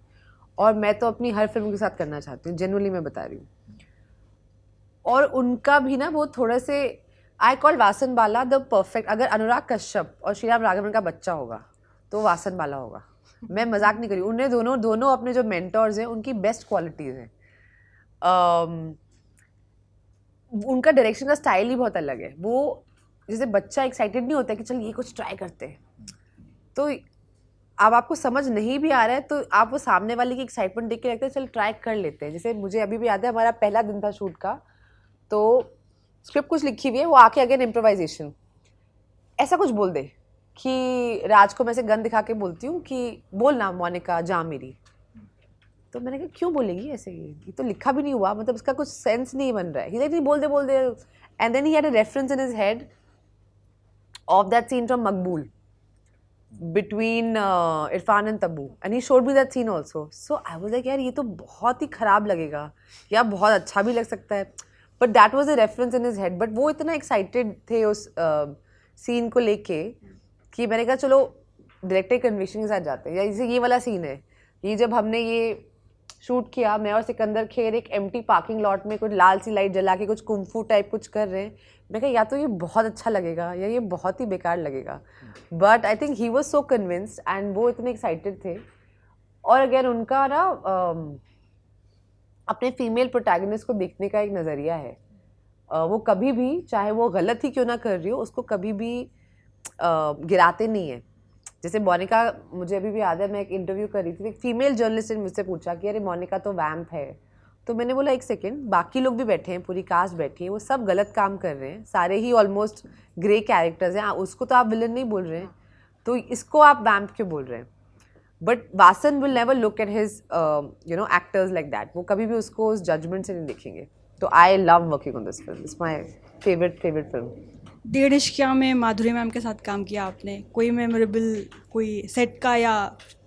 और मैं तो अपनी हर फिल्म के साथ करना चाहती हूँ, जेन्युइनली मैं बता रही हूँ। और उनका भी ना वो थोड़े से, I call Vasan Bala the perfect, अगर अनुराग कश्यप और श्रीराम राघवन का बच्चा होगा तो वासन बाला होगा। मैं मजाक नहीं करी, उन्हें दोनों अपने जो मेंटर्स हैं उनकी बेस्ट क्वालिटीज़ हैं। उनका डायरेक्शन का स्टाइल ही बहुत अलग है। वो जैसे बच्चा एक्साइटेड नहीं होता कि चल ये कुछ ट्राई करते हैं, तो अब आपको समझ नहीं भी आ रहा है तो आप वो सामने वाले की एक्साइटमेंट देख के लगता है चल ट्राई कर लेते हैं। जैसे मुझे अभी भी याद है, हमारा पहला दिन था शूट का, तो स्क्रिप्ट कुछ लिखी हुई है, वो आके अगेन इम्प्रोवाइजेशन ऐसा कुछ बोल दे कि राज को मैं से गन दिखा के बोलती हूँ कि बोल ना मोनिका जा मेरी। तो मैंने कहा क्यों बोलेगी ऐसे, ये तो लिखा भी नहीं हुआ, मतलब इसका कुछ सेंस नहीं बन रहा है। नहीं बोल दे। And then he had a reference in his head of that scene from Maqbool between Irfan and Tabu, and he showed me that scene also. So I was like यार ये तो बहुत ही ख़राब लगेगा या बहुत अच्छा भी लग सकता है, but that was a reference in his head. But वो इतना excited थे उस scene को लेके कि मैंने कहा चलो डायरेक्टर कन्विक्शन के साथ जाते हैं। या जैसे ये वाला सीन है, ये जब हमने ये शूट किया, मैं और सिकंदर खेर एक एम्प्टी पार्किंग लॉट में कुछ लाल सी लाइट जला के कुछ कुंफू टाइप कुछ कर रहे हैं। मैं कहा या तो ये बहुत अच्छा लगेगा या ये बहुत ही बेकार लगेगा, but I think he was so convinced and वो इतने एक्साइटेड थे। और अगेन उनका ना अपने फीमेल प्रोटैगनिस्ट को देखने का एक नज़रिया है। वो कभी भी, चाहे वो गलत ही क्यों ना कर रही हो, उसको कभी भी गिराते नहीं है। जैसे मोनिका, मुझे अभी भी याद है, मैं एक इंटरव्यू कर रही थी, एक फीमेल जर्नलिस्ट ने मुझसे पूछा कि अरे मोनिका तो वैम्प है, तो मैंने बोला एक सेकेंड, बाकी लोग भी बैठे हैं, पूरी कास्ट बैठी है, वो सब गलत काम कर रहे हैं, सारे ही ऑलमोस्ट ग्रे कैरेक्टर्स हैं, उसको तो आप विलन नहीं बोल रहे हैं, तो इसको आप वैम्प क्यों बोल रहे हैं? But Vasan will never look at his actors like that, वो कभी भी उसको उस जजमेंट से नहीं देखेंगे। तो I love working on this film, it's my favourite film. डेढ़ इश्किया में माधुरी मैम के साथ काम किया आपने, कोई मेमोरेबल, कोई सेट का या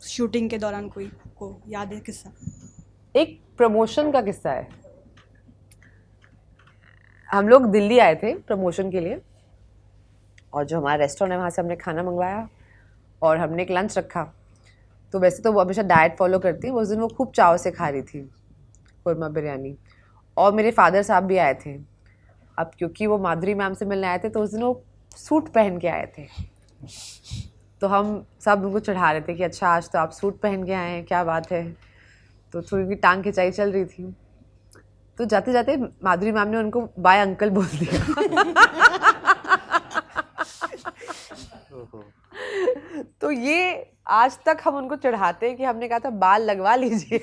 शूटिंग के दौरान कोई आपको याद है किस्सा? एक प्रमोशन का किस्सा है। हम लोग दिल्ली आए थे प्रमोशन के लिए, और जो हमारा रेस्टोरेंट है वहाँ से हमने खाना मंगवाया और हमने एक लंच रखा। तो वैसे तो वो हमेशा डाइट फॉलो करती है, उस दिन वो खूब चाव से खा रही थी खुरमा बिरयानी, और मेरे फादर साहब भी आए थे। अब क्योंकि वो माधुरी मैम से मिलने आए थे, तो उस दिन वो सूट पहन के आए थे, तो हम सब उनको चढ़ा रहे थे कि अच्छा आज तो आप सूट पहन के आए हैं, क्या बात है। तो थोड़ी उनकी टांग खिंचाई चल रही थी, तो जाते जाते माधुरी मैम ने उनको बाय अंकल बोल दिया। तो ये आज तक हम उनको चढ़ाते हैं कि हमने कहा था बाल लगवा लीजिए।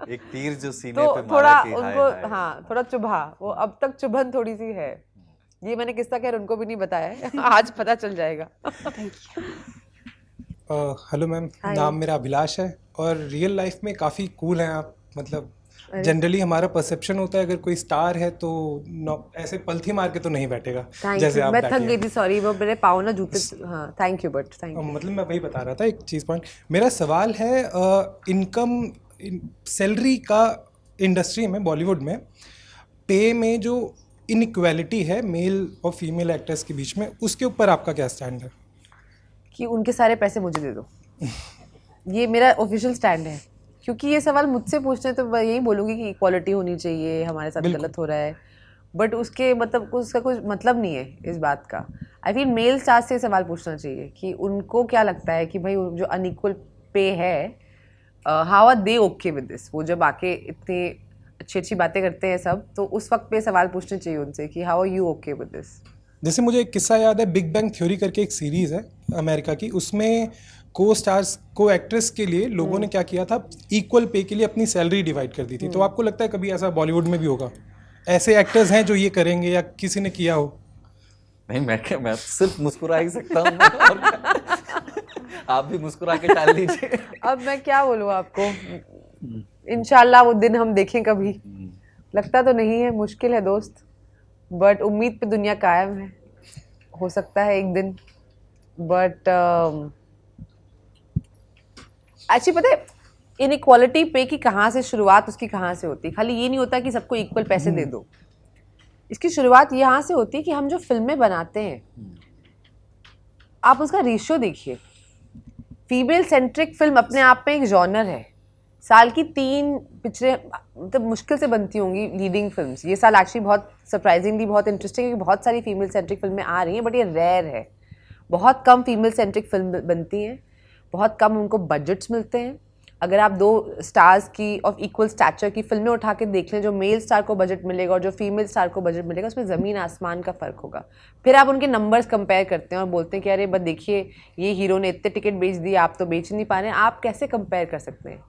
एक तीर जो सीने तो पे थोड़ा मारा कि उनको हाय, हाय। हाँ थोड़ा चुभा, वो अब तक चुभन थोड़ी सी है। ये मैंने किस्सा खैर उनको भी नहीं बताया है, आज पता चल जाएगा। हेलो मैम, नाम मेरा अभिलाष है और रियल लाइफ में काफ़ी कूल हैं आप। मतलब जनरली हमारा परसेप्शन होता है अगर कोई स्टार है तो ऐसे पलथी मार के तो नहीं बैठेगा जैसे आप मैं बैठी थक हैं। गई थी, सॉरी, वो मेरे पाँव ना जूते। हाँ thank you, but thank you. मतलब मैं वही बता रहा था एक चीज़ पॉइंट। मेरा सवाल है इनकम सैलरी का इंडस्ट्री में, बॉलीवुड में पे में जो इनइक्वालिटी है मेल और फीमेल एक्टर्स के बीच में, उसके ऊपर आपका क्या स्टैंड है? कि उनके सारे पैसे मुझे दे दो। ये मेरा ऑफिशियल स्टैंड है, क्योंकि ये सवाल मुझसे पूछते हैं तो मैं यही बोलूँगी कि इक्वालिटी होनी चाहिए, हमारे साथ गलत हो रहा है, बट उसके मतलब उसका कुछ मतलब नहीं है इस बात का। आई फील मेल स्टार से सवाल पूछना चाहिए कि उनको क्या लगता है कि भाई जो अनइक्वल पे है, how are they okay with this. वो जब आके इतनी अच्छी अच्छी बातें करते हैं सब, तो उस वक्त पे सवाल पूछने चाहिए उनसे कि how are you okay with this. जैसे मुझे एक किस्सा याद है, बिग बैंग थ्योरी करके एक सीरीज़ है अमेरिका की, उसमें को स्टार्स को एक्ट्रेस के लिए लोगों ने क्या किया था, इक्वल पे के लिए अपनी सैलरी डिवाइड कर दी थी। तो आपको लगता है कभी ऐसा बॉलीवुड में भी होगा, ऐसे एक्टर्स हैं जो ये करेंगे या किसी ने किया हो? नहीं, मैं सिर्फ मुस्कुरा ही सकता हूँ। आप भी मुस्कुरा के टाल लीजिए। अब मैं क्या बोलूँ आपको, इंशाल्लाह वो दिन हम देखें कभी। लगता तो नहीं है, मुश्किल है दोस्त, बट उम्मीद पे दुनिया कायम है, हो सकता है एक दिन। बट एक्चुअली पता है इनइक्वालिटी पे की कहाँ से शुरुआत, उसकी कहाँ से होती है। खाली ये नहीं होता कि सबको इक्वल पैसे दे दो, इसकी शुरुआत यहाँ से होती है कि हम जो फिल्में बनाते हैं, आप उसका रेशियो देखिए। फीमेल सेंट्रिक फिल्म अपने आप में एक जॉनर है। साल की 3 पिक्चरें मतलब मुश्किल से बनती होंगी लीडिंग फिल्म्स। ये साल एक्चुअली बहुत सरप्राइजिंगली बहुत इंटरेस्टिंग है कि बहुत सारी फीमेल सेंट्रिक फिल्में आ रही हैं, बट ये रेयर है। बहुत कम फीमेल सेंट्रिक फिल्म बनती हैं, बहुत कम उनको बजट्स मिलते हैं। अगर आप 2 स्टार्स की ऑफ इक्वल स्टैचर की फिल्में उठा के देख लें, जो मेल स्टार को बजट मिलेगा और जो फीमेल स्टार को बजट मिलेगा, उसमें ज़मीन आसमान का फ़र्क होगा। फिर आप उनके नंबर्स कंपेयर करते हैं और बोलते हैं कि अरे बस देखिए ये हीरो ने इतने टिकट बेच दिए, आप तो बेच नहीं पा रहे हैं। आप कैसे कंपेयर कर सकते हैं?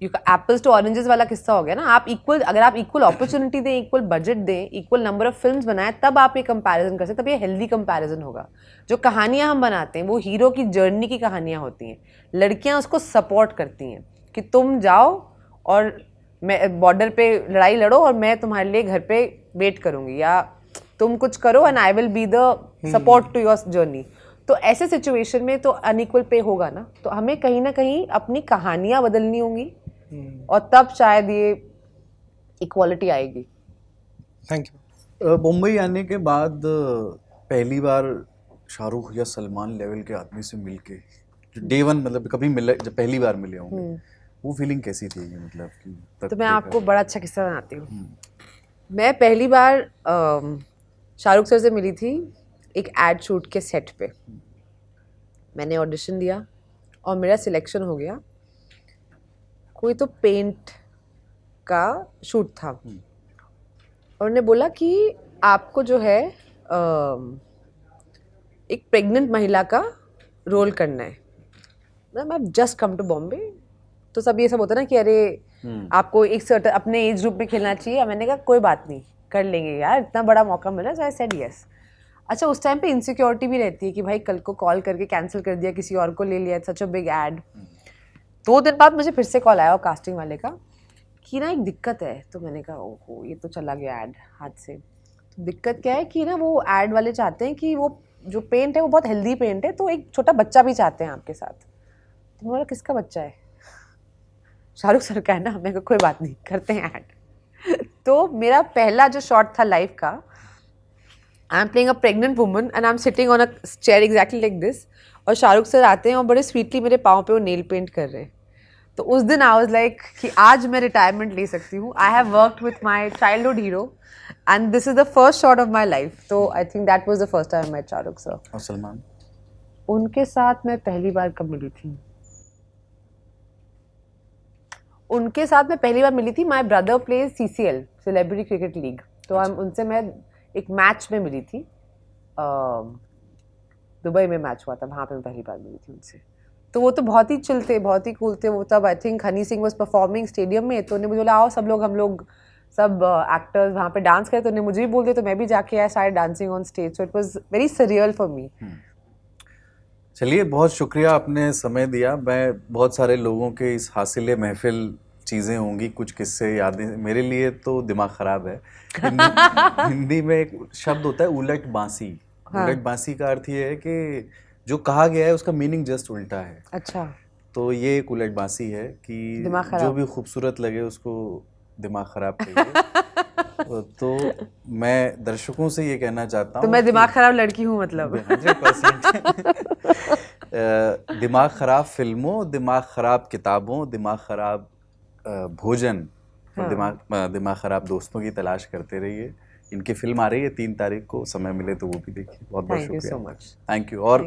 एप्पल्स टू ऑरेंजेस वाला किस्सा हो गया ना। आप इक्वल, अगर आप इक्वल अपॉर्चुनिटी दें, इक्वल बजट दें, इक्वल नंबर ऑफ फिल्म्स बनाएं, तब आप ये कंपैरिजन कर सकते हैं, तब ये हेल्दी कंपैरिजन होगा। जो कहानियां हम बनाते हैं वो हीरो की जर्नी की कहानियां होती हैं। लड़कियां उसको सपोर्ट करती हैं कि तुम जाओ और मैं बॉर्डर पे लड़ाई लड़ो और मैं तुम्हारे लिए घर पे वेट करूँगी, या तुम कुछ करो and I will be the support to your journey. तो ऐसे सिचुएशन में तो अनइक्वल पे होगा ना, तो हमें कहीं ना कहीं अपनी कहानियाँ बदलनी होंगी और तब शायद ये इक्वालिटी आएगी। Thank you. मुंबई आने के बाद पहली बार शाहरुख या सलमान लेवल के आदमी से मिलके, जो डे वन मतलब कभी मिले, जब पहली बार मिले होंगे, वो फीलिंग कैसी थी? मतलब कि तो मैं आपको बड़ा अच्छा किस्सा बनाती हूँ। मैं पहली बार शाहरुख सर से मिली थी एक एड शूट के सेट पे। मैंने ऑडिशन दिया और मेरा सिलेक्शन हो गया। कोई तो पेंट का शूट था और उन्होंने बोला कि आपको जो है एक प्रेग्नेंट महिला का रोल करना है। मैं जस्ट कम टू बॉम्बे, तो सब ये सब होता है ना कि अरे आपको एक सर्टन अपने एज ग्रुप में खेलना चाहिए। मैंने कहा कोई बात नहीं, कर लेंगे यार, इतना बड़ा मौका मिला, सो आई सेड यस। अच्छा, उस टाइम पे इनसिक्योरिटी भी रहती है कि भाई कल को कॉल करके कैंसिल कर दिया, किसी और को ले लिया, सच अ बिग एड। 2 दिन बाद मुझे फिर से कॉल आया कास्टिंग वाले का कि ना एक दिक्कत है। तो मैंने कहा ओहो, ये तो चला गया ऐड हाथ से। तो दिक्कत क्या है कि ना वो ऐड वाले चाहते हैं कि वो जो पेंट है वो बहुत हेल्दी पेंट है, तो एक छोटा बच्चा भी चाहते हैं आपके साथ। तो मैं बोला किसका बच्चा है? शाहरुख सर का है ना। मैं कहा कोई बात नहीं, करते हैं ऐड। तो मेरा पहला जो शॉट था लाइव का, I am playing a pregnant woman and I am sitting on a chair exactly like this, और शाहरुख सर आते हैं और बड़े स्वीटली मेरे पाँव पे वो नेल पेंट कर रहे हैं। तो उस दिन आई वाज लाइक कि आज मैं रिटायरमेंट ले सकती हूँ। I have worked with my childhood hero and this is the first shot of my life. तो I think that was the first time I met Shahrukh sir. और सलमान? उनके साथ मैं पहली बार कब मिली थी? उनके साथ मैं पहली बार मिली थी, my brother plays CCL, celebrity cricket league. तो उनसे मैं एक मैच में मिली थी, दुबई में मैच हुआ था, वहाँ पे मैं पहली बार मिली थी उनसे। तो वो तो बहुत ही चिल थे, बहुत ही कूल थे। वो तब I think Honey Singh was performing stadium में, तो उन्हें मुझे बोला आओ सब लोग, हम लोग सब एक्टर्स वहाँ पे डांस करें। तो उन्हें मुझे भी बोल दिया, तो मैं भी जाके I started dancing on stage. So it was very surreal for me. चलिए, बहुत शुक्रिया, आपने समय दिया। मैं बहुत सारे लोगों के इस हासिल महफिल चीज़ें होंगी, कुछ किस्से यादें, मेरे लिए तो दिमाग ख़राब है। हिंदी में एक शब्द होता है उलट बांसी। हाँ। उलट बांसी का अर्थ ये है कि जो कहा गया है उसका मीनिंग जस्ट उल्टा है। अच्छा। तो ये एक उलटबासी है कि दिमाग खराब। जो भी खूबसूरत लगे उसको दिमाग खराब कहिए। तो मैं दर्शकों से ये कहना चाहता हूँ तो मैं दिमाग खराब लड़की हूँ मतलब। 100% दिमाग खराब फिल्मों, दिमाग खराब किताबों, दिमाग खराब भोजन और दिमाग खराब दोस्तों की तलाश करते रहिए। इनकी फिल्म आ रही है 3 तारीख को, समय मिले तो वो भी देखिए। बहुत बहुत थैंक यू शुक्रिया। So much. Thank you. और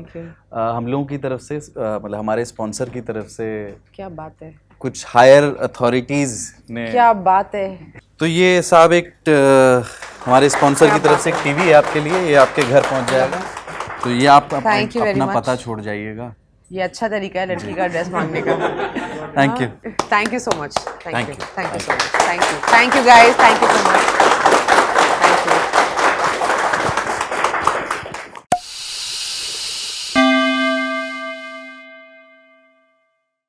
हम लोगों की तरफ से मतलब हमारे स्पॉन्सर की तरफ से क्या बात है, कुछ हायर अथॉरिटीज़ ने, क्या बात है। तो ये साहब एक हमारे स्पॉन्सर की तरफ से एक टीवी है आपके लिए, ये आपके घर पहुंच जाएगा। तो ये आप Thank you very अपना much. पता छोड़ जाइएगा। ये अच्छा तरीका है लड़की का ड्रेस मांगने का। Thank you. Thank you so much. Thank you. Thank you so much. Thank you guys, thank you so much.